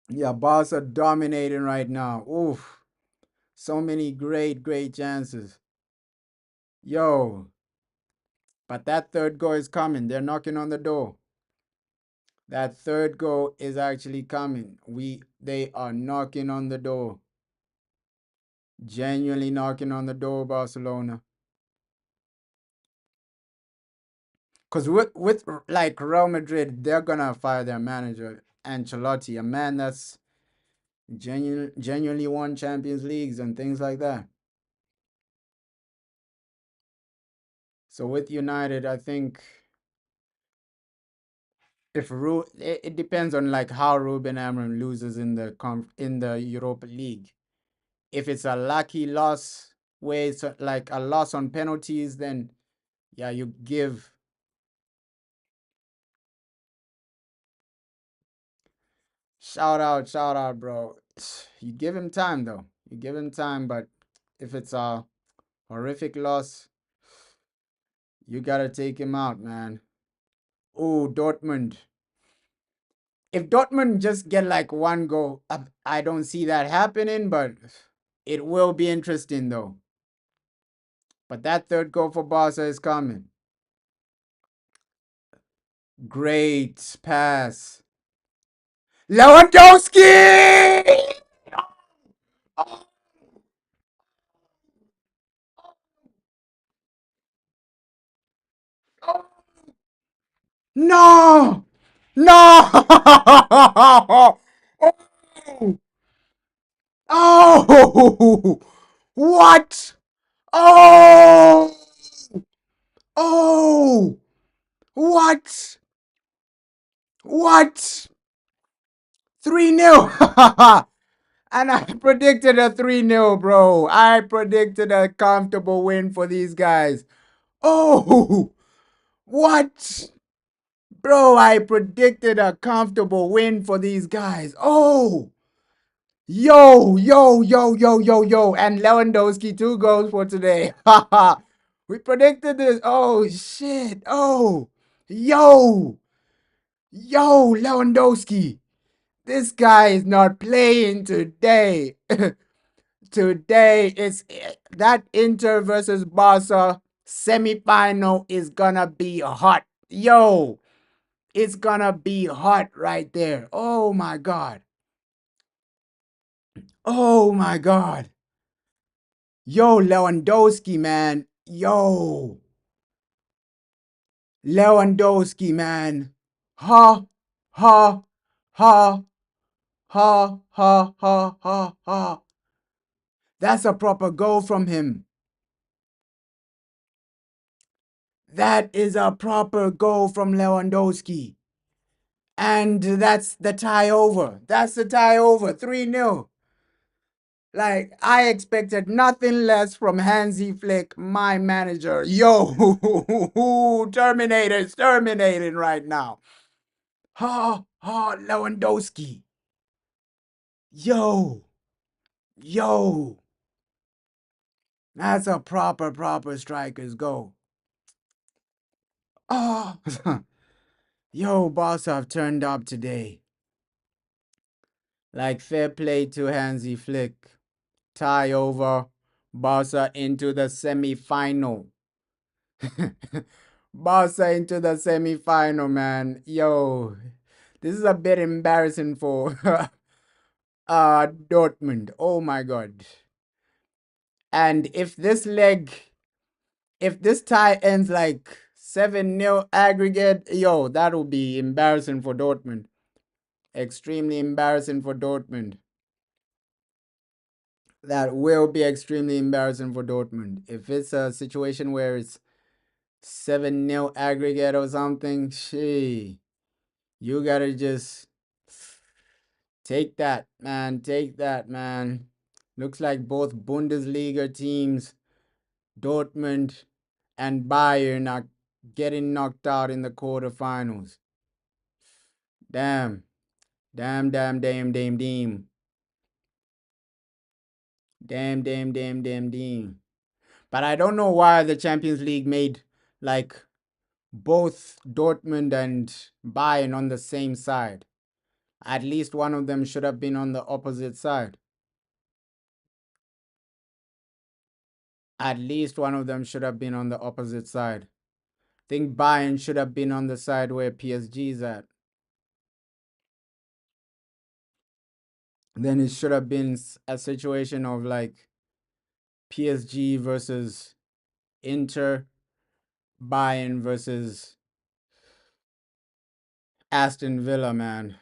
[SPEAKER 1] Yeah, Barca dominating right now. Oof. So many great, great chances. Yo, but that third goal is coming. They're knocking on the door. That third goal is actually coming. They are knocking on the door. Genuinely knocking on the door, Barcelona. Cause with like Real Madrid, they're gonna fire their manager Ancelotti, a man that's genuinely won Champions Leagues and things like that. So with United, I think if it depends on like how Ruben Amorim loses in in the Europa League. If it's a lucky loss where it's like a loss on penalties, then yeah, you give. Shout out, bro. You give him time though. You give him time, but if it's a horrific loss, you gotta take him out, man. Oh, Dortmund. If Dortmund just get like one goal, I don't see that happening, but it will be interesting though. But that third goal for Barca is coming. Great pass. Lewandowski! No! No! Oh! Oh! What? Oh! Oh! What? What? 3-0. And I predicted a 3-0, bro. I predicted a comfortable win for these guys. Oh! What? Bro, I predicted a comfortable win for these guys. Oh! Yo, yo, yo, yo, yo, yo. And Lewandowski, 2 goals for today. Haha. We predicted this. Oh, shit. Oh, yo, yo, Lewandowski. This guy is not playing today. Today, it's that Inter versus Barca semi-final is gonna be hot. Yo, it's gonna be hot right there. Oh my God. Oh my God. Yo, Lewandowski, man. Yo, Lewandowski, man. Ha, ha, ha, ha, ha, ha, ha, ha. That's a proper goal from him. That is a proper goal from Lewandowski. And that's the tie over. That's the tie over. 3-0. Like, I expected nothing less from Hansi Flick, my manager. Yo, Terminator's terminating right now. Lewandowski. Yo, yo. That's a proper striker's goal. Oh, yo, boss, have turned up today. Like, fair play to Hansi Flick. Tie over. Barca into the semi-final. Barca into the semi-final, man. Yo, this is a bit embarrassing for Dortmund. Oh my god. And if this tie ends like 7-0 aggregate, yo, that'll be embarrassing for Dortmund. Extremely embarrassing for Dortmund. That will be extremely embarrassing for Dortmund. If it's a situation where it's 7-0 aggregate or something, you gotta just take that, man. Take that, man. Looks like both Bundesliga teams, Dortmund and Bayern, are getting knocked out in the quarterfinals. Damn. Damn, damn, damn, damn, damn. Damn, damn, damn, damn, damn. But I don't know why the Champions League made like both Dortmund and Bayern on the same side. At least one of them should have been on the opposite side. At least one of them should have been on the opposite side. I think Bayern should have been on the side where PSG is at. Then it should have been a situation of like PSG versus Inter, Bayern versus Aston Villa, man.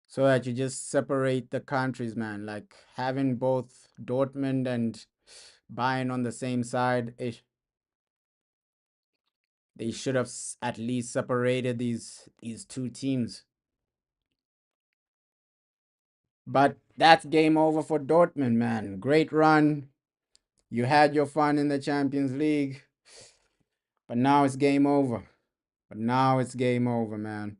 [SPEAKER 1] So that you just separate the countries, man. Like having both Dortmund and Bayern on the same side, they should have at least separated these two teams. But that's game over for Dortmund, man. Great run. You had your fun in the Champions League, but now it's game over. But now it's game over, man.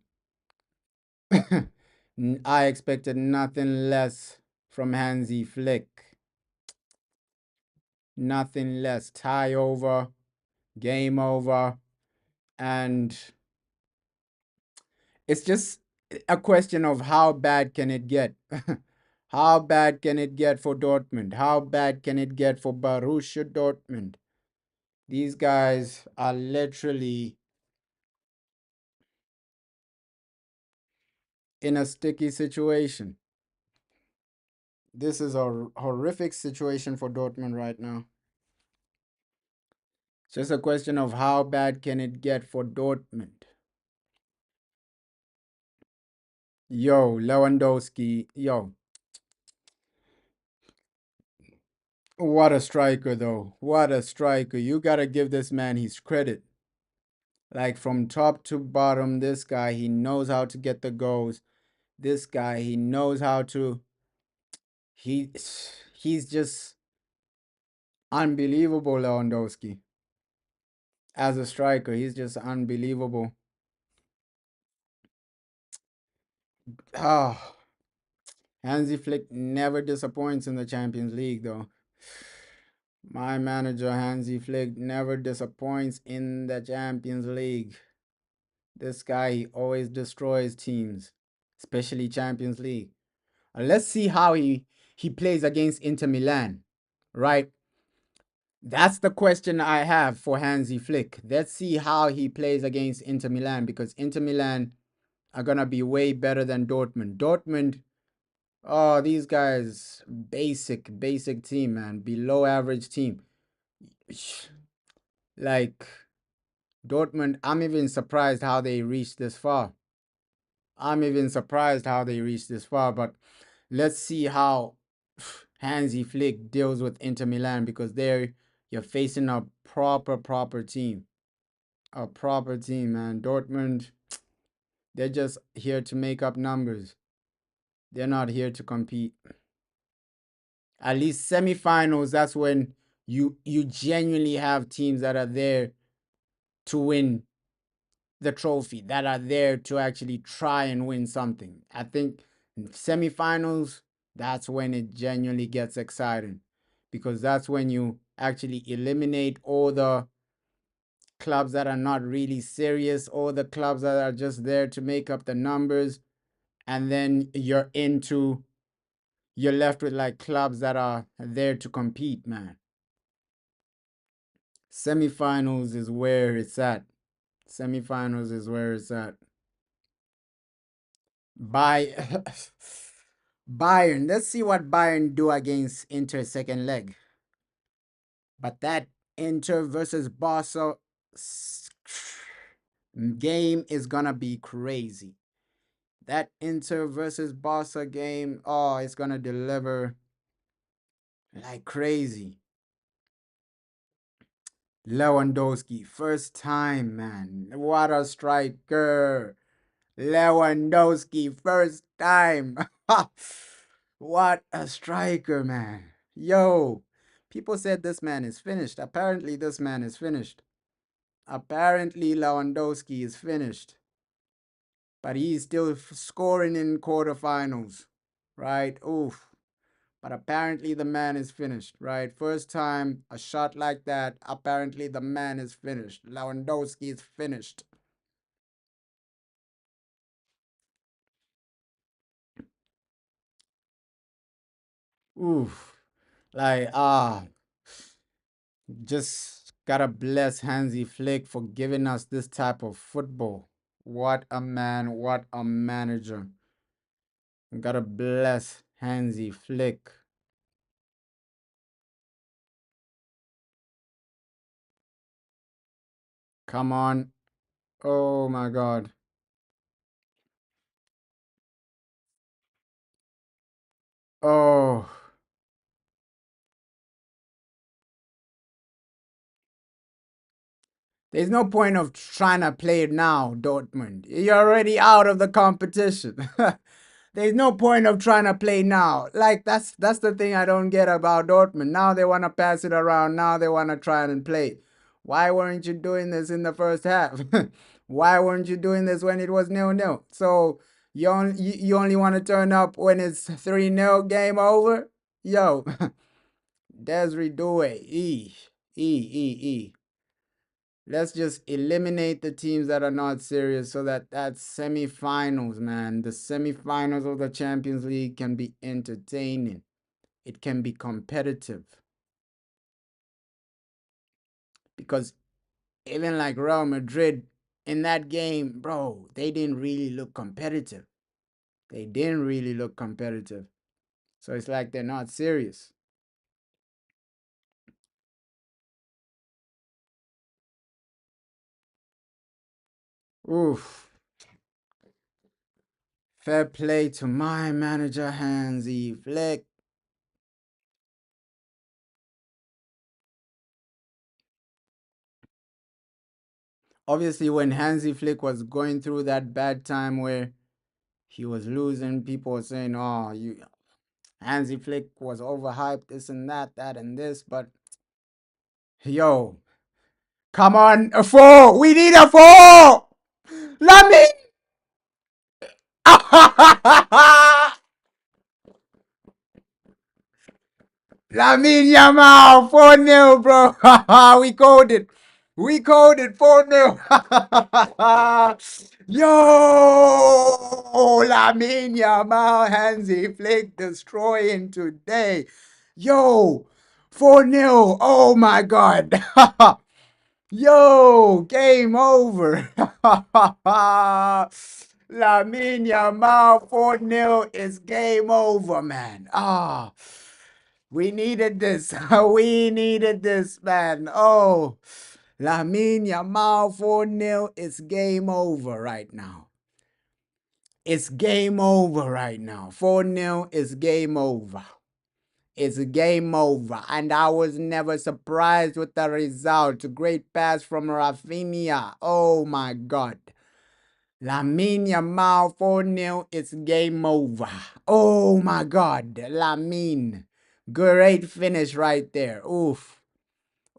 [SPEAKER 1] I expected nothing less from Hansi Flick. Nothing less. Tie over, game over, and it's just a question of how bad can it get? How bad can it get for Dortmund? How bad can it get for Borussia Dortmund? These guys are literally in a sticky situation. This is a horrific situation for Dortmund right now. It's just a question of how bad can it get for Dortmund. Yo, Lewandowski, yo, what a striker though. What a striker. You gotta give this man his credit. Like from top to bottom, this guy, he knows how to get the goals. This guy, he knows how to he he's just unbelievable, Lewandowski. As a striker, he's just unbelievable. Ah, Hansi Flick never disappoints in the Champions League, though. My manager, Hansi Flick, never disappoints in the Champions League. This guy, he always destroys teams, especially Champions League. Let's see how he plays against Inter Milan, right? That's the question I have for Hansi Flick. Let's see how he plays against Inter Milan because Inter Milan are gonna be way better than Dortmund. Dortmund, oh, these guys, basic team, man, below average team. Like Dortmund, I'm even surprised how they reached this far. I'm even surprised how they reached this far, but let's see how Hansi Flick deals with Inter Milan because they're you're facing a proper team. A proper team, man. Dortmund, they're just here to make up numbers. They're not here to compete. At least semifinals, that's when you genuinely have teams that are there to win the trophy, that are there to actually try and win something. I think semifinals, that's when it genuinely gets exciting because that's when you actually eliminate all the clubs that are not really serious, all the clubs that are just there to make up the numbers, and then you're left with like clubs that are there to compete, man. Semifinals is where it's at. Semifinals is where it's at. By Bayern, let's see what Bayern do against Inter second leg. But that Inter versus Barca game is gonna be crazy. That Inter versus Barca game, oh, it's gonna deliver like crazy. Lewandowski, first time, man. What a striker. Lewandowski, first time. What a striker, man. Yo, people said this man is finished. Apparently, this man is finished. Apparently, Lewandowski is finished. But he's still scoring in quarterfinals, right? Oof. But apparently, the man is finished, right? First time a shot like that, apparently, the man is finished. Lewandowski is finished. Oof. Like, just gotta bless Hansi Flick for giving us this type of football. What a man, what a manager. Gotta bless Hansi Flick. Come on. Oh my god. Oh. There's no point of trying to play it now, Dortmund. You're already out of the competition. There's no point of trying to play now. Like that's the thing I don't get about Dortmund. Now they want to pass it around. Now they want to try and play. Why weren't you doing this in the first half? Why weren't you doing this when it was 0-0? So you only want to turn up when it's 3-0 game over? Yo, Desiree Doué, e. Let's just eliminate the teams that are not serious so that's semifinals, man. The semifinals of the Champions League can be entertaining. It can be competitive because even like Real Madrid in that game, bro, they didn't really look competitive. They didn't really look competitive. So it's like they're not serious. Oof. Fair play to my manager, Hansi Flick. Obviously, when Hansi Flick was going through that bad time where he was losing, people were saying, "Oh, you Hansi Flick was overhyped, this and that and this." But yo, come on, a four. We need a four. Let me. Lamine Yamal, 4-0, bro. We coded. We coded 4-0. Yo, Lamine Yamal, Hansi Flick destroying today. Yo, 4-0. Oh my God. Yo, game over. Lamine Yamal 4-0 is game over, man. We needed this. We needed this, man. Oh, Lamine Yamal 4-0 is game over right now. It's game over right now. 4-0 is game over. It's game over. And I was never surprised with the result. Great pass from Rafinha. Oh my God. Lamine Yamal 4-0. It's game over. Oh my God. Lamine. Great finish right there. Oof.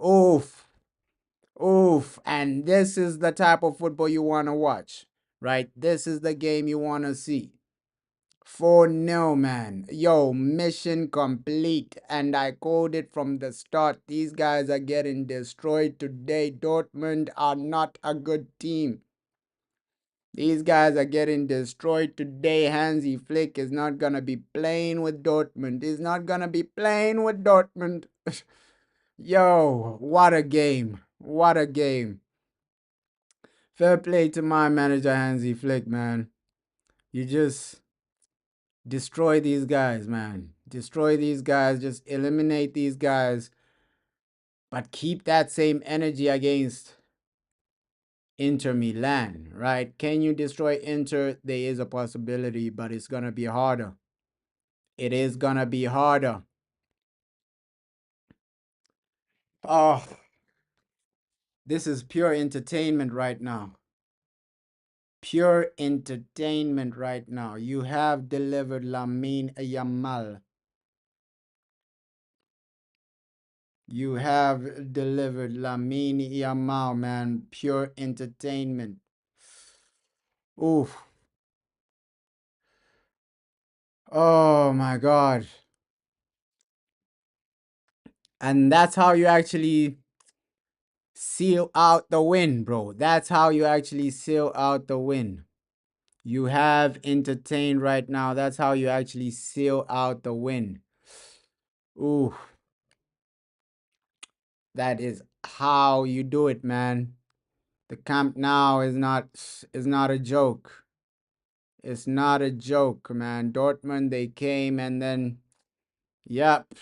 [SPEAKER 1] Oof. Oof. And this is the type of football you want to watch, right? This is the game you want to see. 4-0, man. Yo, mission complete. And I called it from the start. These guys are getting destroyed today. Dortmund are not a good team. These guys are getting destroyed today. Hansi Flick is not going to be playing with Dortmund. He's not going to be playing with Dortmund. Yo, what a game. What a game. Fair play to my manager, Hansi Flick, man. You just destroy these guys, man. Destroy these guys. Just eliminate these guys. But keep that same energy against Inter Milan, right? Can you destroy Inter? There is a possibility, but it's going to be harder. It is going to be harder. Oh, this is pure entertainment right now. Pure entertainment right now. You have delivered Lamine Yamal. You have delivered Lamine Yamal, man. Pure entertainment. Oof. Oh my God. And that's how you actually seal out the win, bro. That's how you actually seal out the win. You have entertained right now. That's how you actually seal out the win. Ooh, that is how you do it, man. The Camp Nou is not a joke. It's not a joke, man. Dortmund, they came and then, yep.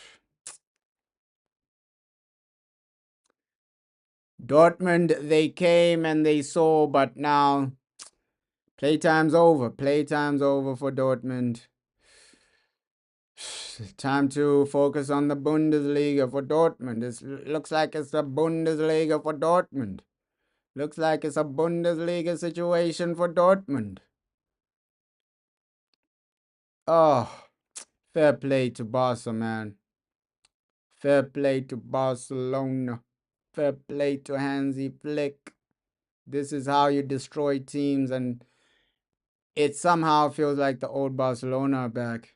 [SPEAKER 1] Dortmund, they came and they saw, but now playtime's over. Playtime's over for Dortmund. Time to focus on the Bundesliga for Dortmund. It looks like it's a Bundesliga for Dortmund. Looks like it's a Bundesliga situation for Dortmund. Oh, fair play to Barca, man. Fair play to Barcelona. Fair play to Hansi Flick. This is how you destroy teams, and it somehow feels like the old Barcelona are back.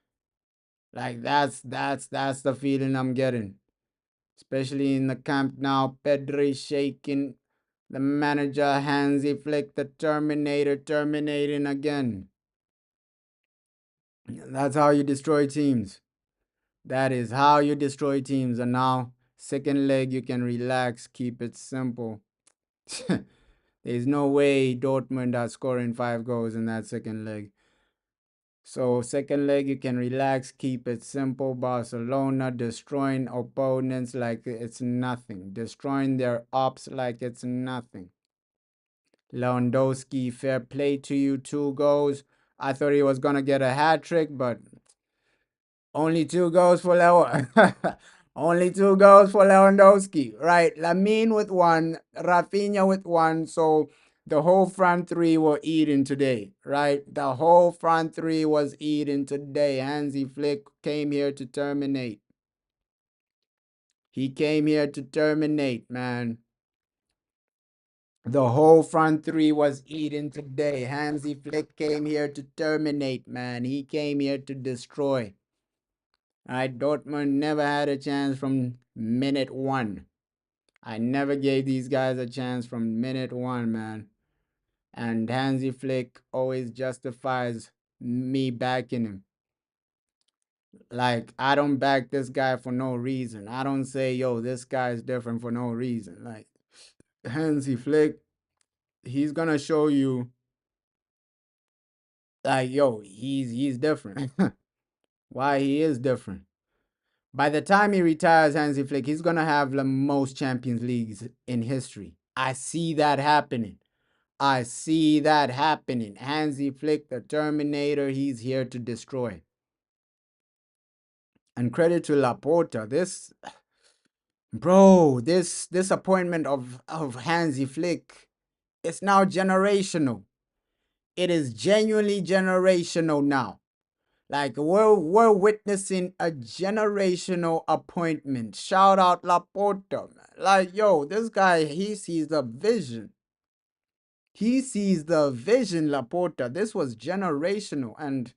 [SPEAKER 1] Like that's the feeling I'm getting. Especially in the Camp Nou, Pedri shaking, the manager Hansi Flick, the Terminator, terminating again. That's how you destroy teams. That is how you destroy teams. And now, second leg, you can relax, keep it simple. There's no way Dortmund are scoring 5 goals in that second leg. So, second leg, you can relax, keep it simple. Barcelona destroying opponents like it's nothing, destroying their ops like it's nothing. Lewandowski, fair play to you, 2 goals. I thought he was going to get a hat trick, but only 2 goals for only 2 goals for Lewandowski, right? Lamine with one, Rafinha with one. So the whole front three were eating today, right? The whole front three was eating today. Hansi Flick came here to terminate. He came here to terminate, man. The whole front three was eating today. Hansi Flick came here to terminate, man. He came here to destroy. Right, Dortmund never had a chance from minute one. I never gave these guys a chance from minute one, man. And Hansi Flick always justifies me backing him. Like, I don't back this guy for no reason. I don't say, yo, this guy is different for no reason. Like, Hansi Flick, he's gonna show you, like, yo, he's different. Why he is different. By the time he retires, Hansi Flick, he's going to have the most Champions Leagues in history. I see that happening. I see that happening. Hansi Flick, the Terminator, he's here to destroy. And credit to Laporta. This bro, this appointment of Hansi Flick is now generational. It is genuinely generational now. Like we're witnessing a generational appointment. Shout out Laporta, man. Like, yo, this guy, he sees the vision. He sees the vision, Laporta. This was generational. And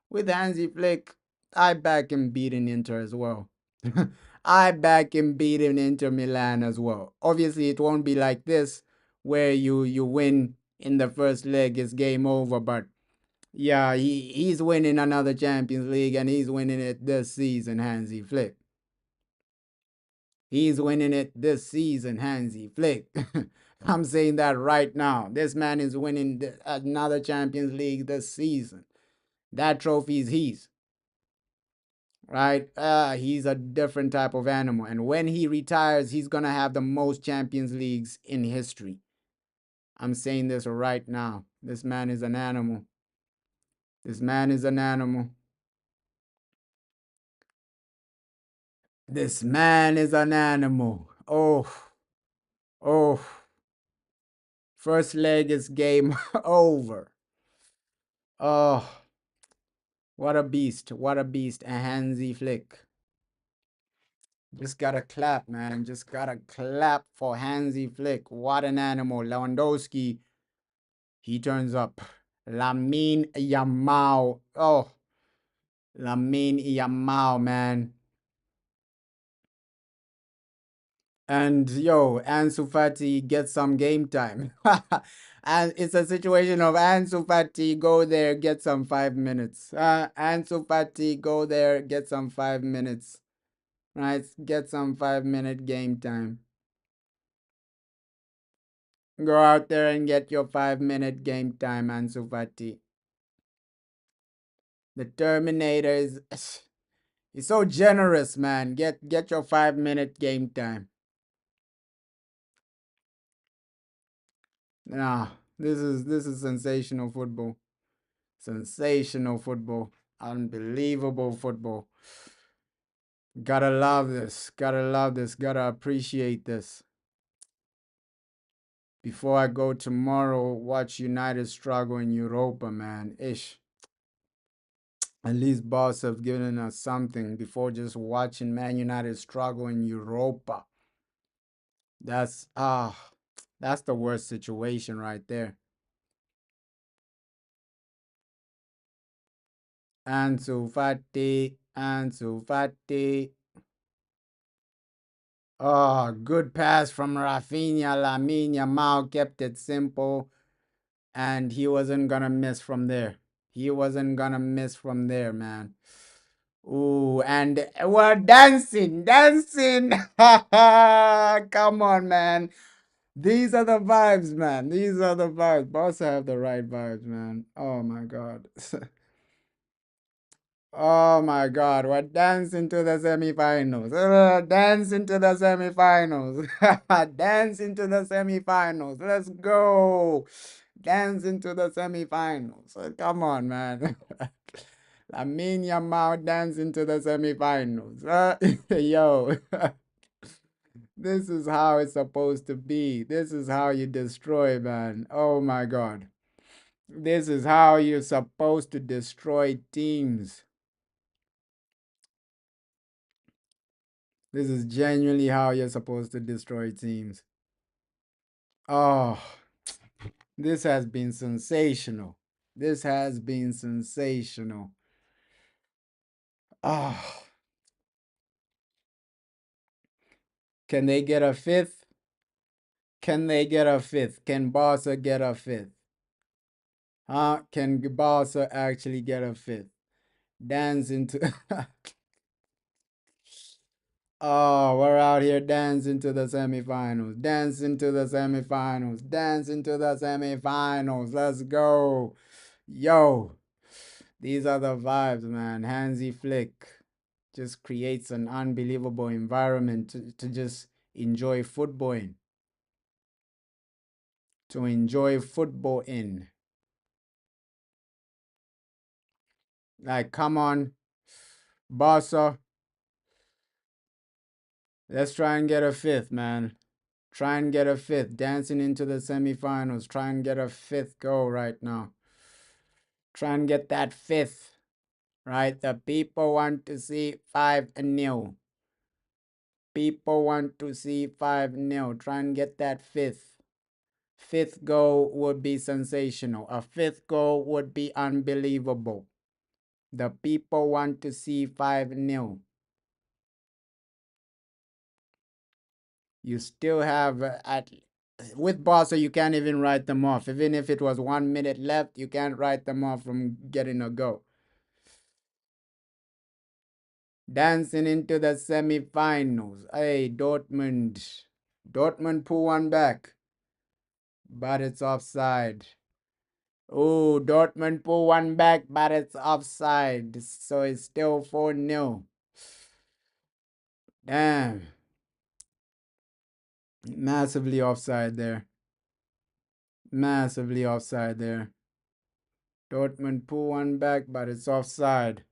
[SPEAKER 1] with Hansi Flick, I back him beating Inter as well. I back him beating Inter Milan as well. Obviously, it won't be like this where you win in the first leg, it's game over. But yeah, he's winning another Champions League and he's winning it this season, Hansi Flick. He's winning it this season, Hansi Flick. I'm saying that right now. This man is winning another Champions League this season. That trophy is his, right? He's a different type of animal. And when he retires, he's going to have the most Champions Leagues in history. I'm saying this right now. This man is an animal. This man is an animal. This man is an animal. Oh, oh. First leg is game over. Oh, what a beast. What a beast. A Hansi Flick. Just gotta clap, man. Just gotta clap for Hansi Flick. What an animal. Lewandowski, he turns up. Lamine Yamal. Oh, Lamine Yamal, man. And yo, Ansu Fati gets some game time. And it's a situation of Ansu Fati, go there, get some 5 minutes. Ansu Fati, go there, get some 5 minutes. Right? Get some 5 minute game time. Go out there and get your 5 minute game time, Ansu Fati. The Terminator is he's so generous, man. Get your 5 minute game time. Nah, this is sensational football. Sensational football. Unbelievable football. Gotta love this. Gotta love this. Gotta appreciate this. Before I go tomorrow, watch United struggle in Europa, man. Ish. At least boss have given us something before just watching Man United struggle in Europa. That's that's the worst situation right there. Ansu Fati, Ansu Fati. Oh, good pass from Rafinha. Lamine Yamal kept it simple, and he wasn't gonna miss from there. He wasn't gonna miss from there, man. Ooh, and we're dancing, dancing. Come on, man. These are the vibes, man. These are the vibes. Boss have the right vibes, man. Oh my god. Oh my God, we're dancing to the semifinals. Dancing to the semifinals. Dancing to the semifinals. Let's go. Dancing to the semifinals. Come on, man. Lamine Yamal dancing to the semifinals. Yo, this is how it's supposed to be. This is how you destroy, man. Oh my God. This is how you're supposed to destroy teams. This is genuinely how you're supposed to destroy teams. Oh, this has been sensational. This has been sensational. Oh, can they get a fifth? Can they get a fifth? Can Barca get a fifth? Huh? Can Barca actually get a fifth? Dance into. Oh, we're out here dancing to the semifinals. Dancing to the semifinals. Dancing to the semifinals. Let's go. Yo. These are the vibes, man. Hansi Flick just creates an unbelievable environment to just enjoy football in. To enjoy football in. Like, come on, Barca. Let's try and get a fifth, man. Try and get a fifth. Dancing into the semifinals. Try and get a fifth goal right now. Try and get that fifth. Right? The people want to see 5-0. People want to see 5-0. Try and get that fifth. Fifth goal would be sensational. A fifth goal would be unbelievable. The people want to see 5-0. You still have at with Barca, you can't even write them off. Even if it was 1 minute left, you can't write them off from getting a go. Dancing into the semi-finals. Hey, Dortmund. Dortmund pull one back, but it's offside. Oh, Dortmund pull one back, but it's offside. So it's still 4-0. Damn. Massively offside there. Massively offside there. Dortmund pull one back, but it's offside.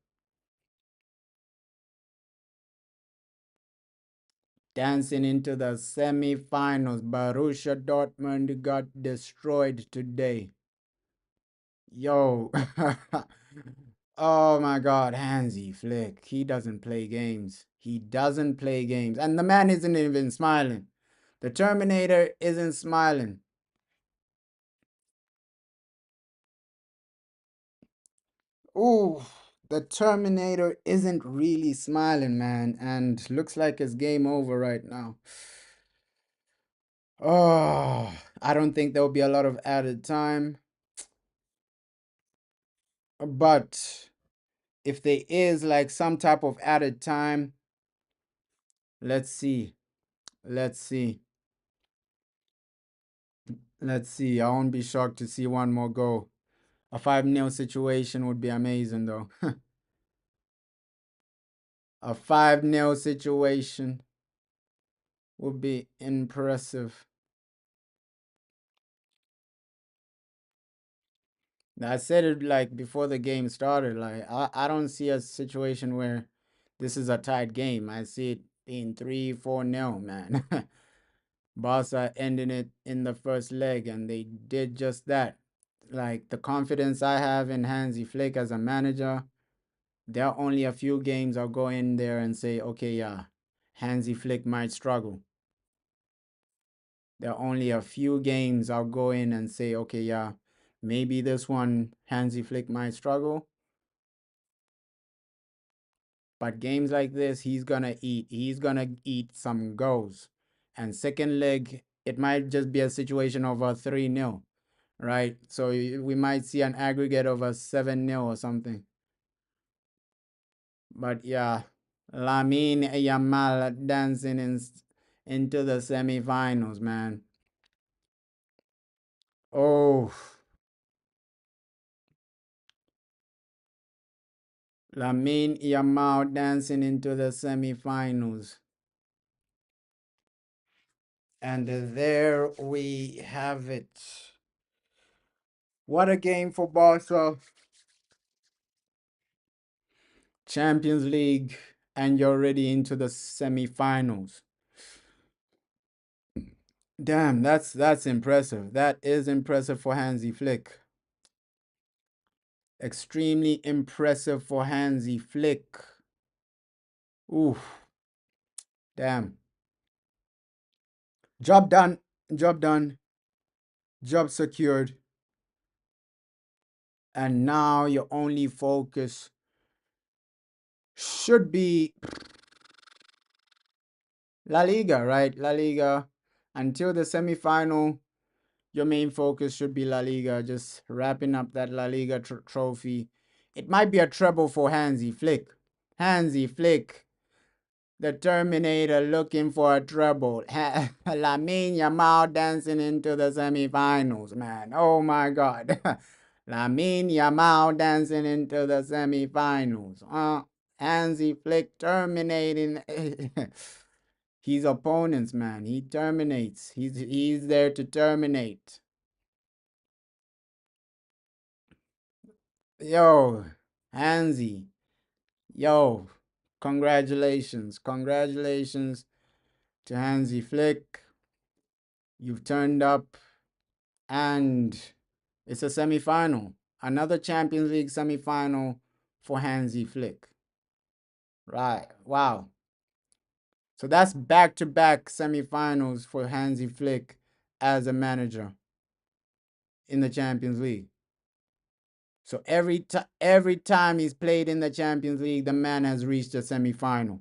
[SPEAKER 1] Dancing into the semi-finals. Borussia Dortmund got destroyed today. Yo. Oh my God, Hansi Flick. He doesn't play games. He doesn't play games. And the man isn't even smiling. The Terminator isn't smiling. Ooh, the Terminator isn't really smiling, man. And looks like it's game over right now. Oh, I don't think there'll be a lot of added time. But if there is like some type of added time, let's see. Let's see. Let's see. I won't be shocked to see one more goal. A 5-0 situation would be amazing, though. A 5-0 situation would be impressive. I said it like before the game started. Like, I don't see a situation where this is a tight game. I see it being 3-4-0, man. Barca ending it in the first leg, and they did just that. Like the confidence I have in Hansi Flick as a manager, there are only a few games I'll go in there and say, okay, yeah, Hansi Flick might struggle. There are only a few games I'll go in and say, okay, yeah, maybe this one Hansi Flick might struggle. But games like this, he's gonna eat. He's gonna eat some goals. And second leg, it might just be a situation of a 3-0, right? So we might see an aggregate of a 7-0 or something. But yeah, Lamine Yamal dancing into the semifinals, man. Oh, Lamine Yamal dancing into the semifinals. And there we have it. What a game for Barca. Champions League, and you're already into the semifinals. Damn, that's impressive. That is impressive for Hansi Flick. Extremely impressive for Hansi Flick. Oof. Damn. Job done. Job done. Job secured. And now your only focus should be La Liga, right? La Liga. Until the semifinal, your main focus should be La Liga, just wrapping up that La Liga trophy. It might be a treble for Hansi Flick. Hansi Flick, the Terminator, looking for a treble. Lamine Yamal dancing into the semifinals, man. Oh my God. Lamine Yamal dancing into the semifinals. Hansi Flick terminating his opponents, man. He terminates. He's there to terminate. Yo, Hansi, yo, congratulations, congratulations. to Hansi Flick. You've turned up, and it's a semi-final. Another Champions League semi-final for Hansi Flick. Right. Wow. So that's back-to-back semi-finals for Hansi Flick as a manager in the Champions League. So every time he's played in the Champions League, the man has reached a semi-final.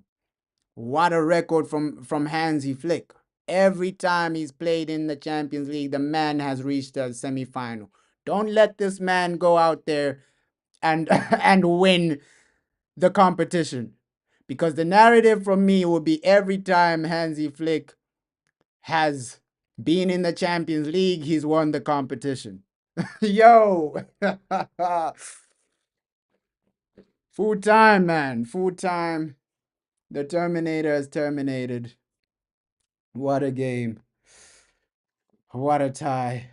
[SPEAKER 1] What a record from Hansi Flick. Every time he's played in the Champions League, the man has reached a semi-final. Don't let this man go out there and and win the competition. Because the narrative from me will be every time Hansi Flick has been in the Champions League, he's won the competition. Yo, full time, man, full time. The Terminator has terminated. What a game. What a tie.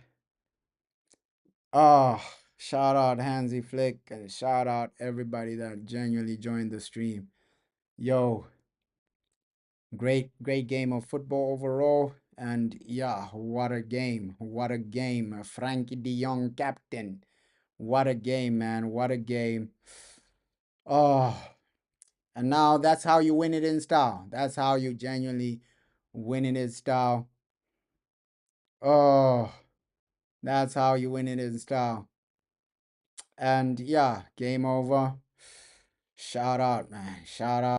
[SPEAKER 1] Oh, shout out Hansi Flick and shout out everybody that genuinely joined the stream. Yo, great game of football overall. And yeah, what a game. What a game. Frankie de Jong captain. What a game, man. What a game. Oh, and now that's how you win it in style. That's how you genuinely win it in style. Oh, that's how you win it in style. And yeah, game over. Shout out, man. Shout out.